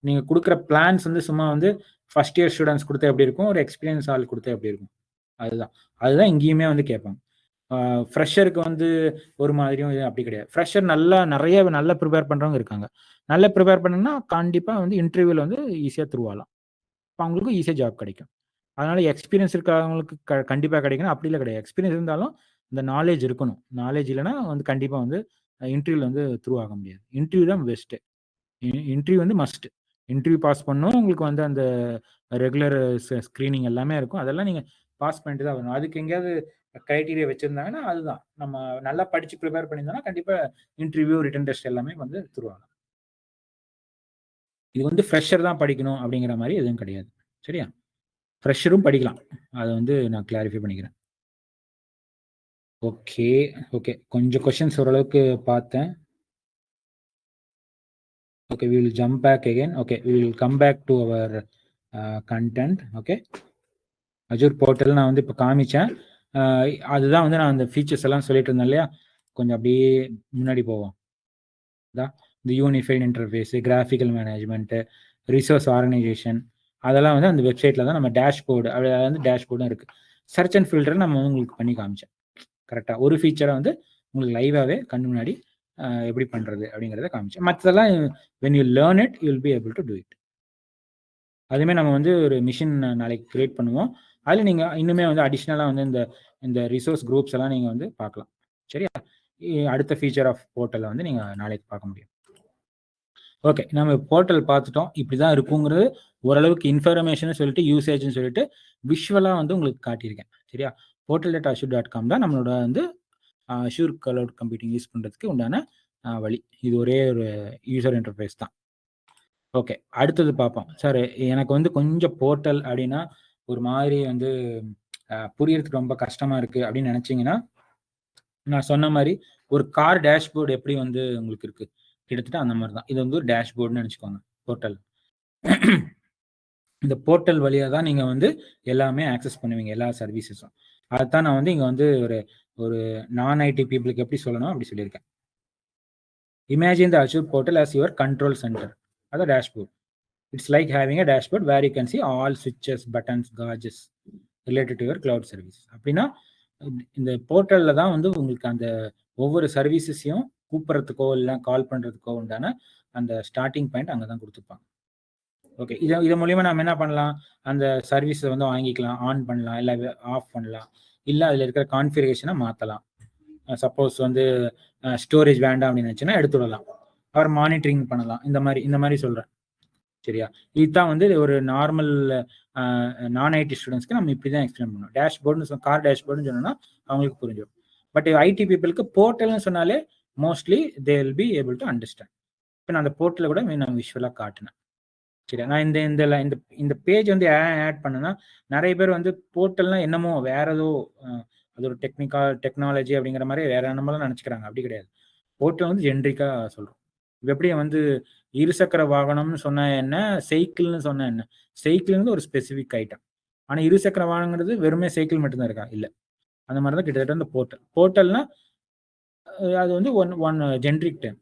நீங்க குடுக்குற பிளான்ஸ் வந்து சும்மா வந்து ஃபர்ஸ்ட் இயர் ஸ்டூடண்ட்ஸ் குடுத்தா எப்படி இருக்கும்? ஒரு எக்ஸ்பீரியன்ஸ் ஆள் குடுத்தா எப்படி இருக்கும்? அதுதான். அதுதான் இங்கேயுமே வந்து கேட்பாங்க. ஃப்ரெஷருக்கு வந்து ஒரு மாதிரியும் இது அப்படி கிடையாது. ஃப்ரெஷர் நெறைய நல்லா ப்ரிப்பேர் பண்றவங்க இருக்காங்க. நல்லா ப்ரிப்பேர் பண்ணா கண்டிப்பா வந்து இன்டர்வியூல வந்து ஈஸியா த்ரூ ஆகலாம். அப்ப அவங்களுக்கும் ஈஸியா ஜாப் கிடைக்கும். அதனால எக்ஸ்பீரியன்ஸ் இருக்கிறவங்களுக்கு கண்டிப்பா கிடைக்கணும். அப்படிலாம் கிடையாது. எக்ஸ்பீரியன்ஸ் இருந்தாலும் இந்த நாலேட்ஜ் இருக்கணும். நாலேட்ஜ் இல்லன்னா வந்து கண்டிப்பா வந்து இன்டர்வியூல வந்து த்ரூ ஆக முடியாது. இன்டர்வியூ தான் பெஸ்ட்டு. இன்டர்வியூ வந்து மஸ்ட். இன்டர்வியூ பாஸ் பண்ணணும். உங்களுக்கு வந்து அந்த ரெகுலர் ஸ்கிரீனிங் எல்லாமே இருக்கும். அதெல்லாம் நீங்க பாஸ் பண்ணிட்டு தான் வரணும். அதுக்கு எங்கேயாவது கிரைட்டீரியா வச்சிருந்தாங்கன்னா, அதுதான். நம்ம நல்லா படிச்சு ப்ரிப்பேர் பண்ணியிருந்தோம்னா, கண்டிப்பா இன்டர்வியூ, ரிட்டன் டெஸ்ட் எல்லாமே வந்து த்ரூ ஆகலாம். இது வந்து ஃப்ரெஷர் தான் படிக்கணும் அப்படிங்கிற மாரி எதுவும் கிடையாது. சரியா? ஃப்ரெஷரும் படிக்கலாம். அத வந்து நான் கிளாரிஃபை பண்ணிக்கிறேன். Okay, okay. கொஞ்சம் கொஸ்டின்ஸ் ஓரளவுக்கு பார்த்தேன். Okay, we will jump back again. Okay, we will come back to our content. Okay. Azure portal நான் வந்து இப்ப காமிச்சேன். அ அதுதான் வந்து நான் அந்த ஃபீச்சர்ஸ் எல்லாம் சொல்லிட்டு இருந்தேன் இல்லையா? கொஞ்சம் அப்படியே முன்னாடி போவோம். இந்த unified interface, graphical management, resource organisation அதெல்லாம் வந்து அந்த வெப்சைட்ல தான் நம்ம டேஷ்போர்டு அதுல வந்து டேஷ்போர்டும் இருக்கு. சர்ச் அண்ட் ஃபில்டர் நம்ம உங்களுக்கு பண்ணி காமிச்சேன். கரெக்ட்டா. ஒரு ஃபீச்சர வந்து உங்களுக்கு லைவாவே கண்ணு முன்னாடி எப்படி பண்றது அப்படிங்கிறத காமிச்சேன். மத்ததெல்லாம் when you learn it you will be able to do it. அதுவுமே நம்ம வந்து ஒரு மிஷின் நாளைக்கு கிரியேட் பண்ணுவோம். அதுல நீங்க இன்னுமே வந்து அடிஷனலா வந்து இந்த இந்த ரிசோர்ஸ் குரூப்ஸ் எல்லாம் நீங்க வந்து பார்க்கலாம். சரியா? அடுத்த ஃபீச்சர் ஆஃப் போர்ட்டல வந்து நீங்க நாளைக்கு பார்க்க முடியும். ஓகே. நம்ம போர்ட்டல் பார்த்துட்டோம். இப்படிதான் இருக்குங்கிறது ஓரளவுக்கு இன்ஃபர்மேஷன்னு சொல்லிட்டு, யூசேஜ்ன்னு சொல்லிட்டு, விஷுவலா வந்து உங்களுக்கு காட்டியிருக்கேன். சரியா? portal.azure.com தான் நம்மளோட வந்து அஷ்யூர் கிளவுட் கம்ப்யூட்டிங் யூஸ் பண்றதுக்கு உண்டான வழி. இது ஒரே ஒரு யூசர் இன்டர்ஃபேஸ் தான். ஓகே. அடுத்தது பார்ப்போம். சார் எனக்கு வந்து கொஞ்சம் போர்ட்டல் அப்படின்னா, ஒரு மாதிரி வந்து புரியறதுக்கு ரொம்ப கஷ்டமா இருக்கு அப்படின்னு நினைச்சீங்கன்னா, நான் சொன்ன மாரி ஒரு கார் டேஷ்போர்டு எப்படி வந்து உங்களுக்கு இருக்கு? கிட்டத்தட்ட அந்த மாரி தான். இது வந்து ஒரு டேஷ்போர்டுன்னு நெனச்சுக்கோங்க, போர்ட்டல். இந்த போர்ட்டல் வழியா தான் நீங்க வந்து எல்லாமே ஆக்சஸ் பண்ணுவீங்க, எல்லா சர்வீஸஸும். அதத்தான் நான் வந்து இங்க வந்து ஒரு ஒரு நான் ஐடி பீப்புளுக்கு எப்படி சொல்லணும் அப்படி சொல்லியிருக்கேன். Imagine the Azure portal as your control center, or the dashboard. It's like having a dashboard where you can see all switches, buttons, gauges related to your cloud services. அப்படின்னா இந்த போர்ட்டல்ல தான் வந்து உங்களுக்கு அந்த ஒவ்வொரு சர்வீசஸையும் கூப்பிட்றதுக்கோ இல்லை கால் பண்ணுறதுக்கோ உண்டான அந்த ஸ்டார்டிங் பாயிண்ட் அங்கே தான் கொடுத்துருப்பாங்க. ஓகே, இது மூலியமா நம்ம என்ன பண்ணலாம், அந்த சர்வீஸை வந்து வாங்கிக்கலாம், ஆன் பண்ணலாம், இல்லை ஆஃப் பண்ணலாம், இல்லை அதில் இருக்கிற கான்ஃபிகரேஷனை மாற்றலாம். சப்போஸ் வந்து ஸ்டோரேஜ் வேண்டாம் அப்படின்னு நினச்சுன்னா எடுத்து விடலாம், அவர் மானிட்டரிங் பண்ணலாம். இந்த மாதிரி சொல்கிறேன். சரியா? இதுதான் வந்து ஒரு நார்மல் நான் ஐடி ஸ்டூடெண்ட்ஸ்க்கு நம்ம இப்படி தான் எக்ஸ்பிளைன் பண்ணுவோம். டேஷ்போர்டுன்னு கார் டேஷ்போர்டுன்னு சொன்னோம்னா அவங்களுக்கு புரிஞ்சிடும். பட் ஐடி பீப்புளுக்கு போர்ட்டல்னு சொன்னாலே mostly they will be able to understand. இப்போ நான் அந்த போர்ட்டலில் கூட நான் விஷுவலாக காட்டினேன். சரியா? நான் இந்த பேஜ் வந்து ஆட் பண்ணேன்னா நிறைய பேர் வந்து போர்ட்டல்னா என்னமோ வேற ஏதோ அது ஒரு டெக்னாலஜி அப்படிங்கிற மாதிரி வேற என்னமெல்லாம் நினச்சிக்கிறாங்க. அப்படி கிடையாது. போர்ட்டல் வந்து ஜென்ரிக்காக சொல்கிறோம். இப்போ எப்படி வந்து இருசக்கர வாகனம்னு சொன்னா என்ன, சைக்கிள்னு சொன்னா என்ன? சைக்கிள்ங்கிறது ஒரு ஸ்பெசிஃபிக் ஐட்டம். ஆனால் இருசக்கர வாகனங்கிறது வெறுமே சைக்கிள் மட்டும்தான் இருக்கா? இல்லை. அந்த மாதிரி தான் கிட்டத்தட்ட அந்த போர்ட்டல்னா அது வந்து ஒன் ஜென்ரிக் டைம்.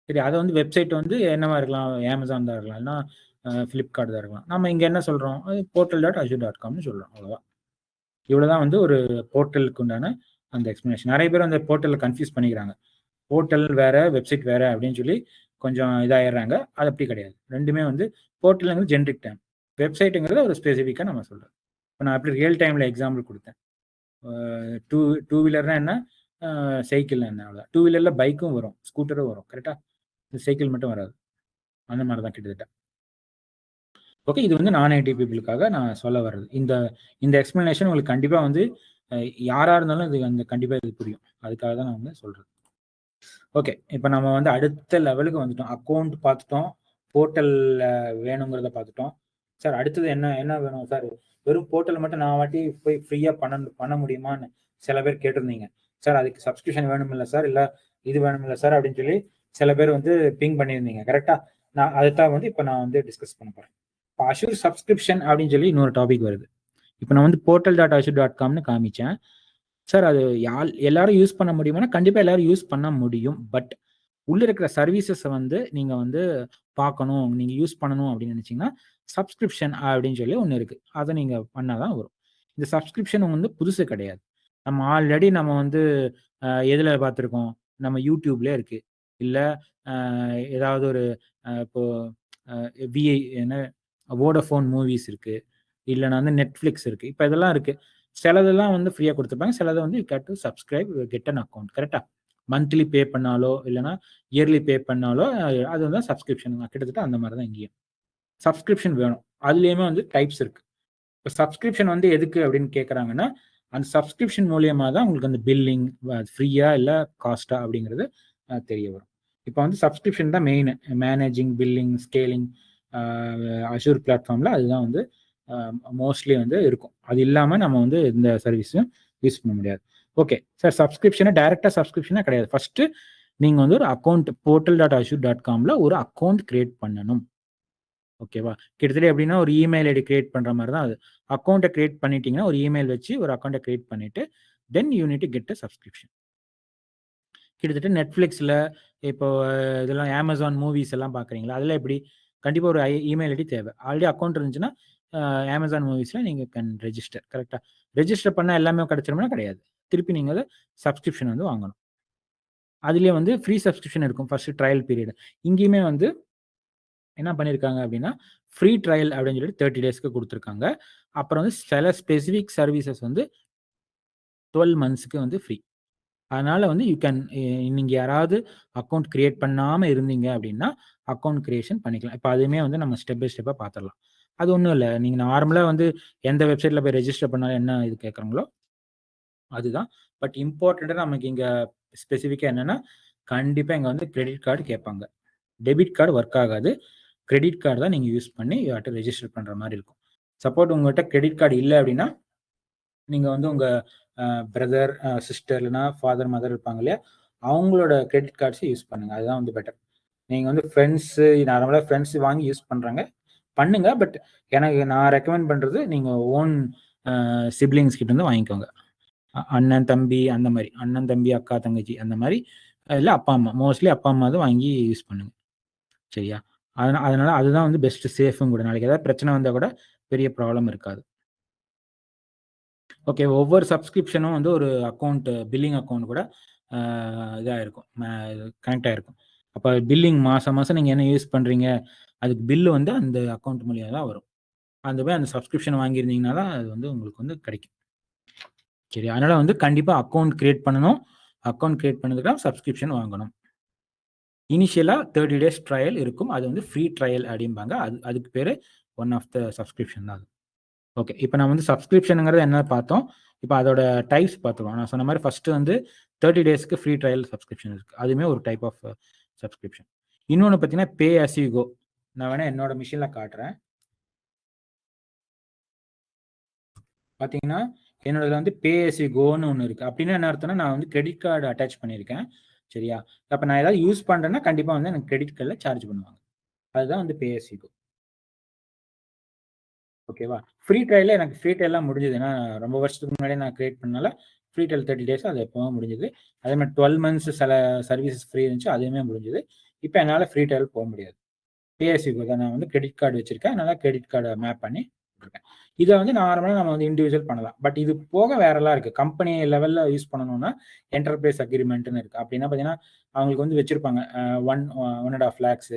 சரி, அதை வந்து வெப்சைட் வந்து என்னவா இருக்கலாம், அமேசான் தான் இருக்கலாம், இல்லைன்னா ஃப்ளிப்கார்ட் தான் இருக்கலாம். நம்ம இங்கே என்ன சொல்கிறோம், அது portal.azure.comனு சொல்கிறோம். அவ்வளோதான். இவ்வளோதான் வந்து ஒரு போர்ட்டலுக்கு உண்டான அந்த எக்ஸ்பிளனேஷன். நிறைய பேர் அந்த போர்ட்டலில் கன்ஃபியூஸ் பண்ணிக்கிறாங்க. போர்ட்டல் வேற, வெப்சைட் வேற அப்படின்னு சொல்லி கொஞ்சம் இதாகிடுறாங்க. அது அப்படி கிடையாது. ரெண்டுமே வந்து போர்ட்டலுங்கிறது ஜென்ரிக் டைம், வெப்சைட்டுங்கிறது ஒரு ஸ்பெசிஃபிக்காக நம்ம சொல்கிறோம். இப்போ நான் அப்படி ரியல் டைமில் எக்ஸாம்பிள் கொடுத்தேன். டூ வீலர்னா என்ன, சைக்கிள்னா என்ன, அவ்வளோ. டூ வீலரில் பைக்கும் வரும், ஸ்கூட்டரும் வரும். கரெக்டாக? இந்த சைக்கிள் மட்டும் வராது. அந்த மாதிரி தான் கிட்டத்தட்ட. ஓகே, இது வந்து நான் ஐடி பீப்புளுக்காக நான் சொல்ல வர்றது. இந்த எக்ஸ்பிளனேஷன் உங்களுக்கு கண்டிப்பாக வந்து யாராக இருந்தாலும் இது அந்த கண்டிப்பாக இது புரியும். அதுக்காக தான் நான் வந்து சொல்கிறது. ஓகே, இப்போ நம்ம வந்து அடுத்த லெவலுக்கு வந்துட்டோம். அக்கௌண்ட் பார்த்துட்டோம், போர்ட்டலில் வேணுங்கிறத பார்த்துட்டோம். சார் அடுத்தது என்ன வேணும் சார்? வெறும் போர்ட்டல் மட்டும் நான் வாட்டி போய் ஃப்ரீயாக பண்ண முடியுமான்னு சில பேர் கேட்டிருந்தீங்க. சார் அதுக்கு சப்ஸ்கிரிப்ஷன் வேணுமில்ல சார், இல்லை இது வேணுமில்ல சார் அப்படின்னு சொல்லி சில பேர் வந்து பிங் பண்ணியிருந்தீங்க. கரெக்டாக? நான் அதுதான் வந்து இப்போ நான் வந்து டிஸ்கஸ் பண்ண போகிறேன். இப்போ அஷூர் சப்ஸ்கிரிப்ஷன் அப்படின்னு சொல்லி இன்னொரு டாபிக் வருது. இப்போ நான் வந்து portal.azure.comனு காமிச்சேன். சார் அது எல்லாரும் யூஸ் பண்ண முடியுமானா கண்டிப்பாக எல்லாரும் யூஸ் பண்ண முடியும். பட் உள்ள இருக்கிற சர்வீசஸை வந்து நீங்கள் வந்து பார்க்கணும், நீங்கள் யூஸ் பண்ணணும் அப்படின்னு நினச்சிங்கன்னா சப்ஸ்கிரிப்ஷன் அப்படின்னு சொல்லி ஒன்று இருக்குது. அதை நீங்கள் பண்ணால் தான் வரும். இந்த சப்ஸ்கிரிப்ஷன் வந்து புதுசு கிடையாது. நம்ம ஆல்ரெடி நம்ம வந்து எதில் பார்த்துருக்கோம், நம்ம யூடியூப்லேயே இருக்குது, இல்லை ஏதாவது ஒரு இப்போது என்ன வோடஃபோன் மூவிஸ் இருக்குது, இல்லைனா வந்து நெட்ஃப்ளிக்ஸ் இருக்குது. இப்போ இதெல்லாம் இருக்குது. சிலதெல்லாம் வந்து ஃப்ரீயாக கொடுத்துருப்பாங்க, சிலதை வந்து you get to subscribe, get an account. கரெக்டாக? மந்த்லி பே பண்ணாலோ இல்லைனா இயர்லி பே பண்ணாலோ அது வந்து சப்ஸ்கிரிப்ஷன். கிட்டத்தட்ட அந்த மாதிரி தான் இங்கேயும் சப்ஸ்கிரிப்ஷன் வேணும். அதுலேயுமே வந்து டைப்ஸ் இருக்குது. இப்போ சப்ஸ்கிரிப்ஷன் வந்து எதுக்கு அப்படின்னு கேட்குறாங்கன்னா, அந்த சப்ஸ்கிரிப்ஷன் மூலியமாக தான் உங்களுக்கு அந்த பில்லிங் ஃப்ரீயாக இல்லை காஸ்டா அப்படிங்கிறது தெரிய வரும். இப்போ வந்து சப்ஸ்கிரிப்ஷன் தான் main. Managing, billing, scaling Azure பிளாட்ஃபார்மில் அதுதான் வந்து மோஸ்ட்லி வந்து இருக்கும். அது இல்லாமல் நம்ம வந்து இந்த சர்வீஸும் யூஸ் பண்ண முடியாது. ஓகே சார், சப்ஸ்கிரிப்ஷனை டைரெக்டாக சப்ஸ்கிரிப்ஷனாக கிடையாது. ஃபஸ்ட்டு நீங்கள் வந்து ஒரு அக்கௌண்ட் portal.azure.comல ஒரு அக்கௌண்ட் கிரியேட் பண்ணணும். ஓகேவா? கிட்டத்தட்ட எப்படின்னா ஒரு இமெயில் ஐடி கிரியேட் பண்ணுற மாதிரி தான் அது. அக்கௌண்ட்டை கிரியேட் பண்ணிட்டீங்கன்னா ஒரு இமெயில் வச்சு ஒரு அக்கௌண்ட்டை கிரியேட் பண்ணிவிட்டு then you need to get a subscription. கிட்டத்தட்ட நெட்ஃப்ளிக்ஸில் இப்போ இதெல்லாம் அமேசான் மூவிஸ் எல்லாம் பார்க்குறீங்களா, அதில் எப்படி கண்டிப்பாக ஒரு இமெயில் ஐடி தேவை. ஆல்ரெடி அக்கௌண்ட் இருந்துச்சுன்னா அமேசான் மூவிஸில் நீங்கள் கேன் ரெஜிஸ்டர். கரெக்டாக? ரெஜிஸ்டர் பண்ணால் எல்லாமே கிடச்சிரும்னா கிடையாது. திருப்பி நீங்கள் அதை சப்ஸ்கிரிப்ஷன் வந்து வாங்கணும். அதுலேயே வந்து ஃப்ரீ சப்ஸ்கிரிப்ஷன் இருக்கும் ஃபஸ்ட்டு ட்ரையல் பீரியட். இங்கேயுமே வந்து என்ன பண்ணியிருக்காங்க அப்படின்னா ஃப்ரீ ட்ரையல் அப்படின்னு சொல்லிட்டு 30 டேஸ்க்கு கொடுத்துருக்காங்க. அப்புறம் வந்து சில ஸ்பெசிஃபிக் சர்வீசஸ் வந்து 12 மந்த்ஸ்க்கு வந்து ஃப்ரீ. அதனால் வந்து யூ கேன், நீங்கள் யாராவது அக்கௌண்ட் கிரியேட் பண்ணாமல் இருந்தீங்க அப்படின்னா அக்கௌண்ட் கிரியேஷன் பண்ணிக்கலாம். இப்போ அதுவுமே வந்து நம்ம ஸ்டெப் பை ஸ்டெப்பாக பார்த்துடலாம். அது ஒன்றும் இல்லை, நீங்கள் நார்மலாக வந்து எந்த வெப்சைட்டில் போய் ரெஜிஸ்டர் பண்ணாலும் என்ன இது கேட்குறாங்களோ அதுதான். பட் இம்பார்ட்டண்ட்டாக நமக்கு இங்கே ஸ்பெசிஃபிக்காக என்னென்னா கண்டிப்பாக இங்கே வந்து கிரெடிட் கார்டு கேட்பாங்க. டெபிட் கார்டு ஒர்க் ஆகாது. கிரெடிட் கார்டு தான் நீங்கள் யூஸ் பண்ணி யார்கிட்ட ரெஜிஸ்டர் பண்ணுற மாதிரி இருக்கும். சப்போர்ட் உங்கள்கிட்ட கிரெடிட் கார்டு இல்லை அப்படின்னா நீங்கள் வந்து உங்கள் பிரதர், சிஸ்டர் இல்லைனா ஃபாதர், மதர் இருப்பாங்க இல்லையா, அவங்களோட கிரெடிட் கார்ட்ஸை யூஸ் பண்ணுங்கள். அதுதான் வந்து பெட்டர். நீங்கள் வந்து ஃப்ரெண்ட்ஸு, நார்மலாக ஃப்ரெண்ட்ஸ் வாங்கி யூஸ் பண்ணுறாங்க பண்ணுங்க. பட் எனக்கு நான் ரெக்கமெண்ட் பண்ணுறது நீங்கள் ஓன் சிப்ளிங்ஸ் கிட்ட வந்து வாங்கிக்கோங்க. அண்ணன் தம்பி அந்த மாதிரி, அண்ணன் தம்பி அக்கா தங்கச்சி அந்த மாதிரி, இல்லை அப்பா அம்மா, மோஸ்ட்லி அப்பா அம்மா தான் வாங்கி யூஸ் பண்ணுங்க. சரியா? அதனால அதுதான் வந்து பெஸ்ட், சேஃபும் கூட. நாளைக்கு ஏதாவது பிரச்சனை வந்தால் கூட பெரிய ப்ராப்ளம் இருக்காது. ஓகே, ஒவ்வொரு சப்ஸ்கிரிப்ஷனும் வந்து ஒரு அக்கௌண்ட், பில்லிங் அக்கௌண்ட் கூட இதாக இருக்கும், கனெக்ட் ஆகிருக்கும். அப்போ பில்லிங் மாதம் மாதம் நீங்கள் என்ன யூஸ் பண்ணுறீங்க, அதுக்கு பில்லு வந்து அந்த அக்கௌண்ட் மூலியமாக தான் வரும். அந்த போய் அந்த சப்ஸ்கிரிப்ஷன் வாங்கியிருந்தீங்கன்னா தான் அது வந்து உங்களுக்கு வந்து கிடைக்கும். சரி, அதனால் வந்து கண்டிப்பாக அக்கௌண்ட் க்ரியேட் பண்ணணும். அக்கௌண்ட் க்ரியேட் பண்ணதுக்காக சப்ஸ்கிரிப்ஷன் வாங்கணும். இனிஷியலாக 30 days ட்ரையல் இருக்கும். அது வந்து ஃப்ரீ ட்ரையல் அப்படிம்பாங்க. அதுக்கு பேர் ஒன் ஆஃப் த சப்ஸ்கிரிப்ஷன் தான் அது. ஓகே, இப்போ நான் வந்து சப்ஸ்கிரிப்ஷனுங்கிறது என்ன பார்த்தோம். இப்போ அதோட டைப்ஸ் பார்த்துருவோம். நான் சொன்ன மாதிரி ஃபஸ்ட்டு வந்து 30 daysக்கு ஃப்ரீ ட்ரையல் சப்ஸ்கிரிப்ஷன் இருக்குது. அதுவுமே ஒரு டைப் ஆஃப் சப்ஸ்கிரிப்ஷன். இன்னொன்று பார்த்தீங்கன்னா பே அஸ் யூ கோ. நான் வேணால் என்னோட மிஷினில் காட்டுறேன். பார்த்தீங்கன்னா என்னோடதுல வந்து பே அஸ் யூ கோன்னு ஒன்று இருக்குது. அப்படின்னா என்ன அர்த்தம்னா, நான் வந்து கிரெடிட் கார்டு அட்டாச் பண்ணியிருக்கேன். சரியா? அப்போ நான் ஏதாவது யூஸ் பண்ணுறேன்னா கண்டிப்பாக வந்து எனக்கு கிரெடிட் கார்டில் சார்ஜ் பண்ணுவாங்க. அதுதான் வந்து பே அஸ் யூ கோ. ஓகேவா? ஃப்ரீ ட்ரையல்ல எனக்கு ஃப்ரீ ட்ரையல்லாம் முடிஞ்சது. ஏன்னா ரொம்ப வருஷத்துக்கு முன்னாடியே நான் கிரியேட் பண்ணனால ஃப்ரீ ட்ரையல் 30 days அது எப்பவும் முடிஞ்சது. அதே மாதிரி 12 months சில சர்வீசஸ் ஃப்ரீ இருந்துச்சு, அதுவுமே முடிஞ்சது. இப்போ என்னால் ஃப்ரீ ட்ரையல் போக முடியாது. பேஎஸ்சிக்கு தான் நான் வந்து கிரெடிட் கார்டு வச்சிருக்கேன். அதனால கிரெடிட் கார்டை மேப் பண்ணி இருக்கேன். இதை வந்து நார்மலாக நம்ம வந்து இண்டிவிஜுவல் பண்ணலாம். பட் இது போக வேறெல்லாம் இருக்குது. கம்பெனி லெவலில் யூஸ் பண்ணணும்னா என்டர்பிரைஸ் அக்ரிமெண்ட்னு இருக்குது. அப்படின்னா பார்த்தீங்கன்னா அவங்களுக்கு வந்து வச்சிருப்பாங்க 1.5 lakhs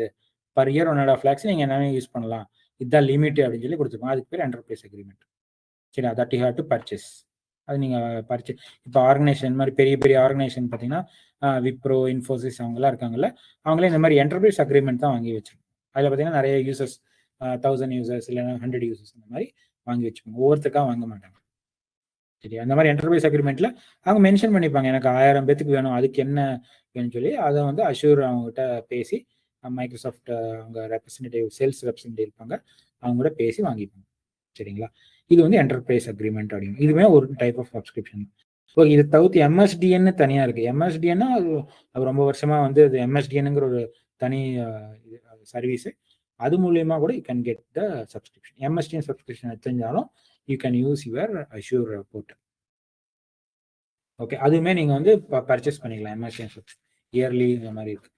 பர் இயர், 1.5 lakhs நீங்கள் என்னவே யூஸ் பண்ணலாம், இதுதான் லிமிட் அப்படின்னு சொல்லி கொடுத்துருப்பாங்க. அதுக்கு பேர் என்டர்பிரைஸ் அக்ரிமெண்ட். சரி, that you have to purchase. அது நீங்கள் பர்ச்சேஸ். இப்போ ஆர்கனைசேஷன் மாதிரி பெரிய பெரிய ஆர்கனைசேஷன் பார்த்தீங்கன்னா விப்ரோ, இன்ஃபோசிஸ் அவங்களாம் இருக்காங்கல்ல, அவங்களே இந்த மாதிரி என்டர்பிரைஸ் அக்ரிமெண்ட் தான் வாங்கி வச்சிருக்கோம். அதில் பார்த்தீங்கன்னா நிறைய யூசர்ஸ், 1000 யூசர்ஸ் இல்லைன்னா 100 யூசர்ஸ் இந்த மாதிரி வாங்கி வச்சுக்கோங்க. ஒவ்வொருத்தருக்காக வாங்க மாட்டாங்க. சரி, அந்த மாதிரி என்டர்பிரைஸ் அக்ரிமெண்ட்ல அவங்க மென்ஷன் பண்ணிப்பாங்க, எனக்கு 1000 பேத்துக்கு வேணும், அதுக்கு என்ன வேணும்னு சொல்லி. அதை வந்து அஷூர் அவங்ககிட்ட பேசி, மைக்ரோசாஃப்ட் அவங்க ரெப்ரஸன்டேட்டிவ், சேல்ஸ் ரெப்ரஸன்டேட்டிவ் இருப்பாங்க, அவங்க கூட பேசி வாங்கிப்பாங்க. சரிங்களா? இது வந்து என்டர்பிரைஸ் அக்ரிமெண்ட் அப்படின்னு. இதுவே ஒரு டைப் ஆஃப் சப்ஸ்கிரிப்ஷன். ஓகே, இதை தவிர்த்து எம்எஸ்டிஎன்னு தனியாக இருக்குது. எம்எஸ்டிஎன்னா அது ரொம்ப வருஷமாக வந்து அது எம்எஸ்டிஎன்னுங்கிற ஒரு தனி சர்வீஸு. அது மூலியமாக கூட you can get the subscription. MSDN subscription எடுத்துருந்தாலும் you can use your Azure portal. Okay, அதுவுமே நீங்கள் வந்து பர்ச்சேஸ் பண்ணிக்கலாம். எம்எஸ்டிஎன் சப்ஸ்கிரிப்ஷன் இயர்லி இந்த மாதிரி இருக்கு.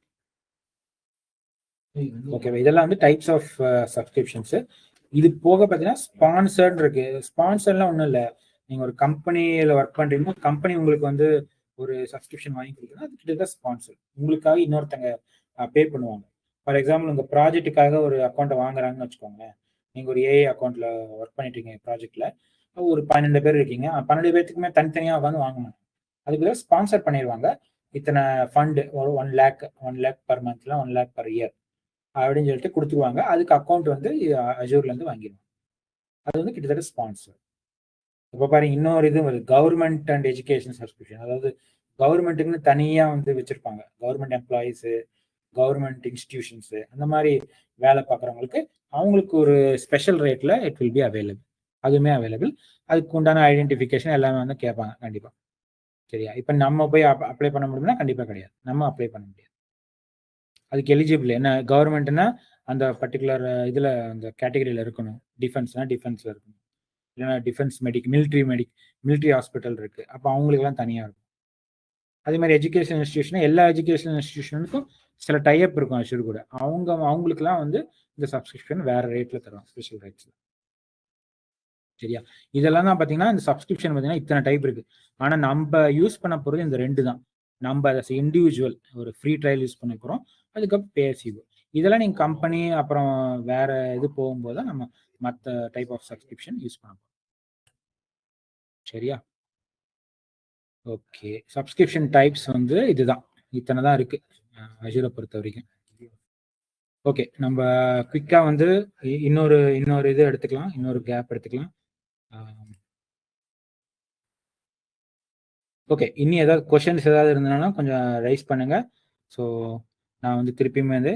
ஓகேவா? இதெல்லாம் வந்து டைப்ஸ் ஆஃப் சப்ஸ்கிரிப்ஷன்ஸு. இது போக பார்த்தீங்கன்னா ஸ்பான்சர்ட் இருக்கு. ஸ்பான்சர்லாம் ஒன்றும் இல்லை. நீங்கள் ஒரு கம்பெனியில் ஒர்க் பண்ணுறீங்கன்னா கம்பெனி உங்களுக்கு வந்து ஒரு சப்ஸ்கிரிப்ஷன் வாங்கி கொடுக்குன்னா அது கிட்டத்தட்ட ஸ்பான்சர். உங்களுக்காக இன்னொருத்தங்க பே பண்ணுவாங்க. ஃபார் எக்ஸாம்பிள் உங்கள் ப்ராஜெக்ட்டுக்காக ஒரு அக்கௌண்ட்டை வாங்குறாங்கன்னு வச்சுக்கோங்களேன். நீங்கள் ஒரு ஏஐ அக்கௌண்ட்டில் ஒர்க் பண்ணிட்டு இருக்கீங்க ப்ராஜெக்டில், ஒரு 12 பேர் இருக்கீங்க. 12 பேர்த்துக்குமே தனித்தனியாக உட்காந்து வாங்க மாட்டாங்க. அதுக்கு தான் ஸ்பான்சர் பண்ணிடுவாங்க. இத்தனை ஃபண்டு ஒரு 1 lakh பர் மந்த்ல 1 lakh பர் இயர் அப்படின்னு சொல்லிட்டு கொடுத்துருவாங்க. அதுக்கு அக்கௌண்ட் வந்து அஜூர்லேருந்து வாங்கிடுவாங்க. அது வந்து கிட்டத்தட்ட ஸ்பான்சர். இப்போ பாருங்க, இன்னொரு இது கவர்மெண்ட் அண்ட் எஜுகேஷன் சப்ஸ்கிரிப்ஷன். அதாவது கவர்மெண்ட்டுக்குன்னு தனியாக வந்து வச்சிருப்பாங்க. கவர்மெண்ட் எம்ப்ளாயீஸு, கவர்மெண்ட் இன்ஸ்டிடியூஷன்ஸு அந்த மாதிரி வேலை பார்க்குறவங்களுக்கு அவங்களுக்கு ஒரு ஸ்பெஷல் ரேட்டில் இட் வில் பி அவைலபிள். அதுவுமே அவைலபிள். அதுக்கு உண்டான ஐடென்டிஃபிகேஷன் எல்லாமே வந்து கேட்பாங்க கண்டிப்பாக. சரியா? இப்போ நம்ம போய் அப்ளை பண்ண முடியும்னா கண்டிப்பாக கிடையாது. நம்ம அப்ளை பண்ண முடியாது. அதுக்கு எலிஜிபிள் என்ன கவர்மெண்ட்னா அந்த பர்டிகுலர் இதில் அந்த கேட்டகரியில் இருக்கணும். டிஃபென்ஸ்னா டிஃபென்ஸில் இருக்கணும். இல்லைன்னா டிஃபென்ஸ் மிலிட்ரி ஹாஸ்பிட்டல் இருக்குது. அப்போ அவங்களுக்குலாம் தனியாக இருக்கும். அதே மாதிரி எஜுகேஷன் இன்ஸ்டியூஷன், எல்லா எஜுகேஷன் இன்ஸ்டியூஷனுக்கும் சில டைப் இருக்கும் அஷூர் கூட. அவங்களுக்குலாம் வந்து இந்த சப்ஸ்கிரிப்ஷன் வேற ரேட்டில் தருவாங்க, ஸ்பெஷல் ரேட்ஸில். சரியா? இதெல்லாம் தான் பார்த்தீங்கன்னா இந்த சப்ஸ்கிரிப்ஷன் பார்த்தீங்கன்னா இத்தனை டைப் இருக்கு. ஆனால் நம்ம யூஸ் பண்ண போகிறது இந்த 2 தான். நம்ம அதை இண்டிவிஜுவல் ஒரு ஃப்ரீ ட்ரையல் யூஸ் பண்ண போகிறோம். அதுக்கப்புறம் பேசிவோ. இதெல்லாம் நீங்கள் கம்பெனி அப்புறம் வேற இது போகும்போது தான் நம்ம மற்ற டைப் ஆஃப் சப்ஸ்கிரிப்ஷன் யூஸ் பண்ண போகிறோம். சரியா? ஓகே, சப்ஸ்கிரிப்ஷன் டைப்ஸ் வந்து இதுதான், இத்தனை தான் இருக்கு அஷூரை பொறுத்த வரைக்கும். ஓகே, நம்ம குயிக்காக வந்து இன்னொரு இது எடுத்துக்கலாம், இன்னொரு கேப் எடுத்துக்கலாம். ஓகே, இன்னும் ஏதாவது கொஷின்ஸ் ஏதாவது இருந்ததுன்னா கொஞ்சம் ரைஸ் பண்ணுங்க. ஸோ நான் வந்து திருப்பியுமே வந்து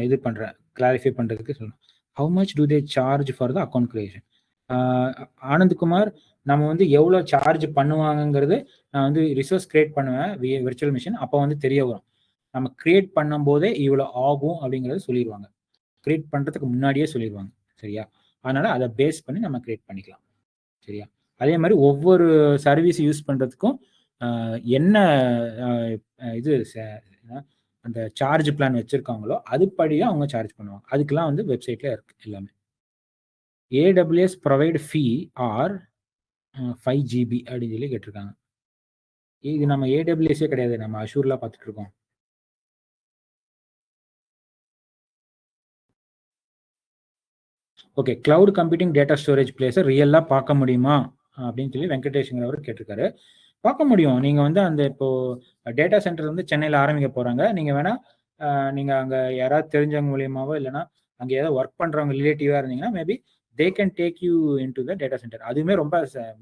இது பண்ணுறேன், கிளாரிஃபை பண்ணுறதுக்கு சொல்லுவேன். How much do they charge for the account creation? Anandkumar, நம்ம வந்து எவ்வளோ சார்ஜ் பண்ணுவாங்கங்கிறது நான் வந்து ரிசோர்ஸ் கிரியேட் பண்ணுவேன் விர்ச்சுவல் மிஷின். அப்போ வந்து தெரிய வரும். நம்ம கிரியேட் பண்ணும்போதே இவ்வளோ ஆகும் அப்படிங்கிறத சொல்லிடுவாங்க. கிரியேட் பண்ணுறதுக்கு முன்னாடியே சொல்லிடுவாங்க. சரியா? அதனால அதை பேஸ் பண்ணி நம்ம கிரியேட் பண்ணிக்கலாம். சரியா? அதே மாதிரி ஒவ்வொரு சர்வீஸ் யூஸ் பண்ணுறதுக்கும் என்ன இது அந்த சார்ஜ் பிளான் வச்சுருக்காங்களோ அதுபடியாக அவங்க சார்ஜ் பண்ணுவாங்க. அதுக்கெல்லாம் வந்து வெப்சைட்டில் இருக்குது எல்லாமே. AWS ப்ரொவைட் ஃபீ ஆர் 5 GB அப்படின்னு சொல்லி கேட்டிருக்காங்க. இது நம்ம AWSே கிடையாது, நம்ம அஷூர்லாம் பார்த்துட்டு இருக்கோம். Okay, cloud computing data storage பிளேஸை ரியலாக பார்க்க முடியுமா அப்படின்னு சொல்லி வெங்கடேஷ்ங்கிறவர் கேட்டிருக்காரு. பார்க்க முடியும். நீங்கள் வந்து அந்த இப்போ டேட்டா சென்டர் வந்து சென்னையில் ஆரம்பிக்க போகிறாங்க. நீங்கள் வேணால் நீங்கள் அங்கே யாராவது தெரிஞ்சவங்க மூலியமாவோ இல்லைனா அங்கே ஏதாவது ஒர்க் பண்ணுறவங்க ரிலேட்டிவாக இருந்தீங்கன்னா maybe they can take you in to the data centre. அதுவுமே ரொம்ப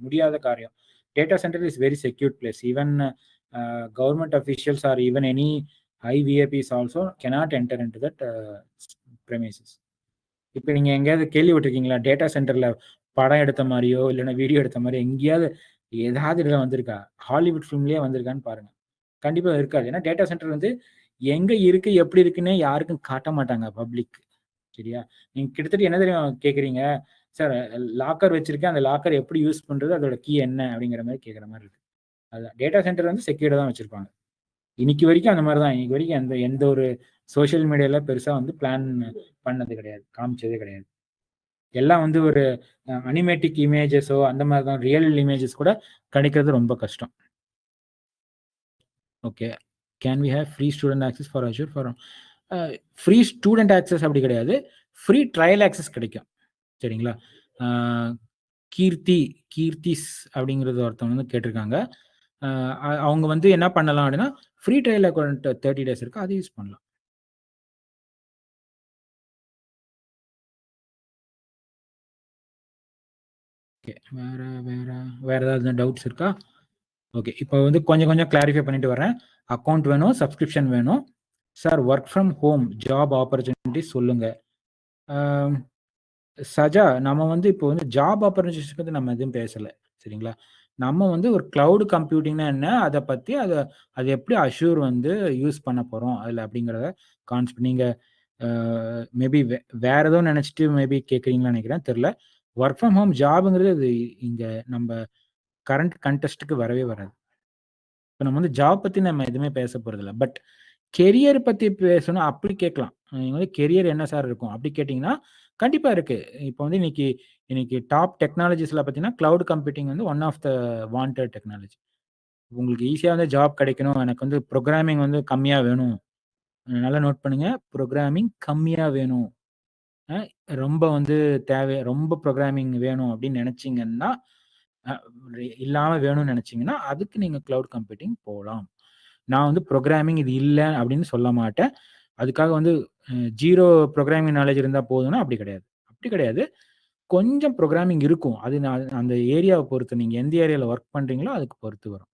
முடியாத காரியம். Data centre is very secured place. Even government officials R even any high VIPs also cannot enter in to that premises. இப்போ நீங்கள் எங்கேயாவது கேள்விப்பட்டிருக்கீங்களா டேட்டா சென்டரில் படம் எடுத்த மாதிரியோ இல்லைன்னா வீடியோ எடுத்த மாதிரியோ எங்கேயாவது ஏதாவது இதில் வந்திருக்கா? ஹாலிவுட் ஃபிலிம்லேயே வந்திருக்கான்னு பாருங்கள். கண்டிப்பாக இருக்காது. ஏன்னா டேட்டா சென்டர் வந்து எங்கே இருக்குது எப்படி இருக்குன்னே யாருக்கும் காட்ட மாட்டாங்க பப்ளிக். சரியா? நீங்கள் கிட்டத்தட்ட என்ன தெரியும் கேட்குறீங்க, சார் லாக்கர் வச்சுருக்கேன், அந்த லாக்கர் எப்படி யூஸ் பண்ணுறது, அதோட கீ என்ன அப்படிங்கிற மாதிரி கேட்குற மாதிரி இருக்குது. அதுதான் டேட்டா சென்டர் வந்து செக்யூர்டாக தான் வச்சுருப்பாங்க. இன்னைக்கு வரைக்கும் அந்த மாதிரி தான். இன்னைக்கு வரைக்கும் எந்த ஒரு சோஷியல் மீடியாவில் பெருசாக வந்து பிளான் பண்ணது கிடையாது, காமிச்சதே கிடையாது. எல்லாம் வந்து ஒரு அனிமேட்டிக் இமேஜஸோ அந்த மாதிரி தான். ரியல் இமேஜஸ் கூட கிடைக்கிறது ரொம்ப கஷ்டம். Okay, can we have free student access for Azure for free student access அப்படி கிடையாது, ஃப்ரீ ட்ரையல் ஆக்சஸ் கிடைக்கும். சரிங்களா? கீர்த்திஸ் அப்படிங்கிறது ஒருத்தவங்க வந்து கேட்டிருக்காங்க. அவங்க வந்து என்ன பண்ணலாம் அப்படின்னா ஃப்ரீ ட்ரையல் அக்கௌண்ட் 30 days இருக்கு, அதை யூஸ் பண்ணலாம். ஓகே, வேற ஏதாவது டவுட்ஸ் இருக்கா? ஓகே, இப்போ வந்து கொஞ்சம் கிளாரிஃபை பண்ணிட்டு வரேன். அக்கௌண்ட் வேணும், சப்ஸ்கிரிப்ஷன் வேணும். Sir work from home job opportunity சொல்லுங்க. சஜா, நம்ம வந்து இப்போ வந்து ஜாப் ஆப்பர்ச்சுனிட்டிஸ் பற்றி நம்ம எதுவும் பேசலை. சரிங்களா? நம்ம வந்து ஒரு கிளவுட் கம்ப்யூட்டிங்னா என்ன, அதை பற்றி அது எப்படி அஷூர் வந்து யூஸ் பண்ண போகிறோம் அதில் அப்படிங்கிறத நீங்கள் மேபி வேற ஏதோ நினச்சிட்டு மேபி கேட்குறீங்களான்னு நினைக்கிறேன், தெரில. ஒர்க் ஃப்ரம் ஹோம் ஜாபுங்கிறது அது இங்கே நம்ம கரண்ட் கண்டெஸ்ட்டுக்கு வரவே வராது. இப்போ நம்ம வந்து ஜாப் பற்றி நம்ம எதுவுமே பேச போகிறதில்ல. பட் கெரியர் பற்றி பேசணும் அப்படி கேட்கலாம். நீங்கள் வந்து கெரியர் என்ன சார் இருக்கும் அப்படி கேட்டிங்கன்னா கண்டிப்பாக இருக்குது. இப்போ வந்து இன்னைக்கு டாப் டெக்னாலஜிஸில் பார்த்தீங்கன்னா கிளவுட் கம்ப்யூட்டிங் வந்து one of the wanted technology. உங்களுக்கு ஈஸியாக வந்து ஜாப் கிடைக்கணும், எனக்கு வந்து ப்ரோக்ராமிங் வந்து கம்மியாக வேணும், நல்லா நோட் பண்ணுங்க, ப்ரோக்ராமிங் கம்மியாக வேணும், ரொம்ப வந்து ரொம்ப ப்ரோக்ராமிங் வேணும் அப்படின்னு நினச்சிங்கன்னா, இல்லாமல் வேணும்னு நினச்சிங்கன்னா அதுக்கு நீங்கள் கிளவுட் கம்ப்யூட்டிங் போகலாம். நான் வந்து ப்ரோக்ராமிங் இது இல்லை அப்படின்னு சொல்ல மாட்டேன். அதுக்காக வந்து 0 ப்ரோக்ராமிங் நாலேஜ் இருந்தால் போதும்னா அப்படி கிடையாது. கொஞ்சம் ப்ரோக்ராமிங் இருக்கும். அது அந்த ஏரியாவை பொறுத்து, நீங்கள் எந்த ஏரியாவில் ஒர்க் பண்ணுறீங்களோ அதுக்கு பொறுத்து வரும்.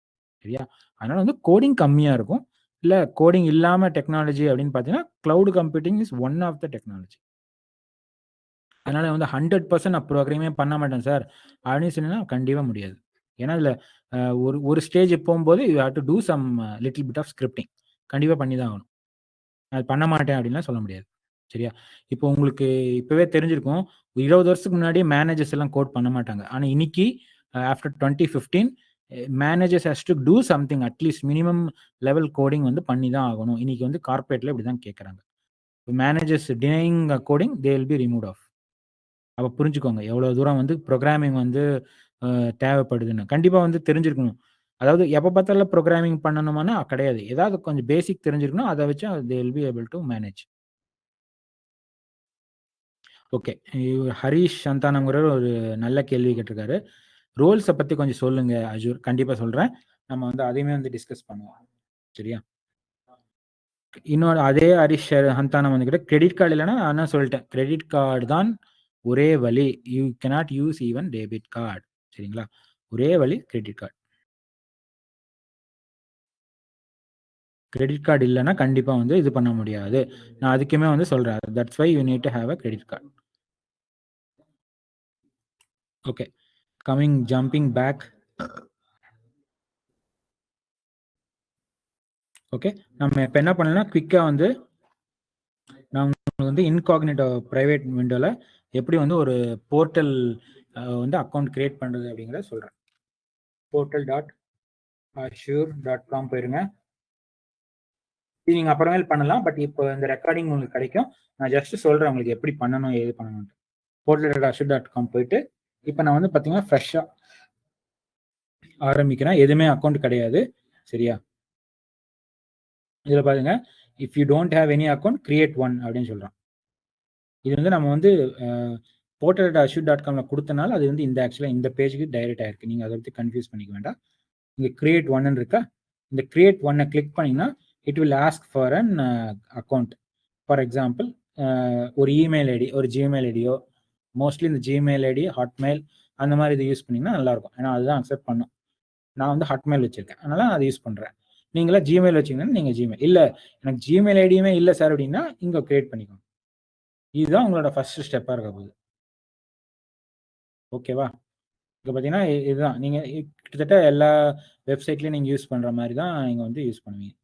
சரியா? அதனால் வந்து கோடிங் கம்மியாக இருக்கும். இல்லை கோடிங் இல்லாமல் டெக்னாலஜி அப்படின்னு பார்த்தீங்கன்னா cloud computing is one of the technology. அதனால் வந்து 100% நான் ப்ரோக்ராமே பண்ண மாட்டேன் சார் அப்படின்னு சொன்னீங்கன்னா கண்டிப்பாக முடியாது. ஏன்னா இதில் ஒரு ஸ்டேஜ் போகும்போது you have to do some little bit of scripting கண்டிப்பாக பண்ணி தான் ஆகணும். அது பண்ண மாட்டேன் அப்படின்லாம் சொல்ல முடியாது. சரியா? இப்போ உங்களுக்கு இப்போவே தெரிஞ்சிருக்கும், 20 வருஷத்துக்கு முன்னாடியே மேனேஜர்ஸ் எல்லாம் கோட் பண்ண மாட்டாங்க. ஆனால் இன்னைக்கு after 2015 managers has to do something, at least minimum level coding வந்து பண்ணி தான் ஆகணும். இன்னைக்கு வந்து கார்பரேட்டில் இப்படி தான் கேட்குறாங்க. Managers denying coding they will be remove off. அப்போ புரிஞ்சுக்கோங்க எவ்வளோ தூரம் வந்து ப்ரோக்ராமிங் வந்து தேவைப்படுதுன்னு. கண்டிப்பாக வந்து தெரிஞ்சிருக்கணும். அதாவது எப்போ பார்த்தாலும் ப்ரோக்ராமிங் பண்ணணுமானா கிடையாது. ஏதாவது கொஞ்சம் பேசிக் தெரிஞ்சிருக்கணும். அதை வச்சு they will be able to manage. Okay, Harish சந்தானம்ங்கிறவர் ஒரு நல்ல கேள்வி கேட்டிருக்காரு. ரோல்ஸை பற்றி கொஞ்சம் சொல்லுங்க அஜூர். கண்டிப்பாக சொல்கிறேன். நம்ம வந்து அதையுமே வந்து டிஸ்கஸ் பண்ணுவோம். சரியா? இன்னொரு அதே ஹரிஷ் சந்தானம் வந்துக்கிட்ட கிரெடிட் கார்டு இல்லைன்னா நான் சொல்லிட்டேன், கிரெடிட் கார்டு தான் ஒரே வழி. You cannot use even debit card. சரிங்களா? ஒரே வழி கிரெடிட் கார்டு. கிரெடிட் கார்டு இல்லைன்னா கண்டிப்பாக வந்து இது பண்ண முடியாது. நான் அதுக்குமே வந்து சொல்கிறேன், that's why you need to have a credit card. Okay, jumping back. Okay, நம்ம இப்போ என்ன பண்ணலாம், குவிக்காக வந்து நான் உங்களுக்கு வந்து இன்காக்னிட்டோ ப்ரைவேட் விண்டோவில் எப்படி வந்து ஒரு போர்ட்டல் வந்து அக்கௌண்ட் கிரியேட் பண்ணுறது அப்படிங்கிறத சொல்கிறேன். portal.azure.com போயிருங்க. இது நீங்கள் அப்புறமேல் பண்ணலாம், பட் இப்போ இந்த ரெக்கார்டிங் உங்களுக்கு கிடைக்கும். நான் ஜஸ்ட் சொல்கிறேன் உங்களுக்கு எப்படி பண்ணணும், ஏது பண்ணணும்ட்டு. portal.azure.com போயிட்டு இப்போ நான் வந்து பார்த்தீங்கன்னா ஃப்ரெஷ்ஷாக ஆரம்பிக்கிறேன். எதுவுமே அக்கௌண்ட் கிடையாது, சரியா? இதில் பாருங்க, if you don't have any account create one அப்படின்னு சொல்கிறோம். இது வந்து நம்ம வந்து portal.azure.comல கொடுத்தனால அது வந்து இந்த ஆக்சுவலாக இந்த பேஜுக்கு டைரக்ட் ஆயிருக்கு. நீங்கள் அதை பற்றி கன்ஃபியூஸ் பண்ணிக்க வேண்டாம். இங்கே கிரியேட் ஒன்னு இருக்கா, இந்த கிரியேட் ஒன்னை கிளிக் பண்ணிங்கன்னா it will ask for an account. For example ஒரு இமெயில் ஐடி, ஒரு ஜிமெயில் ஐடியோ, மோஸ்ட்லி இந்த ஜிமெயில் ஐடி, ஹாட்மெயில் அந்த மாதிரி இது யூஸ் பண்ணிங்கன்னா நல்லாயிருக்கும். ஏன்னா அதுதான் அக்செப்ட் பண்ணும். நான் வந்து ஹாட்மெயில் வச்சுருக்கேன், அதனால் அதை யூஸ் பண்ணுறேன். நீங்களா ஜிமெயில் வச்சிங்கன்னா நீங்கள் ஜிமெயில், இல்லை எனக்கு ஜிமெயில் ஐடியுமே இல்லை சார் அப்படின்னா இங்கே கிரியேட் பண்ணிக்கோங்க. இதுதான் உங்களோட ஃபர்ஸ்ட் ஸ்டெப்பாக இருக்க போகுது. ஓகேவா? இப்போ பார்த்தீங்கன்னா இதுதான் நீங்கள் கிட்டத்தட்ட எல்லா வெப்சைட்லேயும் நீங்கள் யூஸ் பண்ணுற மாதிரி தான் நீங்கள் வந்து யூஸ் பண்ணுவீங்க.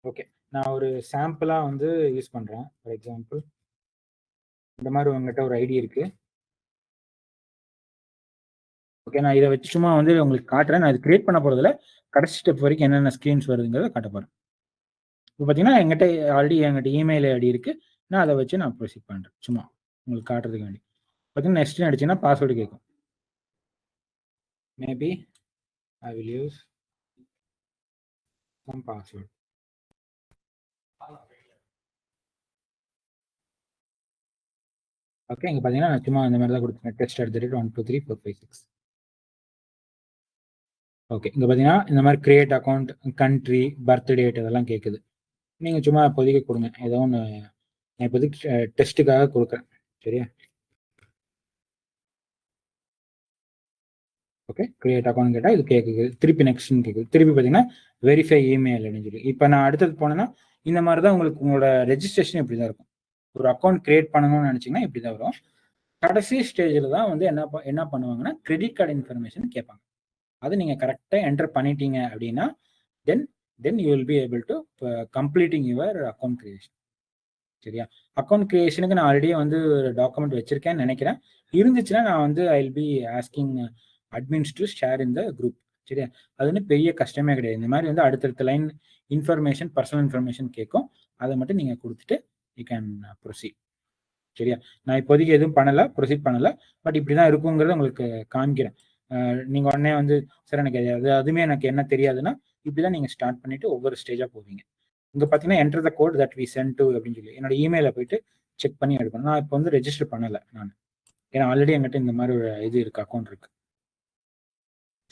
ஓகே, நான் ஒரு சாம்பிளாக வந்து யூஸ் பண்ணுறேன். ஃபார் எக்ஸாம்பிள் இந்த மாதிரி உங்கள்கிட்ட ஒரு ஐடி இருக்குது. ஓகே, நான் இதை வச்சு சும்மா வந்து உங்களுக்கு காட்டுறேன். நான் இது கிரியேட் பண்ண போகிறதுல கடைசி ஸ்டெப் வரைக்கும் என்னென்ன ஸ்க்ரீன்ஸ் வருதுங்கிறத காட்ட போகிறேன். இப்போ பார்த்தீங்கன்னா என்கிட்ட இமெயில் ஐடி இருக்குது. நான் அதை வச்சு நான் ப்ரொசீட் பண்ணுறேன், சும்மா உங்களுக்கு காட்டுறதுக்கு வேண்டி. பார்த்தீங்கன்னா நெக்ஸ்ட் அடிச்சுன்னா பாஸ்வேர்டு கேட்கும். Maybe I will use some password. Okay, இங்கே பார்த்தீங்கன்னா நான் சும்மா இந்த மாதிரி தான் கொடுத்துருக்கேன், test@12345 ஓகே. இங்கே பார்த்தீங்கன்னா இந்த மாதிரி create account, country, birth date இதெல்லாம் கேட்குது. நீங்கள் சும்மா இப்போதைக்கு கொடுங்க, ஏதோ ஒன்று. நான் இப்போதைக்கு டெஸ்ட்டுக்காக கொடுக்குறேன், சரியா? ஓகே, கிரியேட் அக்கௌண்ட் கேட்டால் இது கேட்குது, திருப்பி நெக்ஸ்ட்னு கேட்குது. திருப்பி பார்த்தீங்கன்னா வெரிஃபை இமெயில் அப்படின்னு சொல்லி. இப்போ நான் அடுத்தது போனேன்னா இந்த மாதிரி தான் உங்களுக்கு உங்களோட ரெஜிஸ்ட்ரேஷன் இப்படி தான் இருக்கும். ஒரு அக்கௌண்ட் கிரியேட் பண்ணணும்னு நினச்சிங்கன்னா இப்படி தான் வரும். கடைசி ஸ்டேஜில் தான் வந்து என்ன பண்ணுவாங்கன்னா கிரெடிட் கார்டு இன்ஃபர்மேஷன் கேட்பாங்க. அது நீங்கள் கரெக்டாக என்டர் பண்ணிட்டீங்க அப்படின்னா then you will be able to completing your account creation, சரியா? அக்கௌண்ட் கிரியேஷனுக்கு நான் ஆல்ரெடி வந்து ஒரு டாக்குமெண்ட் வச்சிருக்கேன்னு நினைக்கிறேன். இருந்துச்சுன்னா நான் வந்து I will be asking admins to share இந்த குரூப், சரியா? அது வந்து பெரிய கஷ்டமே கிடையாது. இந்த மாதிரி வந்து அடுத்தடுத்த லைன் இன்ஃபர்மேஷன், பர்சனல் இன்ஃபர்மேஷன் கேட்கும். அதை மட்டும் நீங்கள் கொடுத்துட்டு யூ கேன் ப்ரொசீட், சரியா? நான் இப்போதைக்கு எதுவும் பண்ணலை, ப்ரொசீட் பண்ணலை, பட் இப்படி தான் இருக்குங்கிறத உங்களுக்கு காமிக்கிறேன். நீங்கள் உடனே வந்து சார் எனக்கு அதுவுமே எனக்கு என்ன தெரியாதுன்னா இப்படி தான் நீங்கள் ஸ்டார்ட் பண்ணிவிட்டு ஒவ்வொரு ஸ்டேஜாக போவீங்க. இங்கே பார்த்தீங்கன்னா enter the code that we sent to அப்படின்னு சொல்லி என்னோட இமெயிலை போயிட்டு செக் பண்ணி எடுக்கணும். நான் இப்போ வந்து ரெஜிஸ்டர் பண்ணலை நான், ஏன்னா ஆல்ரெடி என்கிட்ட இந்த மாதிரி ஒரு இது இருக்குது, அக்கௌண்ட் இருக்குது.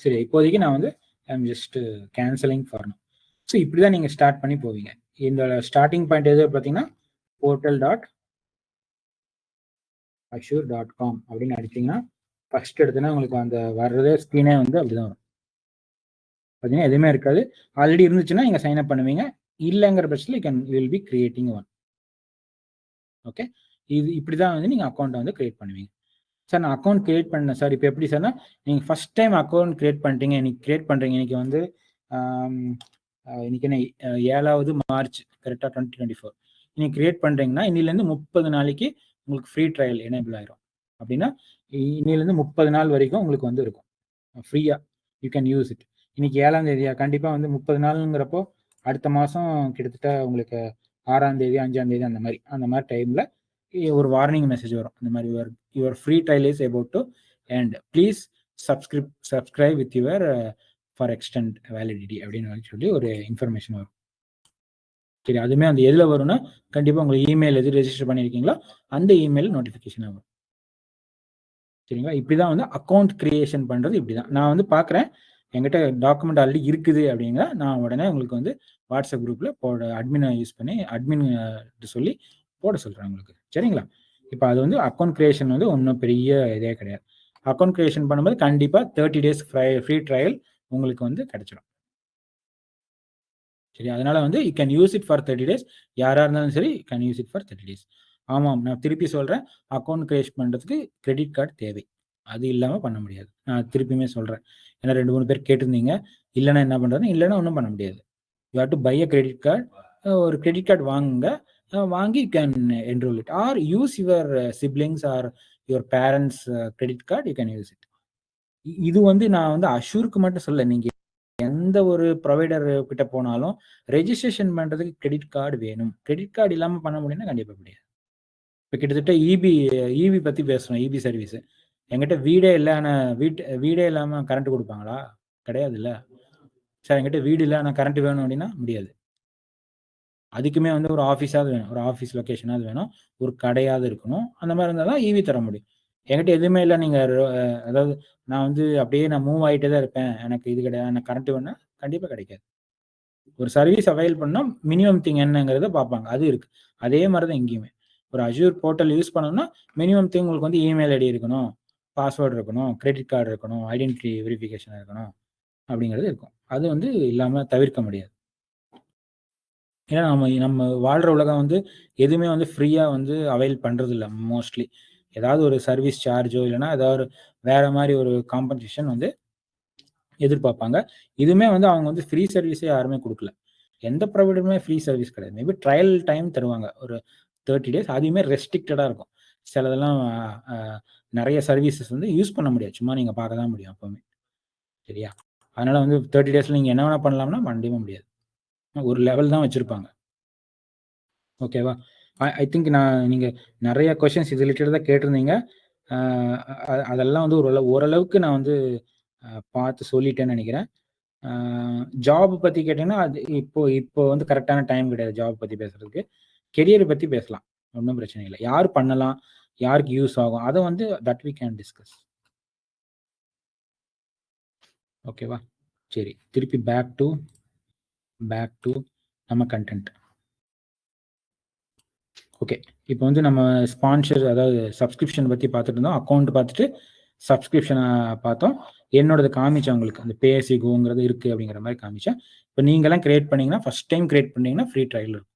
சரி, இப்போதைக்கு நான் வந்து ஐம் ஜஸ்ட் கேன்சலிங் ஃபார்னும். ஸோ இப்படி தான் நீங்கள் ஸ்டார்ட் பண்ணி போவீங்க. இந்த ஸ்டார்டிங் பாயிண்ட் எது பார்த்தீங்கன்னா portal.azure.com அப்படின்னு அடிச்சிங்கன்னா ஃபர்ஸ்ட் எடுத்தோன்னா உங்களுக்கு அந்த வர்றதே ஸ்க்ரீனே வந்து அப்படிதான் வரும். பார்த்தீங்கன்னா எதுவுமே இருக்காது. ஆல்ரெடி இருந்துச்சுன்னா நீங்கள் சைன் அப் பண்ணுவீங்க, இல்லைங்கிற பட்சத்தில் you will B creating one. Okay, இது இப்படி தான் வந்து நீங்கள் அக்கௌண்ட்டை வந்து கிரியேட் பண்ணுவீங்க. சார் நான் அக்கௌண்ட் கிரியேட் பண்ணேன் சார், இப்போ எப்படி சார்னா நீங்கள் ஃபர்ஸ்ட் டைம் அக்கௌண்ட் கிரியேட் பண்ணிட்டீங்க, இன்னைக்கு கிரியேட் பண்ணுறீங்க, இன்னைக்கு வந்து இன்னைக்கு என்ன 7வது மார்ச் கரெக்டாக 2024 இன்னைக்கு கிரியேட் பண்ணுறீங்கன்னா இன்னிலேருந்து 30 நாளைக்கு உங்களுக்கு ஃப்ரீ ட்ரையல் எனேபிள் ஆயிரும். அப்படின்னா இன்னிலேருந்து 30 நாள் வரைக்கும் உங்களுக்கு வந்து இருக்கும் ஃப்ரீயாக, யூ கேன் யூஸ் இட். இன்னைக்கு 7ஆம் தேதியா, கண்டிப்பாக வந்து 30 நாளுங்கிறப்போ அடுத்த மாதம் கிட்டத்தட்ட உங்களுக்கு 6ஆம் தேதி 5ஆம் தேதி அந்த மாதிரி டைமில் ஒரு வார்னிங் மெசேஜ் வரும். இந்த மாதிரி your free trial is about to end, please subscribe with your for extend validity அப்படின்னு சொல்லி ஒரு இன்ஃபர்மேஷன் வரும். சரி, அதுவுமே அந்த எதில் வரும்னா கண்டிப்பாக உங்களுக்கு இமெயில் எது ரெஜிஸ்டர் பண்ணியிருக்கீங்களோ அந்த இமெயில் நோட்டிஃபிகேஷன் வரும், சரிங்களா? இப்படி தான் வந்து அக்கௌண்ட் கிரியேஷன் பண்ணுறது. இப்படி தான் நான் வந்து பார்க்குறேன். என்கிட்ட டாக்குமெண்ட் ஆல்ரெடி இருக்குது அப்படிங்கிற நான் உடனே உங்களுக்கு வந்து வாட்ஸ்அப் குரூப்பில் அட்மினை யூஸ் பண்ணி அட்மின் சொல்லி போட சொல்கிறேன் உங்களுக்கு, சரிங்களா? இப்போ அது வந்து அக்கௌண்ட் கிரியேஷன் வந்து ஒன்றும் பெரிய இதே கிடையாது. அக்கௌண்ட் கிரியேஷன் பண்ணும்போது கண்டிப்பாக 30 days ஃப்ரீ ட்ரையல் உங்களுக்கு வந்து கிடைச்சிடும், சரி? அதனால வந்து you can use it for 30 days. யாராக இருந்தாலும் சரி you can use it for 30 days. ஆமாம், நான் திருப்பி சொல்கிறேன், அக்கௌண்ட் கிரியேட் பண்ணுறதுக்கு கிரெடிட் கார்டு தேவை, அது இல்லாமல் பண்ண முடியாது. நான் திருப்பியுமே சொல்கிறேன், ஏன்னா 2-3 பேர் கேட்டிருந்தீங்க. இல்லைன்னா என்ன பண்ணுறது, இல்லைன்னா ஒன்றும் பண்ண முடியாது. You have to buy a credit card. ஒரு கிரெடிட் கார்டு வாங்கி you can enroll it or use your siblings or your parents credit card you can use it. இது வந்து நான் வந்து அஷூருக்கு மட்டும் சொல்ல, நீங்க எந்த ஒரு ப்ரொவைடர் கிட்ட போனாலும் ரெஜிஸ்ட்ரேஷன் பண்றதுக்கு கிரெடிட் கார்டு வேணும். கிரெடிட் கார்டு இல்லாம பண்ண முடியும்னா கண்டிப்பா முடியாது. இப்போ கிட்டத்தட்ட இபி பத்தி பேசுறோம். இபி சர்வீஸ் என்கிட்ட வீடே இல்லை, ஆனால் வீடே இல்லாமல் கரண்ட் கொடுப்பாங்களா? கிடையாது. இல்லை சார், என்கிட்ட வீடு இல்லை ஆனால் கரண்ட் வேணும் அப்படின்னா முடியாது. அதுக்குமே வந்து ஒரு ஆஃபீஸாவது வேணும், ஒரு ஆஃபீஸ் லொக்கேஷனாவது வேணும், ஒரு கடையாவது இருக்கணும். அந்த மாதிரி இருந்தால் தான் இவி தர முடியும். என்கிட்ட எதுவுமே இல்லை, நீங்கள் அதாவது நான் வந்து அப்படியே நான் மூவ் ஆகிட்டே தான் இருப்பேன், எனக்கு இது கிடையாது, எனக்கு கரண்ட் வேணும்னா கண்டிப்பாக கிடைக்காது. ஒரு சர்வீஸ் அவைல் பண்ணால் மினிமம் திங் என்னங்கிறத பார்ப்பாங்க, அது இருக்கு. அதே மாதிரி தான் இங்கேயுமே ஒரு அஷூர் போர்ட்டல் யூஸ் பண்ணணும்னா மினிமம் திங் உங்களுக்கு வந்து இமெயில் ஐடி இருக்கணும், பாஸ்வேர்டு இருக்கணும், கிரெடிட் கார்டு இருக்கணும், ஐடென்டிட்டி வெரிஃபிகேஷன் இருக்கணும் அப்படிங்கிறது இருக்கும். அது வந்து இல்லாமல் தவிர்க்க முடியாது. ஏன்னா நம்ம வாழ்கிற உலகம் வந்து எதுவுமே வந்து ஃப்ரீயாக வந்து அவைல் பண்ணுறது இல்லை மோஸ்ட்லி. ஏதாவது ஒரு சர்வீஸ் சார்ஜோ இல்லைன்னா ஏதாவது வேற மாதிரி ஒரு காம்பன்சேஷன் வந்து எதிர்பார்ப்பாங்க. இதுவுமே வந்து அவங்க வந்து ஃப்ரீ சர்வீஸே யாருமே கொடுக்கல. எந்த ப்ரொவைடருமே ஃப்ரீ சர்வீஸ் கிடையாது. மேபி ட்ரையல் டைம் தருவாங்க ஒரு 30 days. அதுவுமே ரெஸ்ட்ரிக்டடாக இருக்கும். சிலதெல்லாம் நிறைய சர்வீசஸ் வந்து யூஸ் பண்ண முடியாது, சும்மா நீங்கள் பார்க்க தான் முடியும் அப்போவுமே. சரியா? அதனால வந்து 30 daysல நீங்கள் என்ன வேணா பண்ணலாம்னா பண்ணவே முடியாது. ஒரு லெவல் தான் வச்சுருப்பாங்க. ஓகேவா? ஐ திங்க் நீங்கள் நிறைய கொஷின்ஸ் இது ரிலேட்டடாக தான் கேட்டிருந்தீங்க. அதெல்லாம் வந்து ஓரளவுக்கு நான் வந்து பார்த்து சொல்லிட்டேன்னு நினைக்கிறேன். ஜாப் பற்றி கேட்டிங்கன்னா அது இப்போ வந்து கரெக்டான டைம் கிடையாது ஜாப் பற்றி பேசுறதுக்கு. கெரியரை பற்றி பேசலாம், ஒன்றும் பிரச்சனை இல்லை. யார் பண்ணலாம், யாருக்கு யூஸ் ஆகும், அதை வந்து தட் வி கேன் டிஸ்கஸ். ஓகேவா? சரி, திருப்பி பேக் டு நம்ம கண்டென்ட். ஓகே, இப்போ வந்து நம்ம ஸ்பான்சர் அதாவது சப்ஸ்கிரிப்ஷன் பற்றி பார்த்துட்டு இருந்தோம். அக்கௌண்ட் பார்த்துட்டு சப்ஸ்கிரிப்ஷனை பார்த்தோம். என்னோடது காமிச்சேன் உங்களுக்கு, அந்த பேஎஸ்சி கோங்கிறது இருக்குது அப்படிங்கிற மாதிரி காமிச்சேன். இப்போ நீங்களாம் கிரியேட் பண்ணிங்கன்னா, ஃபஸ்ட் டைம் கிரியேட் பண்ணிங்கன்னா ஃப்ரீ ட்ரையல் இருக்கும்.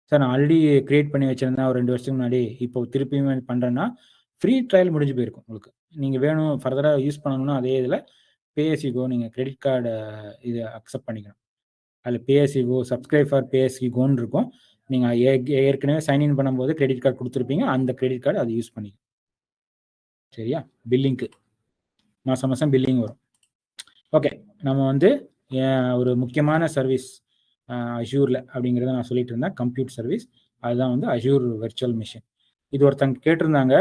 சார், நான் ஆல்ரெடி கிரியேட் பண்ணி வச்சுருந்தேன் ஒரு 2 வருஷத்துக்கு முன்னாடி, இப்போ திருப்பியும் பண்ணுறேன்னா ஃப்ரீ ட்ரையல் முடிஞ்சு போயிருக்கும் உங்களுக்கு. நீங்கள் வேணும் ஃபர்தராக யூஸ் பண்ணணும்னா அதே இதில் பேஎஸ்சி கோ நீங்கள் கிரெடிட் கார்டு இது அக்செப்ட் பண்ணிக்கணும். அதில் பேஎஸ்சி கோ சப்ஸ்கிரைப் ஃபார் பேஎஸ்சி கோன்னு இருக்கும். நீங்கள் ஏற்கனவே சைன்இன் பண்ணும்போது கிரெடிட் கார்டு கொடுத்துருப்பீங்க, அந்த கிரெடிட் கார்டு அதை யூஸ் பண்ணிக்கணும். சரியா? பில்லிங்க்கு மாதம் பில்லிங் வரும். ஓகே, நம்ம வந்து ஒரு முக்கியமான சர்வீஸ் அஷூரில் அப்படிங்கிறத நான் சொல்லிட்டு இருந்தேன், கம்ப்யூட் சர்வீஸ். அதுதான் வந்து அஷூர் வெர்ச்சுவல் மிஷின். இது ஒருத்தங்க கேட்டிருந்தாங்க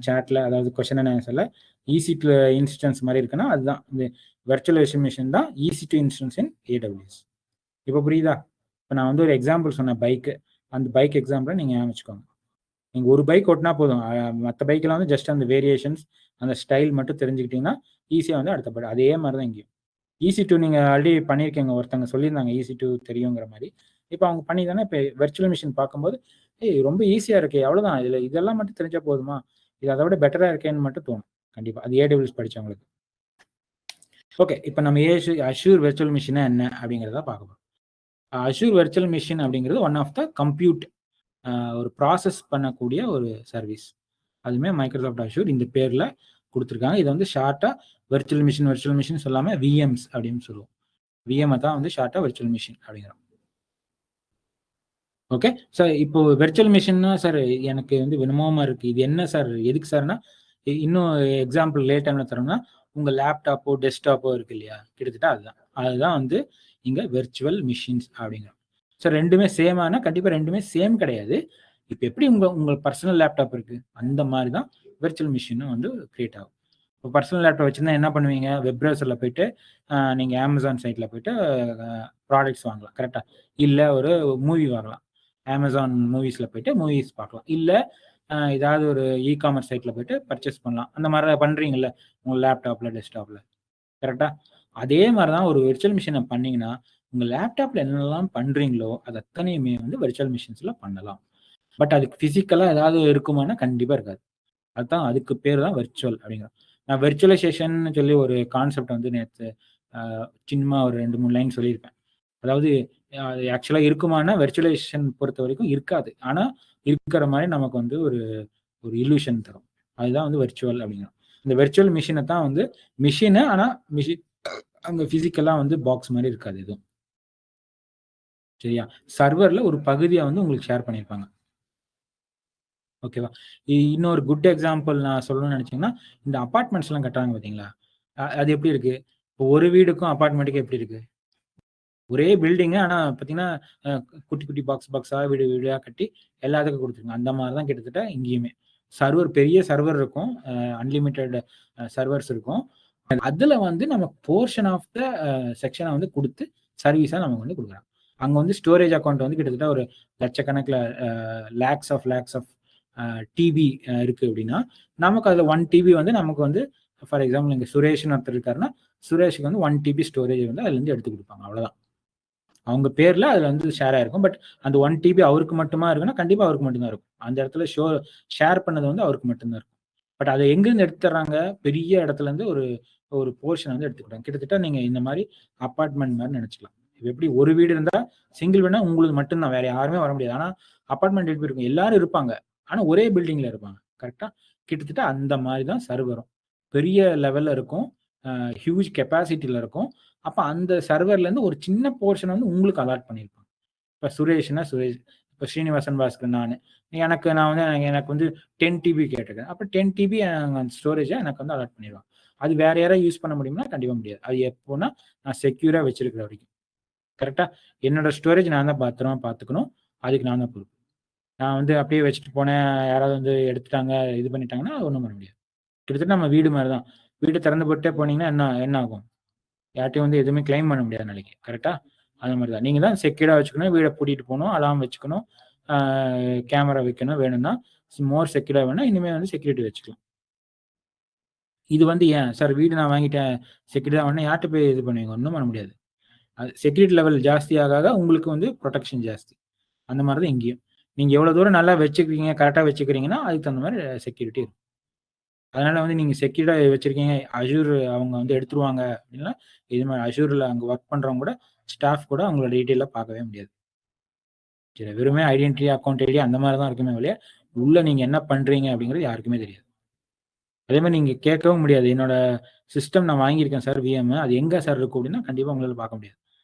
சேட்டில், அதாவது கொஸ்டின் அண்ட் ஆன்சரில். ஈசி2 இன்ஸ்டன்ஸ் மாதிரி இருக்குன்னா அதுதான் இந்த வெர்ச்சுவல் மிஷின் தான் ஈசி2 இன்ஸ்டன்ஸ் இன் ஏடபிள்யூஎஸ். இப்போ புரியுதா? இப்போ நான் வந்து ஒரு எக்ஸாம்பிள் சொன்னேன், பைக்கு. அந்த பைக் எக்ஸாம்பிளை நீங்கள் ஞாபகம். நீங்கள் ஒரு பைக் ஓட்டினா போதும், மற்ற பைக்கெலாம் வந்து ஜஸ்ட் அந்த வேரியேஷன்ஸ் அந்த ஸ்டைல் மட்டும் தெரிஞ்சுக்கிட்டிங்கன்னா ஈஸியாக வந்து அடுத்தபடி. அதே மாதிரி தான் இங்கேயும் ஈசி2 நீங்கள் ஆல்ரெடி பண்ணியிருக்கீங்க, ஒருத்தங்க சொல்லியிருந்தாங்க ஈசி2 தெரியுங்கிற மாதிரி. இப்போ அவங்க பண்ணி தானே இப்போ வெர்ச்சுவல் மிஷின் பார்க்கும்போது ரொம்ப ஈஸியாக இருக்கே, அவ்வளோதான், இதெல்லாம் மட்டும் தெரிஞ்சால் போதுமா, இது அதை விட பெட்டராக இருக்கேன்னு மட்டும் தோணும் கண்டிப்பாக, அது ஏடபிள்யூஎஸ் படித்தவங்களுக்கு. ஓகே, இப்போ நம்ம அஷூர் வெர்ச்சுவல் மிஷினா என்ன அப்படிங்கிறத பார்க்க. அஷூர் வெர்ச்சுவல் மிஷின் அப்படிங்கிறது ஒன் ஆஃப் த கம்ப்யூட் ஒரு ப்ராசஸ் பண்ணக்கூடிய ஒரு சர்வீஸ். அதுவுமே மைக்ரோசாஃப்ட் அஷூர் இந்த பேரில் கொடுத்துருக்காங்க. இதை வந்து ஷார்ட்டாக வெர்ச்சுவல் மிஷின் சொல்லாமல் விஎம்ஸ் அப்படின்னு சொல்லுவோம். விஎம்ஐ தான் வந்து ஷார்ட்டாக வெர்ச்சுவல் மிஷின் அப்படிங்கிறோம். ஓகே சார், இப்போ வெர்ச்சுவல் மிஷின்னா சார் எனக்கு வந்து வினமமாக இருக்குது, இது என்ன சார், எதுக்கு சார்னா இன்னும் எக்ஸாம்பிள் லேட் டைமில் தரோம்னா உங்கள் லேப்டாப்போ டெஸ்க்டாப்போ இருக்கு இல்லையா, கிட்டத்தட்ட அதுதான் வந்து இங்கே வெர்ச்சுவல் மிஷின்ஸ் அப்படிங்கிறோம். சார் ரெண்டுமே சேமான? கண்டிப்பாக ரெண்டுமே சேம் கிடையாது. இப்போ எப்படி உங்கள் பர்சனல் லேப்டாப் இருக்குது அந்த மாதிரி தான் வெர்ச்சுவல் மிஷினும் வந்து கிரியேட் ஆகும். இப்போ பர்சனல் லேப்டாப் வச்சுருந்தா என்ன பண்ணுவீங்க, வெப் ப்ரௌசரில் போய்ட்டு நீங்கள் அமேசான் சைட்டில் போய்ட்டு ப்ராடக்ட்ஸ் வாங்கலாம், கரெக்டாக? இல்லை ஒரு மூவி வாங்கலாம், அமேசான் மூவிஸில் போய்ட்டு மூவிஸ் பார்க்கலாம். இல்லை ஏதாவது ஒரு இ-காமர்ஸ் சைட்டில் போய்ட்டு பர்ச்சேஸ் பண்ணலாம். அந்த மாதிரி பண்ணுறீங்கல்ல உங்கள் லேப்டாப்பில் டெஸ்க்டாப்பில், கரெக்டாக? அதே மாதிரி தான் ஒரு வெர்ச்சுவல் மிஷினை பண்ணிங்கன்னா உங்கள் லேப்டாப்பில் என்னெல்லாம் பண்ணுறீங்களோ அது அத்தனையுமே வந்து வெர்ச்சுவல் மிஷின்ஸில் பண்ணலாம். பட் அதுக்கு ஃபிசிக்கலாக ஏதாவது இருக்குமானா கண்டிப்பாக இருக்காது. அதுதான், அதுக்கு பேர் தான் வெர்ச்சுவல் அப்படிங்கிறோம். நான் வெர்ச்சுவலைசேஷன் சொல்லி ஒரு கான்செப்ட் வந்து நேற்று சின்னமாக ஒரு 2-3 லைன் சொல்லியிருப்பேன். அதாவது அது ஆக்சுவலாக இருக்குமானா வெர்ச்சுவலைசேஷன் பொறுத்த வரைக்கும் இருக்காது, ஆனால் இருக்கிற மாதிரி நமக்கு வந்து ஒரு இல்யூஷன் தரும். அதுதான் வந்து வெர்ச்சுவல் அப்படிங்கிறோம். இந்த வெர்ச்சுவல் மிஷினை தான் வந்து மிஷினு, ஆனால் மிஷின் அங்கே ஃபிசிக்கலாக வந்து பாக்ஸ் மாதிரி இருக்காது எதுவும். சரியா? சர்வரில் ஒரு பகுதியாக வந்து உங்களுக்கு ஷேர் பண்ணியிருப்பாங்க. ஓகேவா? இன்னொரு குட் எக்ஸாம்பிள் நான் சொல்லணும்னு நினைச்சீங்கன்னா, இந்த அபார்ட்மெண்ட்ஸ்லாம் கட்டுறாங்க பார்த்தீங்களா? அது எப்படி இருக்கு? இப்போ ஒரு வீடுக்கும் அபார்ட்மெண்ட்டுக்கும் எப்படி இருக்கு? ஒரே பில்டிங்கு. ஆனா பார்த்தீங்கன்னா, அ குட்டி, குட்டி பாக்ஸா வீடு வீடா கட்டி எல்லாத்துக்கும் குடுத்துருங்க. அந்த மாரி தான் கிட்டத்தட்ட இங்கேயுமே. பெரிய சர்வர் இருக்கும். அன்லிமிட்டட் சர்வர்ஸ் இருக்கும். அதுல வந்து நம்ம போர்ஷன் ஆஃப் த செக்ஷன வந்து குடுத்து சர்வீஸா நமக்கு வந்து குடுக்குறாங்க. அங்க வந்து ஸ்டோரேஜ் அக்கவுண்ட் வந்து கிட்டத்தட்ட ஒரு லட்சக்கணக்குல லேக்ஸ் ஆஃப் டிபி இருக்கு அப்டின்னா, நமக்கு அதுல 1 டிபி வந்து நமக்கு வந்து ஃபார் எக்ஸாம்பிள் இங்க சுரேஷ்ன்னு ஒருத்தர் இருக்காருன்னா, சுரேஷ்க்கு வந்து 1 டிபி ஸ்டோரேஜ் வந்து அதுலருந்து எடுத்து குடுப்பாங்க. அவ்வளோதான். அவங்க பேர்ல அதுல வந்து ஷேர் ஆயிருக்கும். பட் அந்த 1 டிபி அவருக்கு மட்டுமா இருக்குன்னா, கண்டிப்பா அவருக்கு மட்டும் தான் இருக்கும். அந்த இடத்துல ஷேர் பண்ணது வந்து அவருக்கு மட்டும் தான் இருக்கும். பட் அத எங்கருந்து எடுத்து தர்றாங்க? பெரிய இடத்துலருந்து ஒரு ஒரு போர்ஷன் வந்து எடுத்துக்கிறாங்க. கிட்டத்தட்ட நீங்க இந்த மாரி அபார்ட்மெண்ட் மாரி நெனச்சுக்கலாம். இப்ப எப்படி ஒரு வீடு இருந்தா, சிங்கிள் வீடுனா உங்களுது மட்டும் தான். வேற யாருமே வர முடியாது. ஆனா அபார்ட்மெண்ட் எப்படி இருக்கும்? எல்லாரும் இருப்பாங்க. ஆனா ஒரே பில்டிங்ல இருப்பாங்க. கரெக்ட்டா? கிட்டத்தட்ட அந்த மாரி தான் சர்வரும். பெரிய லெவல்ல இருக்கும். ஹியூஜ் கெப்பாசிட்டில இருக்கும். அப்ப அந்த சர்வர்லேருந்து ஒரு சின்ன போர்ஷன் வந்து உங்களுக்கு அலாட் பண்ணியிருப்பாங்க. இப்ப சுரேஷ்னா சுரேஷ், இப்ப ஸ்ரீனிவாசன் பாஸ்கர் நானு. நான் வந்து எனக்கு வந்து 10 டிபி கேட்டிருக்கேன். அப்ப 10 டிபி ஸ்டோரேஜ எனக்கு வந்து அலாட் பண்ணிருவாங்க. அது வேற யாராவது யூஸ் பண்ண முடியும்னா, கண்டிப்பா முடியாது. அது எப்போன்னா, நான் செக்யூரா வச்சிருக்கிற வரைக்கும். கரெக்ட்டா? என்னோட ஸ்டோரேஜ் நான் தான் பத்திரமா பார்த்துக்கணும். அதுக்கு நான் தான் பொறுப்பு. நான் வந்து அப்படியே வச்சுட்டு போனேன், யாராவது வந்து எடுத்துட்டாங்க, இது பண்ணிட்டாங்கன்னா, ஒண்ணும் பண்ண முடியாது. கிட்டத்தட்ட நம்ம வீடு மாரி தான். வீட்ட திறந்து போட்டே போனீங்கன்னா என்ன என்ன ஆகும்? யார்ட்டயும் வந்து எதுவுமே கிளைம் பண்ண முடியாது நாளைக்கு. கரெக்ட்டா? அந்த மாரி தான். நீங்க தான் செக்யூர்டா வச்சுக்கணும். வீட பூட்டிட்டு போணும். அலார்ம் வச்சுக்கணும். ஆ கேமரா வைக்கணும் வேணும்னா. மோர் செக்யூர்டா வேணும்னா, இனிமே வந்து செக்யூரிட்டி வச்சுக்கலாம். இது வந்து ஏன்? சார் வீடு நான் வாங்கிட்டேன். செக்யூர்டா வேணும்னா யார்ட்ட போய் இது பண்ணுவீங்க? ஒண்ணும் பண்ண முடியாது. அது செக்யூரிட்டி லெவல் ஜாஸ்தி ஆக உங்களுக்கு வந்து புரொடெக்ஷன் ஜாஸ்தி. அந்த மாரி தான் இங்கேயும். நீங்க எவ்வளோ தூரம் நல்லா வச்சுக்கிறீங்க, கரெக்ட்டா வச்சுக்கிறீங்கன்னா, அதுக்கு தகுந்த மாரி செக்யூரிட்டி இருக்கும். அதனால வந்து நீங்க செக்யூர்டா வச்சிருக்கீங்க. அஷ்யூர் அவங்க வந்து எடுத்துருவாங்க அப்டின்னா, இது மாரி அஷ்யூர்ல அங்க வொர்க் பண்றவங்க கூட, ஸ்டாஃப் கூட அவங்களோட டீட்டெயில பார்க்கவே முடியாது. சரி வெறுமே ஐடென்டிட்டி, அக்கவுண்ட் ஐடி அந்த மாரி தான் இருக்குமே ஒழிய, உள்ள நீங்க என்ன பண்றீங்க அப்டிங்கிறது யாருக்குமே தெரியாது. அதே மாரி நீங்க கேட்கவும் முடியாது. என்னோட சிஸ்டம் நான் வாங்கியிருக்கேன் சார் அது எங்க சார் இருக்கும் அப்டின்னா, கண்டிப்பா உங்களால பார்க்க முடியாது.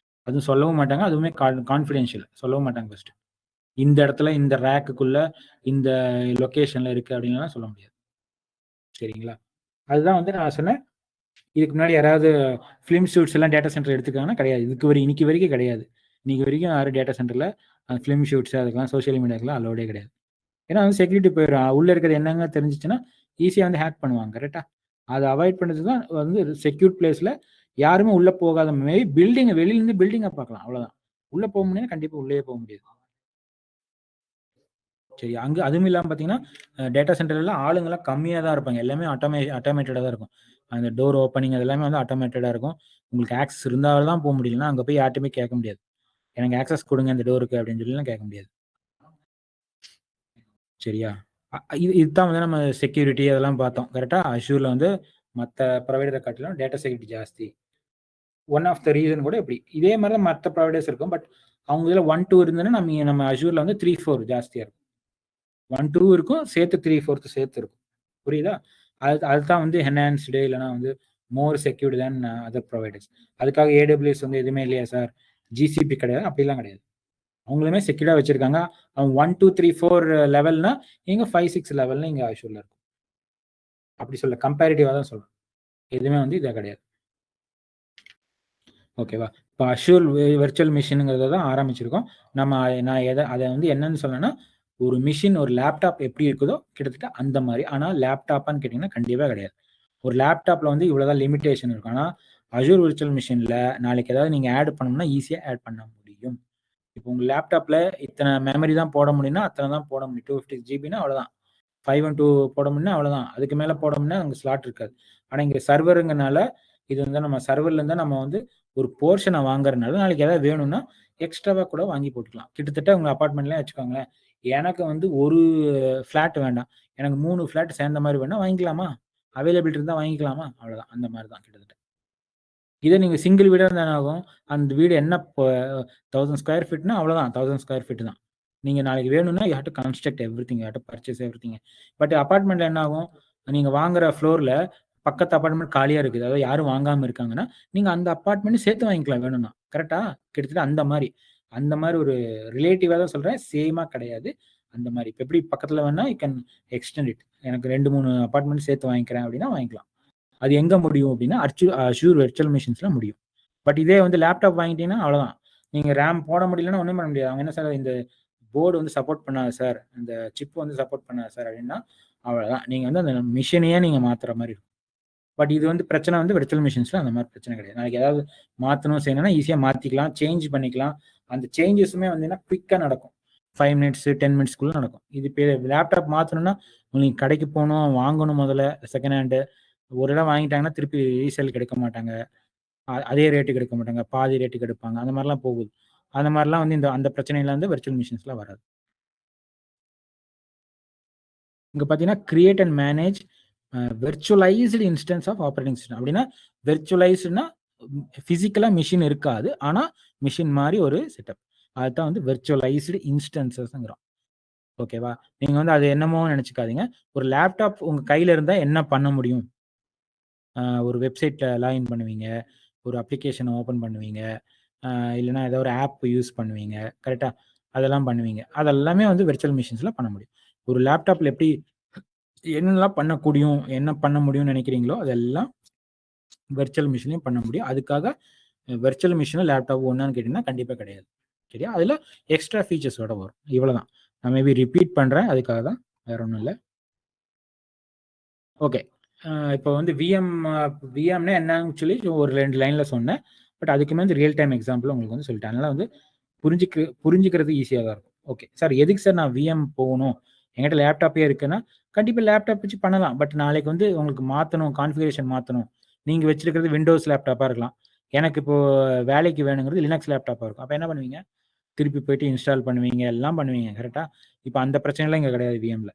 அதுவும் சொல்லவும் மாட்டாங்க. அதுவுமே கான்ஃபிடென்ஷியல் சொல்லவும் மாட்டாங்க ஃபர்ஸ்ட்டு. இந்த இடத்துல, இந்த ரேக்குக்குள்ள, இந்த லொகேஷன்ல இருக்கு அப்டின்லாம் சொல்ல முடியாது. சரிங்களா? அதுதான் வந்து நான் சொன்னேன். இதுக்கு முன்னாடி யாராவது ஃபிலிம் ஷூட்ஸ் எல்லாம் டேட்டா சென்டர் எடுத்துருக்காங்கன்னா கிடையாது. இன்னைக்கு வரைக்கும் கிடையாது. இன்னைக்கு வரைக்கும் யாரும் டேட்டா சென்டர்ல ஃபிலிம் ஷூட்ஸ் அதுக்கெல்லாம் சோசியல் மீடியாக்கெல்லாம் அலோடே கிடையாது. ஏன்னா வந்து செக்யூரிட்டி போயிரும். உள்ள இருக்கிறது என்னங்க தெரிஞ்சுச்சுன்னா, ஈஸியா வந்து ஹேக் பண்ணுவாங்க. கரெக்ட்டா? அத அவாய்ட் பண்றது தான் வந்து செக்யூர்ட் பிளேஸ்ல யாருமே உள்ள போகாத மாரி வெளியில இருந்து பில்டிங்க பார்க்கலாம். அவ்வளோதான். உள்ள போ முடியும்னா கண்டிப்பா உள்ளயே போ முடியாது. சரி. அங்க அதுவும் இல்லாம பார்த்தீங்கன்னா, டேட்டா சென்டர்ல ஆளுங்கலாம் கம்மியா தான் இருப்பாங்க. எல்லாமே ஆட்டோமேட்டடா தான் இருக்கும். அந்த டோர் ஓப்பனிங் அது எல்லாமே வந்து ஆட்டோமேட்டடா இருக்கும். உங்களுக்கு ஆக்சஸ் இருந்தா தான் போ முடியும். இல்லன்னா அங்க போய் யார்ட்டயுமே கேட்க முடியாது. எனக்கு ஆக்சஸ் குடுங்க இந்த டோருக்கு அப்படின்னு சொல்லிலாம் கேட்க முடியாது. சரியா? இதுதான் வந்து நம்ம செக்யூரிட்டி அதெல்லாம் பார்த்தோம். கரெக்ட்டா? அஷ்யூர்ல வந்து மத்த ப்ரொவைடர காட்டிலும் டேட்டா செக்யூரிட்டி ஜாஸ்தி. ஒன் ஆஃப் த ரீசன் கூட இப்படி. இதே மாரி தான் மத்த ப்ரொவைடர்ஸ் இருக்கும். பட் அவங்க இதுல 1, 2 இருந்ததுன்னா, நம்ம அஷ்யூர்ல வந்து 3, 4 ஜாஸ்தியா இருக்கும். 1, 2 இருக்கும். சேர்த்து 3, 4 சேர்த்து இருக்கும். புரியுதா? அதுதான் வந்து என்ஹான்ஸ்டு இல்லன்னா வந்து மோர் செக்யூர்ட் தேன் அதர் புரொவைடர்ஸ். அதுக்காக AWS வந்து எதுவுமே இல்லையா சார்? GCP கிடையாது. அப்படிலாம் கிடையாது. அவங்களுமே செக்யூர்டா வச்சிருக்காங்க. அவங்க 1, 2, 3, 4 லெவல்னா, இங்க 5, 6 லெவல்ல இங்க அஷ்யூர்ல இருக்கும். அப்படி சொல்ல கம்பேரிட்டிவா தான் சொல்றேன். எதுவுமே வந்து இதா கிடையாது. ஓகேவா? இப்ப அஷ்யூர் விர்ச்சுவல் மெஷின்ங்கிறத தான் ஆரம்பிச்சிருக்கோம். நான் அத வந்து என்னன்னு சொன்னேன்னா, ஒரு மெஷின் ஒரு லேப்டாப் எப்படி இருக்குதோ, கிட்டத்தட்ட அந்த மாரி. ஆனா லேப்டாப்பான்னு கேட்டீங்கன்னா, கண்டிப்பா கிடையாது. ஒரு லேப்டாப்ல வந்து இவ்வளோதான் லிமிட்டேஷன் இருக்கும். ஆனா, அஷ்யூர் விர்ச்சுவல் மெஷின்ல நாளைக்கு ஏதாவது நீங்க ஆட் பண்ணணும்னா, ஈஸியா ஆட் பண்ண முடியும். இப்போ உங்க லேப்டாப்ல இத்தன மெமரி தான் போட முடியும்னா, அத்தன தான் போட முடியும். 256 ஜிபின்னா அவ்வளோதான். 512 போட முடியும்னா அவ்வளோதான். அதுக்கு மேல போட முடியும்னா அங்க ஸ்லாட் இருக்காது. ஆனா இங்க சர்வர்ங்கிறனால, இது வந்து நம்ம சர்வர்ல இருந்து நம்ம வந்து ஒரு போர்ஷன வாங்குறனால, நாளைக்கு ஏதாவது வேணும்னா, எக்ஸ்ட்ராவா கூட வாங்கி போட்டுக்கலாம். கிட்டத்தட்ட உங்க அபார்ட்மெண்ட்லயே வச்சுக்கோங்களேன். எனக்கு வந்து 1 ஃபிளாட் வேண்டாம். எனக்கு 3 ஃபிளாட் சேர்ந்த மாரி வேணும்னா வாங்கிக்கலாமா? அவைலபிலிட்டி இருந்தா வாங்கிக்கலாமா? அவ்வளோதான். அந்த மாரி தான் கிட்டத்தட்ட. இதே நீங்க சிங்கிள் வீடா இருந்தா என்ன ஆகும்? அந்த வீடு என்ன 1000 ஸ்கொயர் ஃபீட்னா அவ்வளோதான். 1000 ஸ்கொயர் ஃபீட் தான். நீங்க நாளைக்கு வேணும்னா you have to construct everything. You have to purchase everything. But அபார்ட்மெண்ட்ல என்ன ஆகும்? நீங்க வாங்குற ஃப்ளோர்ல பக்கத்து அபார்ட்மெண்ட் காலியா இருக்குது. அதாவது யாரும் வாங்காம இருக்காங்கன்னா, நீங்க அந்த அபார்ட்மெண்ட் சேர்த்து வாங்கிக்கலாம் வேணும்னா. கரெக்ட்டா? கிட்டத்தட்ட அந்த மாரி. அந்த மாரி ஒரு ரிலேட்டிவா தான் சொல்றேன். சேமா கிடையாது. அந்த மாதிரி இப்போ எப்படி பக்கத்தில் வேணா யூ கேன் எக்ஸ்டெண்ட் இட். எனக்கு 2-3 அப்பார்ட்மெண்ட் சேர்த்து வாங்கிக்கிறேன் அப்படின்னா வாங்கிக்கலாம். அது எங்கே முடியும் அப்படின்னா அஷ்யூர் வெர்ச்சுவல் மிஷின்ஸில் முடியும். பட் இதே வந்து லேப்டாப் வாங்கிட்டீங்கன்னா அவ்வளோதான். நீங்கள் ரேம் போட முடியலன்னா ஒன்றும் பண்ண முடியாது. அவங்க என்ன சார் இந்த போர்டு வந்து சப்போர்ட் பண்ணாது சார், இந்த சிப் வந்து சப்போர்ட் பண்ணாது சார் அப்படின்னா அவ்வளோதான். நீங்கள் வந்து அந்த மிஷினையே நீங்கள் மாற்றுற மாதிரி இருக்கும். பட் இது வந்து பிரச்சனை வந்து வெர்ச்சுவல் மிஷின்ஸில் அந்த மாதிரி பிரச்சனை கிடையாது. நாளைக்கு ஏதாவது மாற்றணும் செய்யணும்னா ஈஸியாக மாற்றிக்கலாம், சேஞ்ச் பண்ணிக்கலாம். அந்த சேஞ்சஸுமே வந்து குவிக்காக நடக்கும். 5 மினிட்ஸ் 10 மினிட்ஸ்க்குள்ளே நடக்கும். இது இப்போ லேப்டாப் மாற்றணும்னா உங்களுக்கு கடைக்கு போகணும், வாங்கணும், முதல்ல செகண்ட் ஹேண்டு ஒரு இடம் வாங்கிட்டாங்கன்னா திருப்பி ரீசேலுக்கு எடுக்க மாட்டாங்க, அதே ரேட்டுக்கு எடுக்க மாட்டாங்க, பாதி ரேட்டுக்கு எடுப்பாங்க, அந்த மாதிரிலாம் போகுது. அந்த மாதிரிலாம் வந்து அந்த பிரச்சனையில வந்து வெர்ச்சுவல் மிஷின்ஸ்லாம் வராது. இங்கே பார்த்தீங்கன்னா create and manage virtualized instance of operating system. அப்படின்னா வெர்ச்சுவலைஸ்டுனா ஃபிசிக்கலாக மிஷின் இருக்காது, ஆனால் மிஷின் மாதிரி ஒரு செட்டப். அதுதான் வந்து வெர்ச்சுவலைஸ்டு இன்ஸ்டன்சஸ்ங்கிறோம். ஓகேவா? நீங்கள் வந்து அது என்னமோ நினச்சிக்காதீங்க. ஒரு லேப்டாப் உங்கள் கையில் இருந்தால் என்ன பண்ண முடியும்? ஒரு வெப்சைட்டில் லாகின் பண்ணுவீங்க, ஒரு அப்ளிகேஷனை ஓப்பன் பண்ணுவீங்க, இல்லைனா ஏதோ ஒரு ஆப் யூஸ் பண்ணுவீங்க, கரெக்டாக? அதெல்லாம் பண்ணுவீங்க. அதெல்லாமே வந்து வெர்ச்சுவல் மிஷின்ஸில் பண்ண முடியும். ஒரு லேப்டாப்பில் எப்படி என்னெல்லாம் என்ன பண்ண முடியும்னு நினைக்கிறீங்களோ அதெல்லாம் வெர்ச்சுவல் மிஷினையும் பண்ண முடியும். அதுக்காக வெர்ச்சுவல் மிஷினும் லேப்டாப் ஒன்றான்னு கேட்டிங்கன்னா கண்டிப்பாக கிடையாது. சரியா? அதில் எக்ஸ்ட்ரா ஃபீச்சர்ஸோட வரும். இவ்வளோதான். நான் மேபி ரிப்பீட் பண்ணுறேன், அதுக்காக தான், வேற ஒன்றும் இல்லை. ஓகே. இப்போ வந்து விஎம்னா என்னன்னு சொல்லி ஒரு 2 லைனில் சொன்னேன். பட் அதுக்குமே வந்து ரியல் டைம் எக்ஸாம்பிள் உங்களுக்கு வந்து சொல்லிட்டேன். அதனால் வந்து புரிஞ்சுக்கிறது ஈஸியாக தான் இருக்கும். ஓகே சார், எதுக்கு சார் நான் விஎம் போகணும், என்கிட்ட லேப்டாப்பே இருக்குன்னா கண்டிப்பாக லேப்டாப் வச்சு பண்ணலாம். பட் நாளைக்கு வந்து உங்களுக்கு மாற்றணும், கான்ஃபிகரேஷன் மாற்றணும். நீங்கள் வச்சிருக்கிறது விண்டோஸ் லேப்டாப்பாக இருக்கலாம், எனக்கு இப்போது வேலைக்கு வேணுங்கிறது லினக்ஸ் லேப்டாப்பாக இருக்கும். அப்போ என்ன பண்ணுவீங்க? திருப்பி போயிட்டு இன்ஸ்டால் பண்ணுவீங்க, எல்லாம் பண்ணுவீங்க, கரெக்டாக? இப்போ அந்த பிரச்சனைலாம் இங்கே கிடையாது விஎம்ல.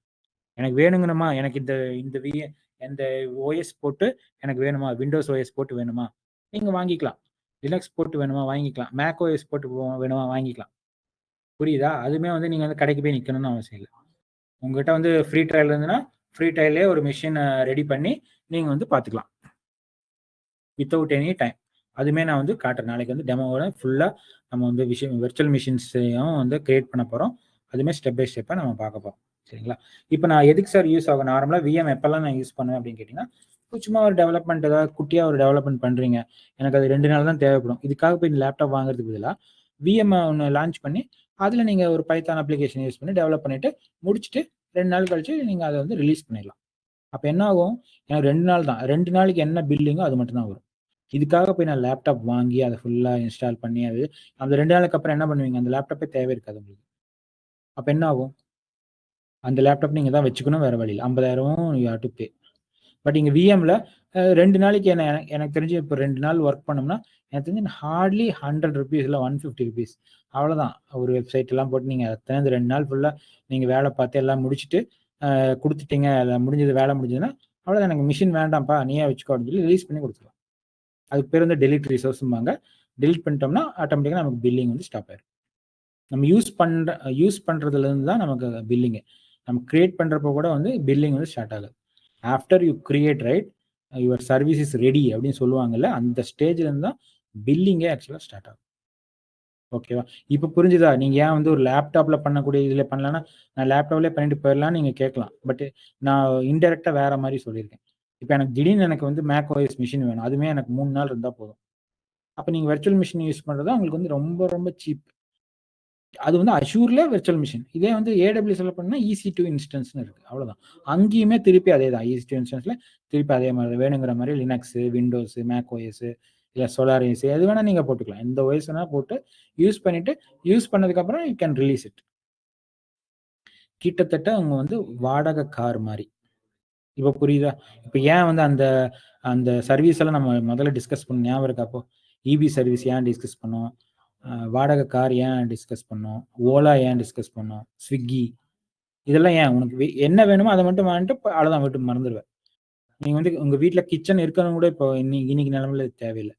எனக்கு வேணுங்கணுமா, எனக்கு இந்த இந்த ஓஎஸ் போட்டு எனக்கு வேணுமா, விண்டோஸ் ஓஎஸ் போட்டு வேணுமா, நீங்கள் வாங்கிக்கலாம். லினக்ஸ் போட்டு வேணுமா வாங்கிக்கலாம், மேக் ஓஎஸ் போட்டு வேணுமா வாங்கிக்கலாம். புரியுதா? அதுவுமே வந்து நீங்கள் வந்து கடைக்கு போய் நிற்கணும்னு அவசியம் இல்லை. உங்ககிட்ட வந்து ஃப்ரீ ட்ரையல் இருந்ததுன்னா ஃப்ரீ ட்ரையலே ஒரு மிஷினை ரெடி பண்ணி நீங்கள் வந்து பார்த்துக்கலாம் வித்தவுட் எனி டைம். அதுவுமே நான் வந்து காட்டுறேன். நாளைக்கு வந்து டெமோவோட ஃபுல்லாக நம்ம வந்து வெர்ச்சுவல் மிஷின்ஸையும் வந்து கிரியேட் பண்ண போகிறோம். அதுவுமே ஸ்டெப் பை ஸ்டெப்பாக நம்ம பார்க்க போகிறோம். சரிங்களா? இப்போ நான் எதுக்கு சார் யூஸ் ஆகும்? நார்மலாக விஎம் எப்போல்லாம் நான் யூஸ் பண்ணுவேன் அப்படின்னு கேட்டிங்கன்னா, சும்மா ஒரு டெவலப்மெண்ட், ஏதாவது குட்டியாக ஒரு டெவலப்மெண்ட் பண்ணுறீங்க, எனக்கு அது 2 நாள் தான் தேவைப்படும். இதுக்காக போய் லேப்டாப் வாங்குறதுக்கு பதிலாக விஎம் ஒன்று லான்ச் பண்ணி அதில் நீங்கள் ஒரு பைத்தான் அப்ளிகேஷன் யூஸ் பண்ணி டெவலப் பண்ணிவிட்டு முடிச்சுட்டு 2 நாள் கழிச்சு நீங்கள் அதை வந்து ரிலீஸ் பண்ணிடலாம். அப்போ என்ன ஆகும்? எனக்கு 2 நாள் தான், 2 நாளைக்கு என்ன பில்லிங்கோ அது மட்டும் தான் வரும். இதுக்காக போய் நான் லேப்டாப் வாங்கி அதை ஃபுல்லாக இன்ஸ்டால் பண்ணி அந்த 2 நாளுக்கு அப்புறம் என்ன பண்ணுவீங்க? அந்த லேப்டாப்பே தேவை இருக்காது உங்களுக்கு. அப்போ என்ன ஆகும்? அந்த லேப்டாப் நீங்கள் தான் வச்சுக்கணும், வேறு வழியில் 50,000 you have to pay. But இங்கே விஎம்ல 2 நாளைக்கு எனக்கு தெரிஞ்சு இப்போ 2 நாள் ஒர்க் பண்ணோம்னா எனக்கு தெரிஞ்சு ஹார்ட்லி 100 ருபீஸ் இல்லை 150 ருபீஸ், அவ்வளோதான். ஒரு வெப்சைட் எல்லாம் போட்டு நீங்கள் அத்தனை 2 நாள் ஃபுல்லாக நீங்கள் வேலை பார்த்து எல்லாம் முடிச்சுட்டு கொடுத்துட்டீங்க, முடிஞ்சது, வேலை முடிஞ்சதுன்னா அவ்வளோதான். எனக்கு மிஷின் வேண்டாம்ப்பா, நீயே வச்சுக்கோ அப்படின்னு சொல்லி ரிலீஸ் பண்ணி கொடுத்துருவோம். அதுக்கு பேர் வந்து டெலிட் ரிசோர்ஸும்பாங்க. டெலிட் பண்ணிட்டோம்னா ஆட்டோமேட்டிக்காக நமக்கு பில்லிங் வந்து ஸ்டாப் ஆயிடும். நம்ம யூஸ் பண்ணுறதுலேருந்து தான் நமக்கு பில்லிங்கு. நம்ம கிரியேட் பண்ணுறப்போ கூட வந்து பில்லிங் வந்து ஸ்டார்ட் ஆகுது. After you create, right, your service is ready அப்படின்னு சொல்லுவாங்கல்ல, அந்த ஸ்டேஜ்லேருந்து தான் பில்லிங்கே ஆக்சுவலாக ஸ்டார்ட் ஆகும். ஓகேவா? இப்போ புரிஞ்சுதா? நீங்கள் ஏன் வந்து ஒரு லேப்டாப்பில் பண்ணக்கூடிய இதில் பண்ணலன்னா நான் லேப்டாப்லேயே பண்ணிட்டு போயிடலான்னு நீங்கள் கேட்கலாம். பட் நான் இன்டெரக்டாக வேறு மாதிரி சொல்லியிருக்கேன். இப்போ எனக்கு திடீர்னு எனக்கு வந்து மேக் ஓஎஸ் மிஷின் வேணும், அதுவுமே எனக்கு 3 நாள் இருந்தால் போதும். அப்போ நீங்கள் வெர்ச்சுவல் மிஷின் யூஸ் பண்ணுறது உங்களுக்கு வந்து ரொம்ப ரொம்ப சீப். அது வந்து அஷூர்ல வெர்ச்சுவல் மிஷின். இதே வந்து ஏடபிள்யூஎஸ்ல பண்ணா EC2 இன்ஸ்டன்ஸ்னு இருக்கு, அவ்வளவுதான். அங்கேயுமே திருப்பி அதே தான். EC2 இன்ஸ்டன்ஸ்ல திருப்பி அதே மாதிரி வேணுங்கிற மாதிரி லினக்ஸ், விண்டோஸ், மேக் ஓஎஸ், இல்லை சோலாரிஸ், எது வேணா நீங்க போட்டுக்கலாம். எந்த ஓஎஸ் வேணா போட்டு யூஸ் பண்ணிட்டு யூஸ் பண்ணதுக்கு அப்புறம் யூ கேன் ரிலீஸ் இட். கிட்டத்தட்ட அவங்க வந்து வாடகை கார் மாதிரி. இப்போ புரியுதா? இப்போ ஏன் வந்து அந்த அந்த சர்வீஸ் எல்லாம் நம்ம முதல்ல டிஸ்கஸ் பண்ண ஞாபகம் இருக்கா? அப்போ இபி சர்வீஸ் ஏன் டிஸ்கஸ் பண்ணோம், வாடகை கார் ஏன் டிஸ்கஸ் பண்ணோம், ஓலா ஏன் டிஸ்கஸ் பண்ணோம், ஸ்விக்கி, இதெல்லாம் ஏன்? உனக்கு என்ன வேணுமோ அதை மட்டும் வாங்கிட்டு அவ்வளோதான், வீட்டுக்கு மறந்துடுவேன். நீங்கள் வந்து உங்கள் வீட்டில் கிச்சன் இருக்கணும் கூட இப்போ இன்னைக்கு நிலமையில தேவையில்லை.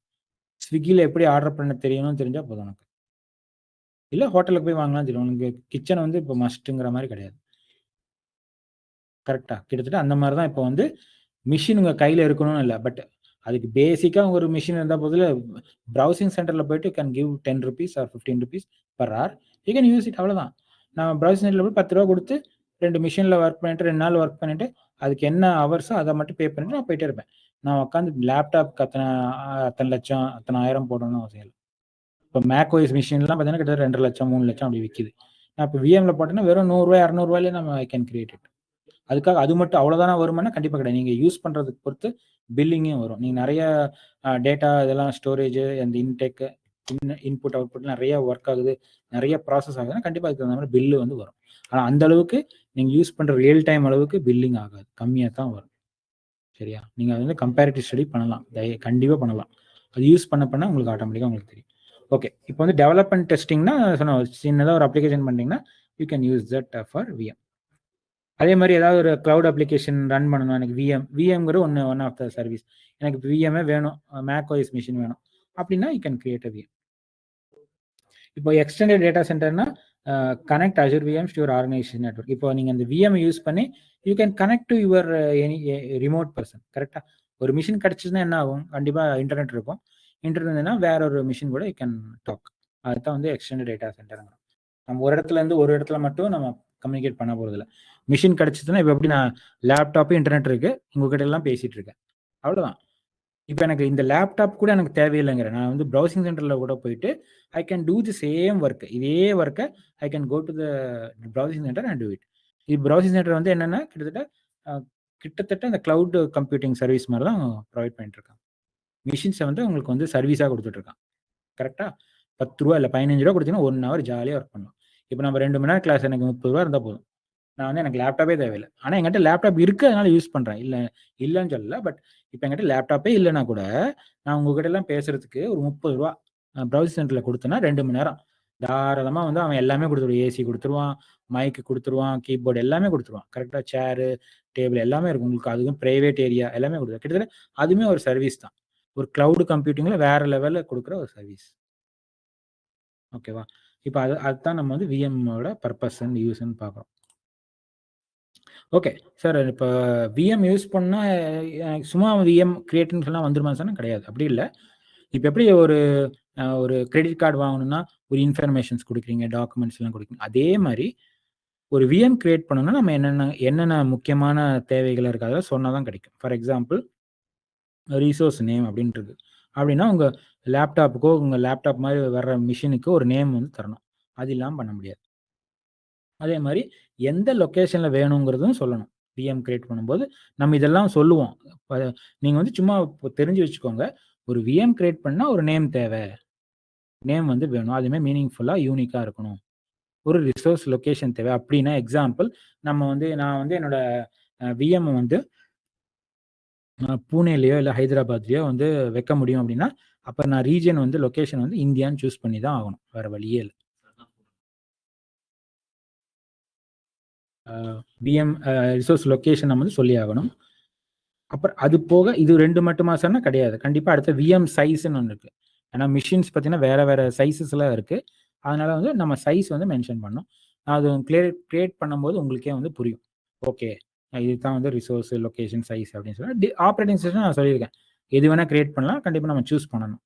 ஸ்விக்கியில் எப்படி ஆர்டர் பண்ண தெரியணும்னு தெரிஞ்சால் போதும் உனக்கு. இல்லை ஹோட்டலுக்கு போய் வாங்கலாம் தெரியும், உனக்கு கிச்சன் வந்து இப்போ மஸ்ட்டுங்கிற மாதிரி கிடையாது. கரெக்டாக? கிட்டத்தட்ட அந்த மாதிரி தான் இப்போ வந்து மிஷின் உங்கள் கையில் இருக்கணும்னு இல்லை. பட் அதுக்கு பேசிக்காக ஒரு மிஷின் இருந்தால் போதில் ப்ரௌசிங் சென்டரில் போயிட்டு can give 10 rupees or 15 rupees per hour, you can use it, அவ்வளோதான். நான் ப்ரௌசிங் சென்டரில் போய் 10 ரூபா கொடுத்து 2 மிஷினில் ஒர்க் பண்ணிட்டு 2 நாள் ஒர்க் பண்ணிட்டு அதுக்கு என்ன ஹவர்ஸோ அதை மட்டும் பே பண்ணிட்டு நான் போயிட்டே இருப்பேன். நான் உட்காந்து லேப்டாப்க்கு அத்தனை லட்சம் அத்தனை ஆயிரம் போடணும்னு அவசியம் இல்லை. இப்போ மேக் ஓஎஸ் மிஷின்லாம் பார்த்தீங்கன்னா கிட்டத்தட்ட 2 லட்சம் 3 லட்சம் அப்படி விற்கிது. நான் இப்போ விஎம்ல போட்டேன்னா வெறும் 100 200 நம்ம ஐ கேன் கிரியேட் இட். அதுக்காக அது மட்டும் அவ்வளோதானே வருமானா கண்டிப்பாக கிடையாது. நீங்கள் யூஸ் பண்ணுறதுக்கு பொறுத்து பில்லிங்கும் வரும். நீங்கள் நிறைய டேட்டா இதெல்லாம் ஸ்டோரேஜ் அந்த இன்டெக் இன்புட் அவுட்புட் நிறைய ஒர்க் ஆகுது, நிறைய ப்ராசஸ் ஆகுதுன்னா கண்டிப்பாக அதுக்கு தகுந்த மாதிரி பில்லு வந்து வரும். ஆனால் அந்த அளவுக்கு நீங்கள் யூஸ் பண்ணுற ரியல் டைம் அளவுக்கு பில்லிங் ஆகாது, கம்மியாக தான் வரும். சரியா? நீங்கள் அது வந்து கம்பேரிட்டிவ் ஸ்டடி பண்ணலாம், கண்டிப்பாக பண்ணலாம். அது யூஸ் பண்ண உங்களுக்கு ஆட்டோமேட்டிக்காக உங்களுக்கு தெரியும். ஓகே, இப்போ வந்து டெவலப்மெண்ட் டெஸ்டிங்னா சின்னதாக ஒரு அப்ளிகேஷன் பண்ணிங்கன்னா you can use that for VM. அதே மாதிரி ஏதாவது ஒரு க்ளவுட் அப்ளிகேஷன் ரன் பண்ணணும், எனக்கு விஎம்ங்கிற ஒன் ஆஃப் த சர்வீஸ், எனக்கு விஎம்ஏ வேணும், மேக் ஓஎஸ் மிஷின் வேணும் அப்படின்னா you can create a VM. இப்போ எக்ஸ்டெண்டட் டேட்டா சென்டர்னா connect Azure VMs to your organisation network. இப்போ நீங்கள் அந்த விஎம் யூஸ் பண்ணி you can connect to your any remote person. கரெக்டாக ஒரு மிஷின் கிடச்சிதுன்னா என்ன ஆகும், கண்டிப்பாக இன்டர்நெட் இருக்கும். இன்டர்நெட் இருந்ததுன்னா வேற ஒரு மிஷின் கூட யூ கேன் டாக். அதுதான் வந்து எக்ஸ்டெண்டட் டேட்டா சென்டருங்க. நம்ம ஒரு இடத்துல இருந்து ஒரு இடத்துல மட்டும் நம்ம கம்யூனிகேட் பண்ண போகிறதில்ல. மிஷின் கிடச்சிதுன்னா இப்போ எப்படி நான் லேப்டாப்பு இன்டர்நெட் இருக்குது உங்ககிட்ட எல்லாம் பேசிகிட்டு இருக்கேன், அவ்வளோதான். இப்போ எனக்கு இந்த லேப்டாப் கூட எனக்கு தேவையில்லைங்கிற, நான் வந்து ப்ரௌசிங் சென்டரில் கூட போயிட்டு I can do the same work, இதே ஒர்க்கை I can go to the browsing center and do it. இது ப்ரௌசிங் சென்டர் வந்து என்னென்னா கிட்டத்தட்ட அந்த க்ளவுட் கம்ப்யூட்டிங் சர்வீஸ் மாதிரி தான் ப்ரொவைட் பண்ணிட்டு இருக்காங்க. மிஷின்ஸை வந்து உங்களுக்கு வந்து சர்வீஸாக கொடுத்துட்ருக்கான். கரெக்டாக 10 ரூபா இல்லை 15 ரூபா கொடுத்தீங்கன்னா 1 ஹவர் ஜாலியாக ஒர்க் பண்ணலாம். இப்போ நம்ம 2 மணி நேரம் கிளாஸ் எனக்கு 30 ரூபா இருந்தால் போதும். நான் வந்து எனக்கு லேப்டாப்பே தேவையில்லை. ஆனால் என்கிட்ட லேப்டாப் இருக்குது, அதனால யூஸ் பண்ணுறேன், இல்லைன்னு சொல்லலை. பட் இப்போ என்கிட்ட லேப்டாப்பே இல்லைன்னா கூட நான் உங்ககிட்ட எல்லாம் பேசுறதுக்கு ஒரு 30 ரூபா ப்ரௌசிங் சென்டரில் கொடுத்தேன்னா 2 மணி நேரம் தாராளமாக வந்து அவன் எல்லாமே கொடுத்துருவான். ஏசி கொடுத்துருவான், மைக்கு கொடுத்துருவான், கீபோர்டு எல்லாமே கொடுத்துருவான். கரெக்டாக சேரு டேபிள் எல்லாமே இருக்கும் உங்களுக்கு. அதுவும் ப்ரைவேட் ஏரியா எல்லாமே கொடுத்துருவான். கிட்டத்தட்ட அதுவுமே ஒரு சர்வீஸ் தான், ஒரு க்ளவுட் கம்ப்யூட்டிங்கில் வேற லெவலில் கொடுக்குற ஒரு சர்வீஸ். ஓகேவா? இப்போ அதுதான் நம்ம வந்து விஎம்மோட பர்பஸ் அண்ட் யூஸ்ன்னு பார்க்குறோம். ஓகே சார், இப்போ விஎம் யூஸ் பண்ணால் சும்மா விஎம் கிரியேட்னு சொன்னால் வந்துருமா சார்? கிடையாது, அப்படி இல்லை. இப்போ எப்படி ஒரு கிரெடிட் கார்டு வாங்கணும்னா ஒரு இன்ஃபர்மேஷன்ஸ் கொடுக்குறீங்க, டாக்குமெண்ட்ஸ்லாம் கொடுக்குறீங்க, அதே மாதிரி ஒரு விஎம் கிரியேட் பண்ணணும்னா நம்ம என்னென்ன முக்கியமான தேவைகள் இருக்குது அதெல்லாம் சொன்னால் தான் கிடைக்கும். ஃபார் எக்ஸாம்பிள் ரிசோர்ஸ் நேம் அப்படின்றது அப்படின்னா உங்கள் லேப்டாப்புக்கோ உங்கள் லேப்டாப் மாதிரி வர்ற மிஷினுக்கு ஒரு நேம் வந்து தரணும், அது இல்லாமல் பண்ண முடியாது. அதே மாதிரி எந்த லொக்கேஷனில் வேணுங்கிறதும் சொல்லணும். விஎம் கிரியேட் பண்ணும்போது நம்ம இதெல்லாம் சொல்லுவோம். நீங்கள் வந்து சும்மா தெரிஞ்சு வச்சுக்கோங்க, ஒரு விஎம் கிரியேட் பண்ணால் ஒரு நேம் தேவை, நேம் வந்து வேணும், அதுவுமே மீனிங்ஃபுல்லாக யூனிக்காக இருக்கணும். ஒரு ரிசோர்ஸ் லொக்கேஷன் தேவை அப்படின்னா எக்ஸாம்பிள் நான் வந்து என்னோட விஎம் வந்து பூனேலையோ இல்லை ஹைதராபாத்லையோ வந்து வைக்க முடியும் அப்படின்னா அப்போ நான் ரீஜன் வந்து லொக்கேஷன் வந்து இந்தியான்னு சூஸ் பண்ணி தான் ஆகணும், வேறு வழியே இல்லை. விஎம் ரிசோர்ஸ் லொக்கேஷன் நம்ம வந்து சொல்லி ஆகணும். அப்புறம் அது போக இது 2 மட்டுமா சார்னா கிடையாது, கண்டிப்பாக அடுத்த விஎம் சைஸ்ன்னு ஒன்று இருக்குது. ஏன்னா மிஷின்ஸ் பார்த்தீங்கன்னா வேறு சைஸஸ்லாம் இருக்குது, அதனால் வந்து நம்ம சைஸ் வந்து மென்ஷன் பண்ணணும். அது கிரியேட் பண்ணும்போது உங்களுக்கே வந்து புரியும். ஓகே, இதுதான் வந்து ரிசோர்ஸ் லொக்கேஷன் சைஸ் அப்படின்னு சொல்லி ஆப்ரேட்டிங் சிஸ்டம் நான் சொல்லியிருக்கேன், எது வேணால் கிரியேட் பண்ணலாம், கண்டிப்பாக நம்ம சூஸ் பண்ணணும்.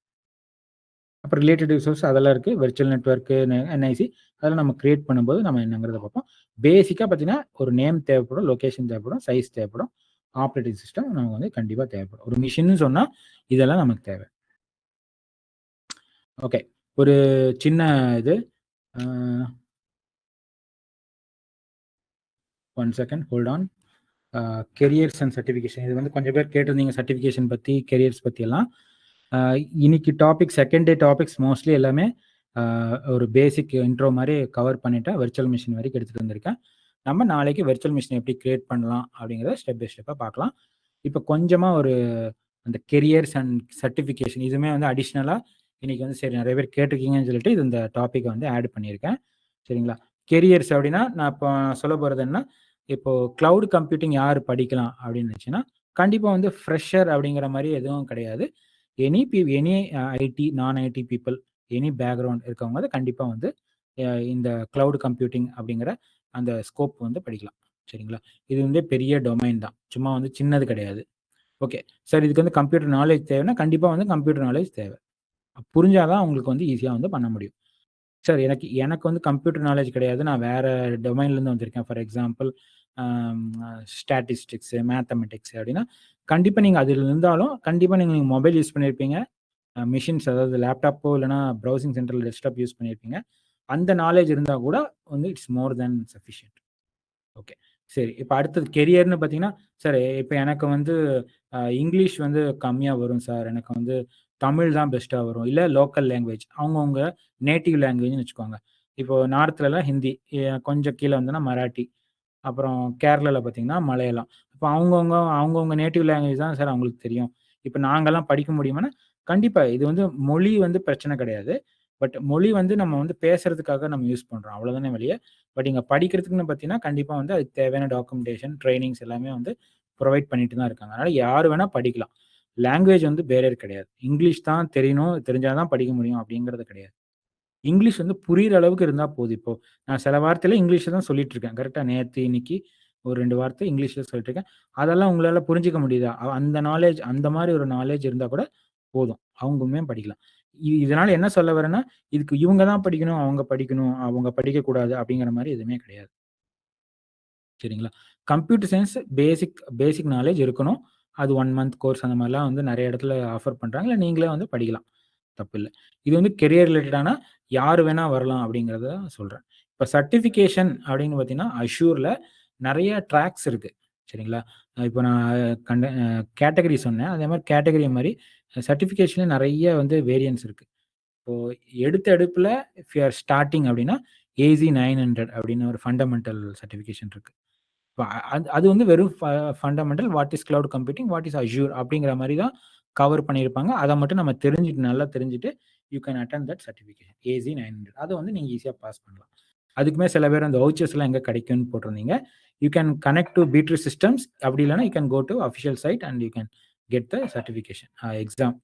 அப்புறம் ரிலேட்டட் ரிசோர்ஸ் அதெல்லாம் இருக்குது, வெர்ச்சுவல் நெட்வொர்க்கு, என்ஐசி, அதெல்லாம் நம்ம கிரியேட் பண்ணும்போது நம்ம என்னங்கிறத பார்ப்போம். பேசிக்காக பார்த்தீங்கன்னா ஒரு நேம் தேவைப்படும், லொக்கேஷன் தேவைப்படும், சைஸ் தேவைப்படும், ஆப்ரேட்டிங் சிஸ்டம் நமக்கு வந்து கண்டிப்பாக தேவைப்படும். ஒரு மிஷின்னு சொன்னால் இதெல்லாம் நமக்கு தேவை. ஓகே, ஒரு சின்ன இது 1 second hold on. Careers and certification, இது வந்து கொஞ்சம் பேர் கேட்டிருந்தீங்க சர்டிஃபிகேஷன் பற்றி, கெரியர்ஸ் பற்றியெல்லாம். இன்னைக்கு topic second day topics mostly எல்லாமே ஒரு பேசிக் இன்ட்ரோ மாதிரி கவர் பண்ணிவிட்டு வெர்ச்சுவல் மிஷின் வரைக்கும் எடுத்துகிட்டு வந்திருக்கேன். நம்ம நாளைக்கு வெர்ச்சுவல் மிஷின் எப்படி கிரியேட் பண்ணலாம் அப்படிங்கிறத ஸ்டெப் பை ஸ்டெப்பாக பார்க்கலாம். இப்போ கொஞ்சமாக ஒரு அந்த கெரியர்ஸ் அண்ட் சர்டிஃபிகேஷன் இதுவுமே வந்து அடிஷ்னலாக இன்றைக்கி வந்து சரி நிறைய பேர் கேட்டிருக்கீங்கன்னு சொல்லிட்டு இது இந்த டாப்பிக்கை வந்து ஆட் பண்ணியிருக்கேன். சரிங்களா? கெரியர்ஸ் அப்படின்னா நான் இப்போ சொல்ல போகிறது என்ன, இப்போது க்ளவுட் கம்ப்யூட்டிங் யார் படிக்கலாம் அப்படின்னு இருந்துச்சுன்னா கண்டிப்பாக வந்து ஃப்ரெஷர் அப்படிங்கிற மாதிரி எதுவும் கிடையாது. எனி ஐடி நான் ஐடி பீப்புள், எனி பேக்ரவுண்ட் இருக்கவங்க வந்து கண்டிப்பாக வந்து இந்த க்ளவுட் கம்ப்யூட்டிங் அப்படிங்கிற அந்த ஸ்கோப் வந்து படிக்கலாம். சரிங்களா? இது வந்து பெரிய டொமைன் தான், சும்மா வந்து சின்னது கிடையாது. ஓகே சார், இதுக்கு வந்து கம்ப்யூட்டர் நாலேஜ் தேவைன்னா கண்டிப்பாக வந்து கம்ப்யூட்டர் நாலேஜ் தேவை, புரிஞ்சாதான் உங்களுக்கு வந்து ஈஸியாக வந்து பண்ண முடியும். சார் எனக்கு எனக்கு வந்து கம்ப்யூட்டர் நாலேஜ் கிடையாது. நான் வேற டொமைன்லேருந்து வந்திருக்கேன். ஃபார் எக்ஸாம்பிள் ஸ்டாட்டிஸ்டிக்ஸு, மேத்தமெட்டிக்ஸ் அப்படின்னா, கண்டிப்பா நீங்க அதில இருந்தாலும், கண்டிப்பா நீங்க மொபைல் யூஸ் பண்ணியிருப்பீங்க. மெஷின்ஸ் அதாவது லேப்டாப்போ இல்லைனா ப்ரௌசிங் சென்டர்ல டெஸ்க்டாப் யூஸ் பண்ணியிருப்பீங்க. அந்த நாலேஜ் இருந்தா கூட வந்து it's more than sufficient. Okay. சரி. இப்ப அடுத்தது கெரியர்ன்னு பார்த்தீங்கன்னா, சார் இப்ப எனக்கு வந்து இங்கிலீஷ் வந்து கம்மியா வரும் சார். எனக்கு வந்து தமிழ் தான் பெஸ்ட்டா வரும். இல்ல லோக்கல் லேங்குவேஜ். அவங்கவங்க நேட்டிவ் லேங்குவேஜ்ன்னு வச்சுக்கோங்க. இப்போ நார்த்லலாம் ஹிந்தி, கொஞ்சம் கீழ வந்தோம்னா மராட்டி, அப்புறம் கேரளால பார்த்தீங்கன்னா மலையாளம். இப்ப அவங்கவங்க அவங்கவங்க நேட்டிவ் லேங்குவேஜ் தான் சார் அவங்களுக்கு தெரியும். இப்ப நாங்கலாம் படிக்க முடியுமான்னா, கண்டிப்பா இது வந்து மொழி வந்து பிரச்சனை கிடையாது. பட் மொழி வந்து நம்ம வந்து பேசுறதுக்காக நம்ம யூஸ் பண்றோம். அவ்வளோதானே ஒழிய, பட் இங்க படிக்கிறதுக்குன்னு பார்த்தீங்கன்னா, கண்டிப்பா வந்து அதுக்கு தேவையான டாக்குமெண்டேஷன், ட்ரெய்னிங்ஸ் எல்லாமே வந்து புரொவைட் பண்ணிட்டு தான் இருக்காங்க. அதனால யாரு வேணா படிக்கலாம். லேங்குவேஜ் வந்து பேரியர் கிடையாது. இங்கிலீஷ் தான் தெரியணும், தெரிஞ்சா தான் படிக்க முடியும் அப்படிங்கிறது கிடையாது. இங்கிலீஷ் வந்து புரியிற அளவுக்கு இருந்தா போதும். இப்போ நான் சில வார்த்தைலாம் இங்கிலீஷ்ல தான் சொல்லிட்டு இருக்கேன். கரெக்ட்டா நேத்து, இன்னைக்கு ஒரு 2 வார்த்தை இங்கிலீஷ்ல சொல்லிட்டு இருக்கேன். அதெல்லாம் உங்களால புரிஞ்சுக்க முடியுதா? அந்த நாலேட்ஜ் அந்த மாரி ஒரு நாலேட்ஜ் இருந்தா கூட போதும். அவங்களுமே படிக்கலாம். இதனால என்ன சொல்ல வரேன்னா, இதுக்கு இவங்க தான் படிக்கணும், அவங்க படிக்கணும், அவங்க படிக்கக்கூடாது அப்படிங்கிற மாரி எதுவுமே கிடையாது. சரிங்களா? கம்ப்யூட்டர் சயன்ஸ் பேசிக் பேசிக் நாலேட்ஜ் இருக்கணும். அது 1 மந்த் கோர்ஸ் அந்த மாரிலாம் வந்து நெறைய இடத்துல ஆஃபர் பண்றாங்க. இல்ல நீங்களே வந்து படிக்கலாம். தப்பில்ல. இது வந்து கெரியர் ரிலேட்டடான யாரு வேணா வரலாம் அப்படிங்கிறத சொல்றேன். இப்ப சர்டிஃபிகேஷன் அப்படின்னு பார்த்தீங்கன்னா, அஷ்யூர்ல நெறைய ட்ராக்ஸ் இருக்கு. சரிங்களா? இப்ப நான் கண்ட கேட்டகரி சொன்னேன். அதே மாரி கேட்டகரி மாரி சர்டிஃபிகேஷன்ல நெறைய வந்து வேரியன்ட்ஸ் இருக்கு. இப்போ எடுத்த எடுப்புல இஃப் யூ ஆர் ஸ்டார்ட்டிங் அப்படின்னா, ஏசி 900 அப்படின்னு ஒரு ஃபண்டமெண்டல் சர்டிஃபிகேஷன் இருக்கு. இப்ப அது அது வந்து வெறும் fundamental what is cloud computing, what is assure அப்படிங்கிற மாரி தான் கவர் பண்ணியிருப்பாங்க. அத மட்டும் நம்ம தெரிஞ்சுட்டு நல்லா தெரிஞ்சுட்டு, you can attend that certification. AC 900 அத வந்து நீங்க ஈஸியா பாஸ் பண்ணலாம். அதுக்குமே சில பேர் அந்த வவுச்சர்ஸ்லாம் எங்க கிடைக்கும்னு போட்டிருந்தீங்க. You can connect to P three systems. அப்படி இல்லன்னா, you can go to official site and you can get the certification. Exam.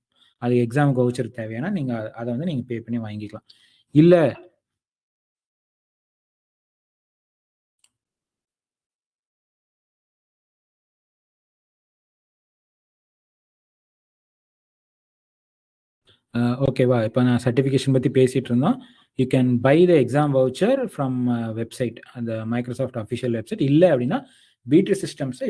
அது எக்ஸாம்க்கு வவுச்சர் தேவையானா, நீங்க அத வந்து நீங்க பே பண்ணி வாங்கிக்கலாம். இல்ல ஓகேவா? இப்ப நான் சர்டிஃபிகேஷன் பத்தி பேசிட்டு இருந்தோம். You can buy the exam voucher from website. அந்த மைக்ரோசாஃப்ட் அஃபிஷியல் வெப்சைட். இல்ல அப்படின்னா, பீட்ரி சிஸ்டம்ஸ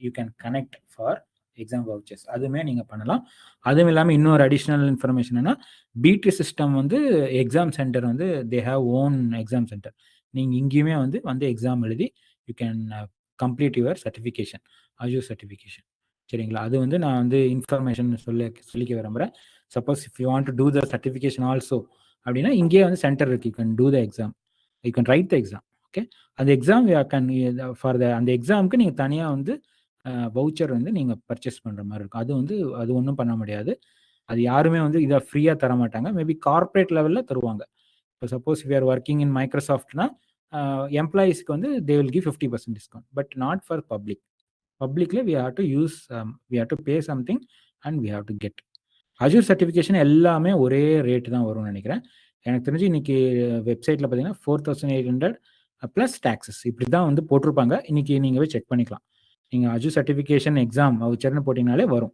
you can connect for exam vouchers. அதுவுமே நீங்க பண்ணலாம். அதுவும் இல்லாம இன்னொரு அடிஷனல் இன்ஃபர்மேஷன் என்னன்னா, பீட்ரி சிஸ்டம் வந்து எக்ஸாம் சென்டர் வந்து they have own exam center. நீங்க இங்கேயுமே வந்து எக்ஸாம் எழுதி you can complete your certification. Azure certification. சரிங்களா? அது வந்து நான் வந்து இன்ஃபர்மேஷன் சொல்லிக்க விரும்புறேன். Suppose if you want to do the certification also அப்படின்னா, இங்கேயே வந்து சென்டர் இருக்கு. You can do the exam. You can write the exam. Okay. அந்த exam you can for the அந்த எக்ஸாம்க்கு நீங்க தனியா வந்து வவுச்சர் வந்து நீங்க பர்ச்சேஸ் பண்ற மாரி இருக்கும். அது வந்து அது ஒண்ணும் பண்ண முடியாது. அது யாருமே வந்து இத ஃப்ரீயா தரமாட்டாங்க. மேபி கார்ப்பரேட் லெவல்ல தருவாங்க. இப்ப suppose we are working in மைக்ரோசாஃப்ட்னா, எம்ப்ளாயீஸ்க்கு வந்து they will give 50% discount. But not for public. பப்ளிக்ல we have to use we have to pay something and we have to get. Assure certification எல்லாமே ஒரே ரேட் தான் வரும்னு நெனைக்கிறேன். எனக்கு தெரிஞ்சு இன்னைக்கு வெப்சைட்ல பார்த்தீங்கன்னா, 4800 பிளஸ் டாக்ஸஸ் இப்படி தான் வந்து போட்டிருப்பாங்க. இன்னைக்கு நீங்க போய் செக் பண்ணிக்கலாம். நீங்க அஷ்யூர் சர்டிஃபிகேஷன் எக்ஸாம் வவுச்சர்ன்னு போட்டீங்கனாலே வரும்.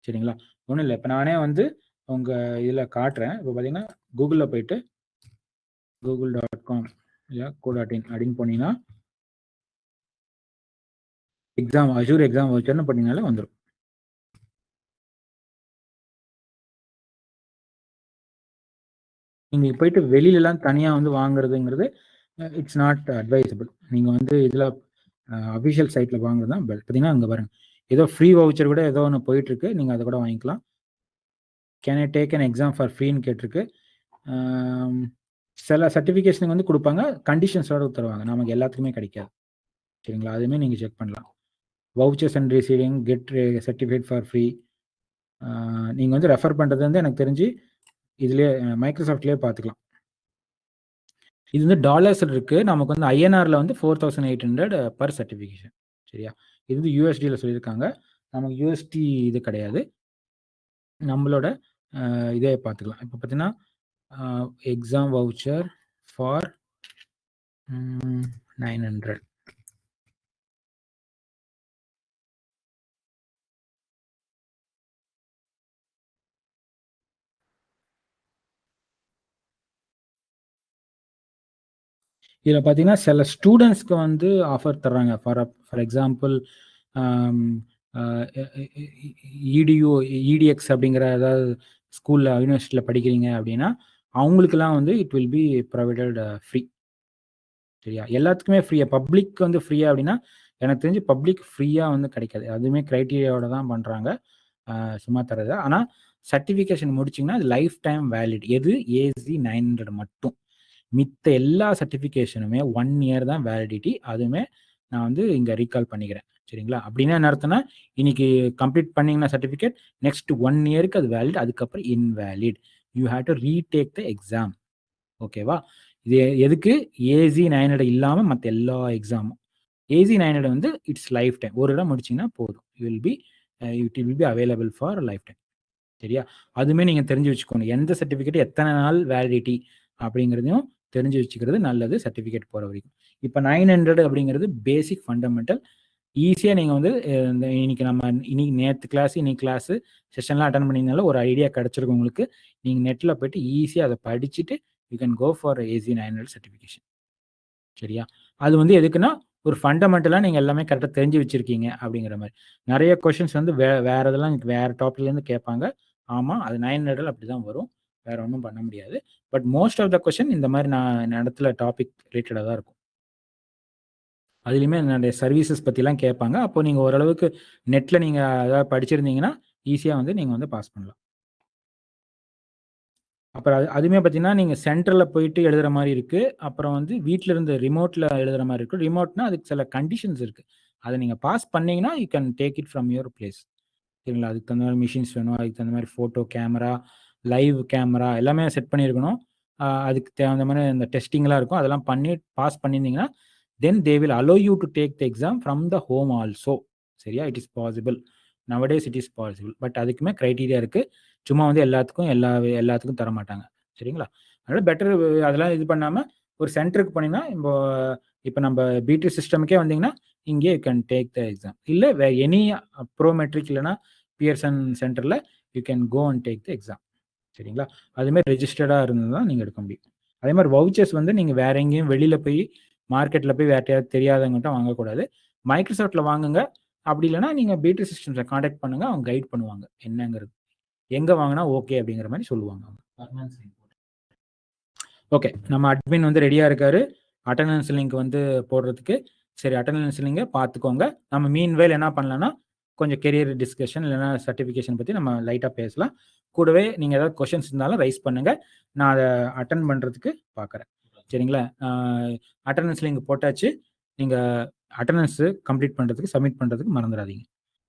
சரிங்களா? ஒண்ணும் இல்ல. இப்ப நானே வந்து உங்க இதுல காட்டுறேன். இப்ப பார்த்தீங்கன்னா, Googleல போயிட்டு google.com இல்ல co.in அப்படின்னு போனீங்கன்னா, எக்ஸாம் அஷ்யூர் எக்ஸாம் வவுச்சர்ன்னு போட்டீங்கனாலே வந்துரும். நீங்க போயிட்டு வெளிலலாம் தனியா வந்து வாங்குறதுங்கிறது இட்ஸ் நாட் அட்வைசபிள். நீங்க வந்து இதுல அஃபிஷியல் சைட்ல வாங்குறது தான் பார்த்தீங்கன்னா, அங்க பாருங்க. ஏதோ ஃப்ரீ வவுச்சர் கூட ஏதோ ஒண்ணு போயிட்டுருக்கு. நீங்க அத கூட வாங்கிக்கலாம். Can I take an exam for ஃப்ரீன்னு கேட்டிருக்கு. ஆம், சில சர்டிஃபிகேஷன் வந்து குடுப்பாங்க. கண்டிஷன்ஸோட தருவாங்க. நமக்கு எல்லாத்துக்குமே கிடைக்காது. சரிங்களா? அதுவுமே நீங்க செக் பண்ணலாம். Vouchers and receiving get certificate for free. நீங்க வந்து ரெஃபர் பண்றது வந்து எனக்கு தெரிஞ்சு இதுலயே மைக்ரோசாஃப்ட்லயே பார்த்துக்கலாம். இது வந்து டாலர்ஸ்ல இருக்கு. நமக்கு வந்து ஐஎன்ஆர்ல வந்து 4800 பெர் சர்டிஃபிகேஷன். சரியா? இது வந்து யுஎஸ்டில சொல்லியிருக்காங்க. நமக்கு யுஎஸ்டி இது கிடையாது. நம்மளோட இதே பார்த்துக்கலாம். இப்ப பார்த்தீங்கன்னா, எக்ஸாம் வவுச்சர் ஃபார் 900. இதில் பார்த்தீங்கன்னா சில ஸ்டூடெண்ட்ஸ்க்கு வந்து ஆஃபர் தர்றாங்க. ஃபார் எக்ஸாம்பிள் இடியூ இடிஎக்ஸ் அப்படிங்கிற ஏதாவது ஸ்கூலில் யூனிவர்சிட்டியில் படிக்கிறீங்க அப்படின்னா அவங்களுக்கெல்லாம் வந்து it will be provided free. சரியா? எல்லாத்துக்குமே ஃப்ரீயா, பப்ளிக் வந்து ஃப்ரீயா அப்படின்னா எனக்கு தெரிஞ்சு பப்ளிக் ஃப்ரீயா வந்து கிடைக்காது. அதுவுமே கிரைட்டீரியாவோட தான் பண்றாங்க. சும்மா தர்றது. ஆனா சர்டிஃபிகேஷன் முடிச்சீங்கன்னா அது லைஃப் டைம் வேலிட். எது? ஏசி 900 மட்டும். மித்த எல்லா சர்டிஃபிகேஷனுமே 1 இயர் தான் வேலிடிட்டி. அதுவுமே நான் வந்து இங்க ரீகால் பண்ணிக்கிறேன். சரிங்களா? அப்படின்னா என்ன அர்த்தம்னா, இன்னைக்கு கம்ப்ளீட் பண்ணீங்கன்னா சர்டிஃபிகேட், நெக்ஸ்ட் 1 இயருக்கு அது வேலிட். அதுக்கப்புறம் invalid. You have to retake the exam. ஓகேவா? இது எதுக்கு? ஏசி 900 இல்லாம மத்த எல்லா எக்ஸாமும். ஏசி 900 வந்து இட்ஸ் லைஃப் டைம். ஒரு இடம் முடிச்சீங்கன்னா போதும். It will be available for life time. சரியா? அதுவுமே நீங்க தெரிஞ்சு வச்சுக்கணும். எந்த சர்டிஃபிகேட் எத்தனை நாள் வேலிடிட்டி அப்படிங்கிறதையும் தெரிஞ்சு வச்சுக்கிறது நல்லது சர்டிஃபிகேட் போற வரைக்கும். இப்ப 900 அப்படிங்கிறது பேசிக் ஃபண்டமெண்டல். ஈஸியா நீங்க வந்து இந்த இன்னைக்கு நேத்து கிளாஸ், இன்னைக்கு கிளாஸ் செஷன்லாம் அட்டெண்ட் பண்ணீங்கனால ஒரு ஐடியா கிடைச்சிருக்கும் உங்களுக்கு. நீங்க நெட்ல போயிட்டு ஈஸியா அத படிச்சுட்டு you can go for AZ 900 certification. சரியா? அது வந்து எதுக்குன்னா, ஒரு ஃபண்டமெண்டலா நீங்க எல்லாமே கரெக்ட்டா தெரிஞ்சு வச்சிருக்கீங்க அப்படிங்கிற மாரி. நெறைய கொஸ்டின்ஸ் வந்து வேற இதெல்லாம் வேற டாபிக்லேருந்து கேட்பாங்க. ஆமா, அது 900 அப்படிதான் வரும். வேற ஒண்ணும் பண்ண முடியாது. But most of the question இந்த மாரி நான் நடத்துற டாபிக் ரிலேட்டடா தான் இருக்கும். அதிலயுமே நெறைய சர்வீசஸ் பத்திலாம் கேட்பாங்க. அப்போ நீங்க ஓரளவுக்கு நெட்ல நீங்க ஏதாவது படிச்சிருந்தீங்கன்னா, ஈஸியா வந்து நீங்க வந்து பாஸ் பண்ணலாம். அப்புறம் அதுவுமே பார்த்தீங்கன்னா, நீங்க சென்டர்ல போயிட்டு எழுதுற மாரி இருக்கு. அப்புறம் வந்து வீட்ல இருந்து ரிமோட்ல எழுதுற மாரி இருக்கு. ரிமோட்னா அதுக்கு சில கண்டிஷன்ஸ் இருக்கு. அத நீங்க பாஸ் பண்ணீங்கன்னா, you can take it from your place. சரிங்களா? அதுக்கு தகுந்த மாரி மிஷின்ஸ் வேணும். அதுக்கு தகுந்த மாரி ஃபோட்டோ கேமரா, லைவ் கேமரா எல்லாமே செட் பண்ணியிருக்கணும். அதுக்கு தகுந்த மாரி இந்த டெஸ்டிங்லாம் இருக்கும். அதெல்லாம் பண்ணி பாஸ் பண்ணியிருந்தீங்கன்னா, then they will allow you to take the exam from the home also. சரியா? It is possible. Nowadays it is possible. But அதுக்குமே கிரைட்டீரியா இருக்கு. சும்மா வந்து எல்லாத்துக்கும் தரமாட்டாங்க. சரிங்களா? அதனால பெட்டர் அதெல்லாம் இது பண்ணாம ஒரு சென்டருக்கு போனீங்கன்னா, இப்ப நம்ப பிடி சிஸ்டம்க்கே வந்தீங்கன்னா, இங்கேயே you can take the exam. இல்ல எனி ப்ரோ மெட்ரிக் இல்லன்னா பியர்சன் சென்டர்ல you can go and take the exam. சரிங்களா? அதுமாரி ரெஜிஸ்டர்டா இருந்தா தான் நீங்க எடுக்க முடியும். அதே மாரி வவுச்சர்ஸ் வந்து நீங்க வேற எங்கேயும் வெளியில போய் மார்க்கெட்ல போய் யார்ட்டயாவது தெரியாதவங்ககிட்ட வாங்கக்கூடாது. மைக்ரோசாஃப்ட்ல வாங்குங்க. அப்படி இல்லன்னா நீங்க பிடி சிஸ்டம்ஸ கான்டாக்ட் பண்ணுங்க. அவங்க கைட் பண்ணுவாங்க. என்னங்கிறது. எங்க வாங்குனா ஓகே அப்படிங்கிற மாரி சொல்லுவாங்க அவங்க. ஓகே. நம்ம அட்மின் வந்து ரெடியா இருக்காரு. அட்டெண்டன்ஸ் லிங்க் வந்து போடுறதுக்கு. சரி, அட்டெண்டன்ஸ் லிங்க பார்த்துக்கோங்க. நம்ம மீன்வேல் என்ன பண்ணலாம்னா, கொஞ்சம் கெரியர் டிஸ்கஷன் இல்லைன்னா சர்டிஃபிகேஷன் பத்தி நம்ம லைட்டா பேசலாம். கூடவே நீங்க ஏதாவது கொஸ்டின்ஸ் இருந்தாலும் ரைஸ் பண்ணுங்க. நான் அத அட்டெண்ட் பண்றதுக்கு பார்க்குறேன். சரிங்களா? அட்டெண்டன்ஸ் லிங்க் போட்டாச்சு. நீங்க அட்டெண்டன்ஸ் கம்ப்ளீட் பண்றதுக்கு, சப்மிட் பண்றதுக்கு மறந்துடாதீங்க.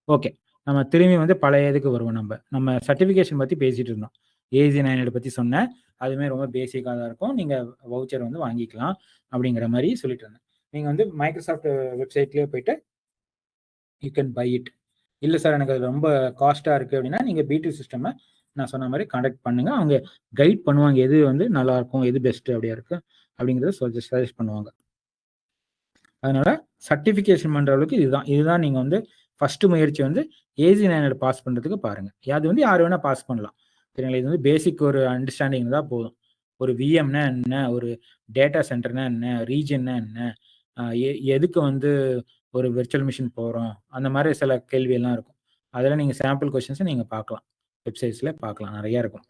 ஓகே. நம்ம திரும்பி வந்து பழைய இதுக்கு வருவோம் நம்ம. நம்ம சர்டிஃபிகேஷன் பத்தி பேசிட்டு இருந்தோம். ஏசி 900 பத்தி சொன்னேன். அதுவுமே ரொம்ப பேசிக்கா தான் இருக்கும். நீங்க வவுச்சர் வந்து வாங்கிக்கலாம் அப்படிங்கிற மாரி சொல்லிட்டு இருந்தேன். நீங்க வந்து மைக்ரோசாஃப்ட் வெப்சைட்லயே போயிட்டு யூ கேன் பை இட். இல்ல சார் எனக்கு அது ரொம்ப காஸ்ட்டா இருக்கு அப்படின்னா, நீங்க பிடி சிஸ்டம நான் சொன்ன மாரி கான்டாக்ட் பண்ணுங்க. அவங்க கைட் பண்ணுவாங்க. எது வந்து நல்லாருக்கும், எது பெஸ்ட் அப்படியா இருக்கு அப்படிங்கிறத சஜெஸ்ட் பண்ணுவாங்க. அதனால சர்டிஃபிகேஷன் பண்ற அளவுக்கு இதுதான் நீங்க வந்து ஃபர்ஸ்ட் முயற்சி வந்து ஏசி 900 பாஸ் பண்றதுக்கு பாருங்க. அது வந்து யார் வேணா பாஸ் பண்ணலாம். சரிங்களா? இது வந்து பேசிக் ஒரு அண்டர்ஸ்டாண்டிங் இருந்தா போதும். ஒரு விஎம்னா என்ன? ஒரு டேட்டா சென்டர்னா என்ன? ரீஜியன்னா என்ன? எதுக்கு வந்து ஒரு விர்ச்சுவல் மிஷின் போறோம்? அந்த மாரி சில கேள்வி எல்லாம் இருக்கும். அதெல்லாம் நீங்க சாம்பிள் கொஸ்டின்ஸ நீங்க பார்க்கலாம். வெப்சைட்ஸ்ல பார்க்கலாம். நெறைய இருக்கும்.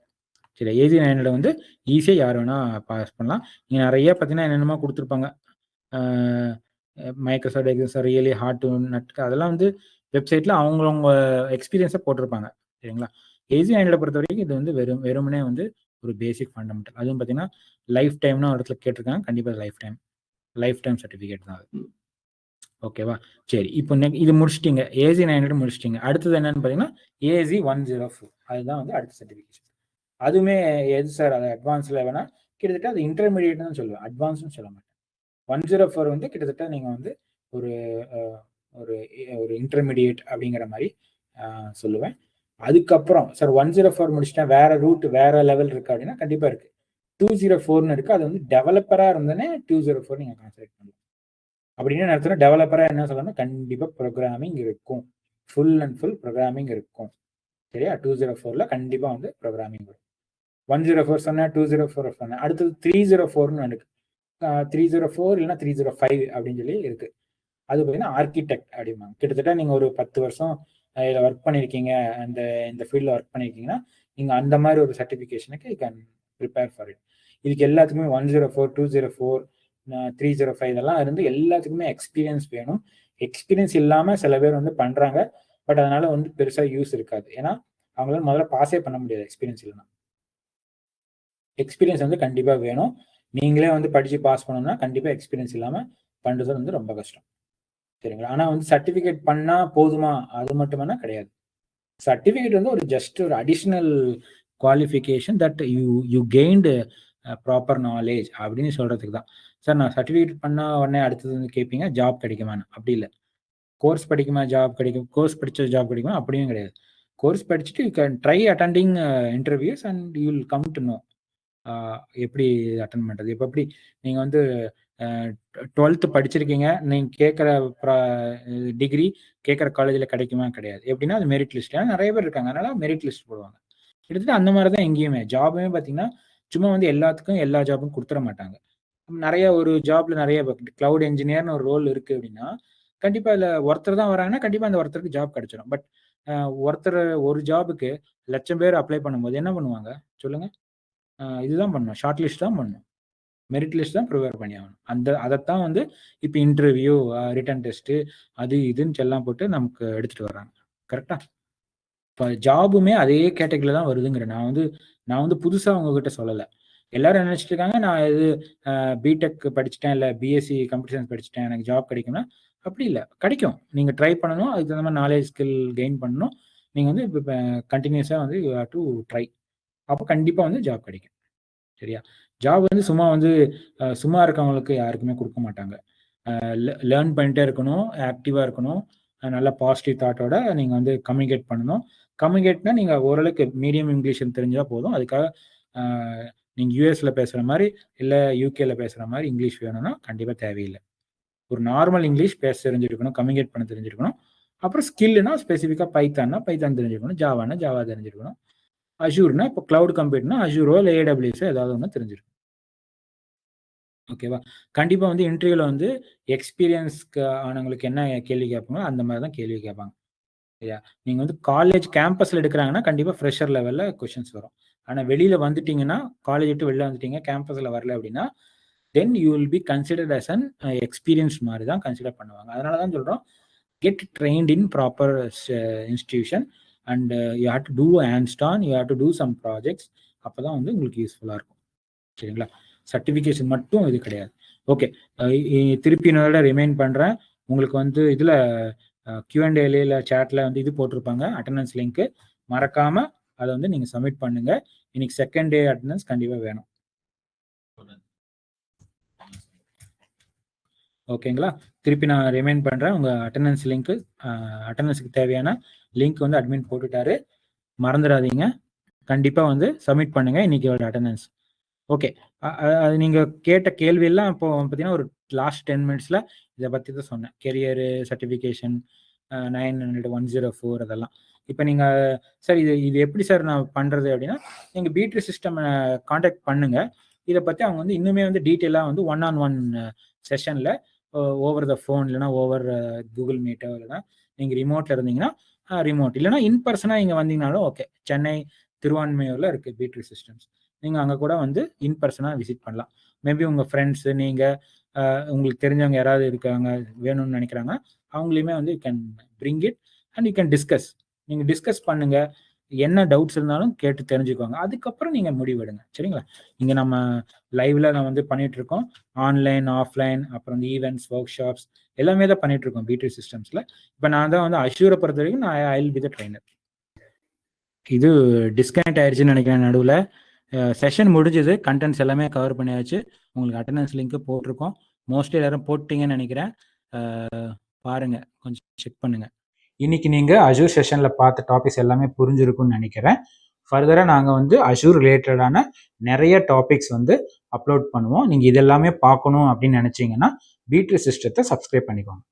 சரி, ஏசி 900 வந்து ஈஸியா யார் வேணா பாஸ் பண்ணலாம். நீங்க நெறைய பார்த்தீங்கன்னா என்னென்னமோ குடுத்துருப்பாங்க. Microsoft Excel really hard to nut அதெல்லாம் வந்து வெப்சைட்ல அவங்கவங்க எக்ஸ்பீரியன்ஸை போட்டிருப்பாங்க. சரிங்களா? ஏசி 900 பொறுத்த வரைக்கும் இது வந்து வெறுமனே வந்து ஒரு பேசிக் ஃபண்டமெண்டல். அதுவும் பார்த்தீங்கன்னா லைஃப் டைம்னு ஒரு இடத்துல கேட்டிருக்காங்க. கண்டிப்பாக லைஃப் டைம் சர்டிஃபிகேட் தான் அது. ஓகேவா? சரி, இப்போ இது முடிச்சிட்டீங்க. ஏசி 900 முடிச்சிட்டீங்க. அடுத்தது என்னன்னு பார்த்தீங்கன்னா ஏசி 104 அதுதான் வந்து அடுத்த சர்டிஃபிகேஷன். அதுவுமே எது சார் அது அட்வான்ஸ் லெவனா? கிட்டத்தட்ட அது இன்டர்மீடியட் தான் சொல்லுவேன். அட்வான்ஸ்னு சொல்ல மாட்டேன். 104 வந்து கிட்டத்தட்ட நீங்க வந்து ஒரு ஒரு ஒரு இன்டர்மீடியேட் அப்படிங்கிற மாரி சொல்லுவேன். அதுக்கப்புறம் சார் 104 முடிச்சுட்டேன் வேற ரூட் வேற லெவல் இருக்கு அப்படின்னா கண்டிப்பா இருக்கு. 204ன்னு இருக்கு. அது வந்து டெவலப்பரா இருந்தனே 204 நீங்க கான்சென்ட்ரேட் பண்ணலாம். அப்படின்னு நேரத்துல டெவலப்பரா என்ன சொல்லணும்? கண்டிப்பா ப்ரோக்ராமிங் இருக்கும். ஃபுல் அண்ட் ஃபுல் ப்ரோக்ராமிங் இருக்கும். சரியா? 204ல கண்டிப்பா வந்து ப்ரோக்ராமிங் வரும். 104 சொன்னேன், 204 சொன்னேன். அடுத்தது 304ன்னு இருக்கு. 304 இல்லைன்னா 305 அப்படின்னு சொல்லி இருக்கு. அது பார்த்தீங்கன்னா ஆர்கிடெக்ட் அப்படிம்பாங்க. கிட்டத்தட்ட நீங்கள் ஒரு 10 வருஷம் இதில் ஒர்க் பண்ணியிருக்கீங்க, இந்த ஃபீல்டில் ஒர்க் பண்ணியிருக்கீங்கன்னா நீங்கள் அந்த மாதிரி ஒரு சர்டிஃபிகேஷனுக்கு you can prepare for it. இதுக்கு எல்லாத்துக்குமே 104, 204, 305 இதெல்லாம் இருந்து எல்லாத்துக்குமே எக்ஸ்பீரியன்ஸ் வேணும். எக்ஸ்பீரியன்ஸ் இல்லாமல் சில பேர் வந்து பண்ணுறாங்க, பட் அதனால வந்து பெருசாக யூஸ் இருக்காது. ஏன்னா அவங்களால முதல்ல பாஸே பண்ண முடியாது எக்ஸ்பீரியன்ஸ் இல்லைன்னா. எக்ஸ்பீரியன்ஸ் வந்து கண்டிப்பாக வேணும். நீங்களே வந்து படித்து பாஸ் பண்ணணும்னா கண்டிப்பாக எக்ஸ்பீரியன்ஸ் இல்லாமல் பண்ணுறது வந்து ரொம்ப கஷ்டம். சரிங்களா? ஆனால் வந்து சர்டிஃபிகேட் பண்ணால் போதுமா, அது மட்டுமானா கிடையாது. சர்டிஃபிகேட் வந்து ஒரு ஜஸ்ட் ஒரு additional qualification that you gained proper knowledge அப்படின்னு சொல்கிறதுக்கு தான். சார் நான் சர்டிஃபிகேட் பண்ணால் உடனே அடுத்தது வந்து கேட்பீங்க ஜாப் கிடைக்குமான்னு. அப்படி இல்லை. கோர்ஸ் படிக்குமா ஜாப் கிடைக்கும், கோர்ஸ் படித்த ஜாப் கிடைக்குமா அப்படியும் கிடையாது. கோர்ஸ் படிச்சுட்டு you can try attending interviews and you will come to know எப்படி அட்டன் பண்ணுறது. இப்போ எப்படி நீங்கள் வந்து 12th படிச்சிருக்கீங்க, நீங்கள் கேட்குற டிகிரி கேட்குற காலேஜில் கிடைக்குமா கிடையாது. எப்படின்னா அது மெரிட் லிஸ்ட். ஏன்னா நிறைய பேர் இருக்காங்க, அதனால மெரிட் லிஸ்ட் போடுவாங்க. கிட்டத்தட்ட அந்த மாதிரி தான் எங்கேயுமே ஜாபுமே பார்த்தீங்கன்னா சும்மா வந்து எல்லாத்துக்கும் எல்லா ஜாபும் கொடுத்துட மாட்டாங்க. நிறைய ஒரு ஜாப்ல நிறைய கிளவுட் என்ஜினியர்னு ஒரு ரோல் இருக்குது அப்படின்னா கண்டிப்பாக இல்லை ஒருத்தர் தான் வராங்கன்னா கண்டிப்பாக அந்த ஒருத்தருக்கு ஜாப் கிடைச்சிடும். பட் ஒருத்தர் ஒரு ஜாபுக்கு 1,00,000 பேர் அப்ளை பண்ணும்போது என்ன பண்ணுவாங்க சொல்லுங்கள்? இதுதான் பண்ணணும், ஷார்ட் லிஸ்ட் தான் பண்ணணும், மெரிட் லிஸ்ட் தான் ப்ரிப்பேர் பண்ணி ஆகணும். அதைத்தான் வந்து இப்போ இன்டர்வியூ, ரிட்டன் டெஸ்ட்டு, அது இதுன்னு எல்லாம் போட்டு நமக்கு எடுத்துகிட்டு வர்றாங்க. கரெக்டாக? இப்போ ஜாபுமே அதே கேட்டகரியில் தான் வருதுங்கிறேன். நான் வந்து புதுசாக உங்ககிட்ட சொல்லலை. எல்லாரும் நினச்சிட்டு இருக்காங்க நான் இது பிடெக் படிச்சுட்டேன், இல்லை பிஎஸ்சி கம்ப்யூட்டர் சயின்ஸ் படிச்சுட்டேன், எனக்கு ஜாப் கிடைக்கும்னா அப்படி இல்லை. கிடைக்கும். நீங்கள் ட்ரை பண்ணணும், அதுக்கு தகுந்த மாதிரி நாலேஜ் ஸ்கில் கெயின் பண்ணணும். நீங்கள் வந்து இப்போ கண்டினியூஸாக வந்து யூ ஹேவ் டு ட்ரை. அப்போ கண்டிப்பாக வந்து ஜாப் கிடைக்கும். சரியா? ஜாப் வந்து சும்மா இருக்கவங்களுக்கு யாருக்குமே கொடுக்க மாட்டாங்க. லேர்ன் பண்ணிட்டே இருக்கணும், ஆக்டிவாக இருக்கணும், நல்ல பாசிட்டிவ் தாட்டோட நீங்கள் வந்து கம்யூனிகேட் பண்ணணும். கம்யூனிகேட்னா நீங்கள் ஓரளவுக்கு மீடியம் இங்கிலீஷ் தெரிஞ்சால் போதும். அதுக்காக நீங்கள் யூஎஸில் பேசுகிற மாதிரி இல்லை யூகேல பேசுகிற மாதிரி இங்கிலீஷ் வேணும்னா கண்டிப்பாக தேவையில்லை. ஒரு நார்மல் இங்கிலீஷ் பேச தெரிஞ்சிருக்கணும், கம்யூனிகேட் பண்ண தெரிஞ்சிருக்கணும். அப்புறம் ஸ்கில்னா ஸ்பெசிஃபிக்காக பைத்தான் தெரிஞ்சிருக்கணும், ஜாவானா ஜாவா தெரிஞ்சிருக்கணும், அஷூர்னா இப்போ கிளவுட் கம்ப்யூட்டர்னா அஷூரோ இல்லை ஏடபிள்யூஸோ ஏதாவது ஒன்று தெரிஞ்சிருக்கும். ஓகேவா? கண்டிப்பாக வந்து இன்டர்வியூவில் வந்து எக்ஸ்பீரியன்ஸ்க்கு ஆனவங்களுக்கு என்ன கேள்வி கேட்பாங்களோ அந்த மாதிரி தான் கேள்வி கேட்பாங்க. சரியா? நீங்கள் வந்து காலேஜ் கேம்பஸில் எடுக்கிறாங்கன்னா கண்டிப்பாக ஃப்ரெஷர் லெவலில் கொஷின்ஸ் வரும். ஆனால் வெளியில் வந்துட்டீங்கன்னா, காலேஜ் விட்டு வெளில வந்துட்டீங்க, கேம்பஸில் வரல அப்படின்னா then you will be considered as an experience மாதிரி தான் கன்சிடர் பண்ணுவாங்க. அதனால தான் சொல்கிறோம் get trained in proper institution and you have to do hands on, you have to do some projects. அப்போ தான் வந்து உங்களுக்கு யூஸ்ஃபுல்லாக இருக்கும். சரிங்களா? சர்டிஃபிகேஷன் மட்டும் இது கிடையாது. ஓகே, திருப்பி என்னோட ரிமைண்ட் பண்ணுறேன். உங்களுக்கு வந்து இதில் Q&A சேட்டில் வந்து இது போட்டிருப்பாங்க, அட்டண்டன்ஸ் லிங்க்கு. மறக்காமல் அதை வந்து நீங்கள் சப்மிட் பண்ணுங்கள். இன்னைக்கு செகண்ட் டே அட்டண்டன்ஸ் கண்டிப்பாக வேணும். ஓகேங்களா? திருப்பி நான் ரிமைண்ட் பண்ணுறேன். உங்கள் அட்டண்டன்ஸ் லிங்க்கு, அட்டண்டன்ஸுக்கு தேவையான லிங்க் வந்து அட்மின் போட்டுட்டாரு, மறந்துடாதீங்க. கண்டிப்பாக வந்து சப்மிட் பண்ணுங்கள் இன்னைக்கு ஒரு அட்டண்டன்ஸ். ஓகே, அது நீங்கள் கேட்ட கேள்வியெல்லாம் இப்போ பார்த்தீங்கன்னா ஒரு லாஸ்ட் 10 மினிட்ஸில் இதை பற்றி தான் சொன்னேன். கெரியரு, சர்டிஃபிகேஷன், 900, 104 அதெல்லாம். இப்போ நீங்கள் சார் இது எப்படி சார் நான் பண்ணுறது அப்படின்னா, நீங்கள் பீட்ரி சிஸ்டம் காண்டாக்ட் பண்ணுங்கள். இதை பற்றி அவங்க வந்து இன்னுமே வந்து டீட்டெயிலாக வந்து 1-on-1 செஷனில் ஓவர் த ஃபோன் இல்லைனா ஓவர் கூகுள் மீட்டோ இல்லைனா நீங்கள் ரிமோட்டில் இருந்தீங்கன்னா ரிமோட், இல்லைனா இன்பர்சனாக இங்கே வந்தீங்கனாலும் ஓகே. சென்னை, திருவான்மையூரில் இருக்குது பீட்ரி சிஸ்டம்ஸ். நீங்கள் அங்கே கூட வந்து இன்பர்சனாக விசிட் பண்ணலாம். மேபி உங்கள் ஃப்ரெண்ட்ஸு, நீங்கள் உங்களுக்கு தெரிஞ்சவங்க யாராவது இருக்காங்க வேணும்னு நினைக்கிறாங்க, அவங்களையுமே வந்து you can bring it and you can discuss. நீங்கள் டிஸ்கஸ் பண்ணுங்கள், என்ன டவுட்ஸ் இருந்தாலும் கேட்டு தெரிஞ்சுக்குவாங்க. அதுக்கப்புறம் நீங்கள் முடிவெடுங்க. சரிங்களா? இங்கே நம்ம லைவ்ல நான் வந்து பண்ணிட்டு இருக்கோம், ஆன்லைன், ஆஃப்லைன், அப்புறம் வந்து ஈவெண்ட்ஸ், ஒர்க் ஷாப்ஸ் எல்லாமே தான் பண்ணிட்டு இருக்கோம் பீட்ரி சிஸ்டம்ஸில். இப்போ நான் தான் வந்து அஷ்யூரை பொறுத்த வரைக்கும் நான் I will be the trainer. இது டிஸ்கனெக்ட் ஆயிடுச்சுன்னு நினைக்கிறேன் நடுவில். செஷன் முடிஞ்சது, கண்டென்ட்ஸ் எல்லாமே கவர் பண்ணியாச்சு. உங்களுக்கு அட்டண்டன்ஸ் லிங்க் போட்டிருக்கோம், மோஸ்ட்லி எல்லாரும் போட்டிங்கன்னு நினைக்கிறேன். பாருங்க, கொஞ்சம் செக் பண்ணுங்க. இன்னைக்கு நீங்கள் அஷூர் செஷனில் பார்த்த டாபிக்ஸ் எல்லாமே புரிஞ்சிருக்கும்னு நினைக்கிறேன். ஃபர்தராக நாங்கள் வந்து அஷூர் ரிலேட்டடான நிறைய டாபிக்ஸ் வந்து அப்லோட் பண்ணுவோம். நீங்கள் இதெல்லாமே பார்க்கணும் அப்படின்னு நினச்சிங்கன்னா பீட்ரி சிஸ்டத்தை சப்ஸ்கிரைப் பண்ணிக்கோங்க.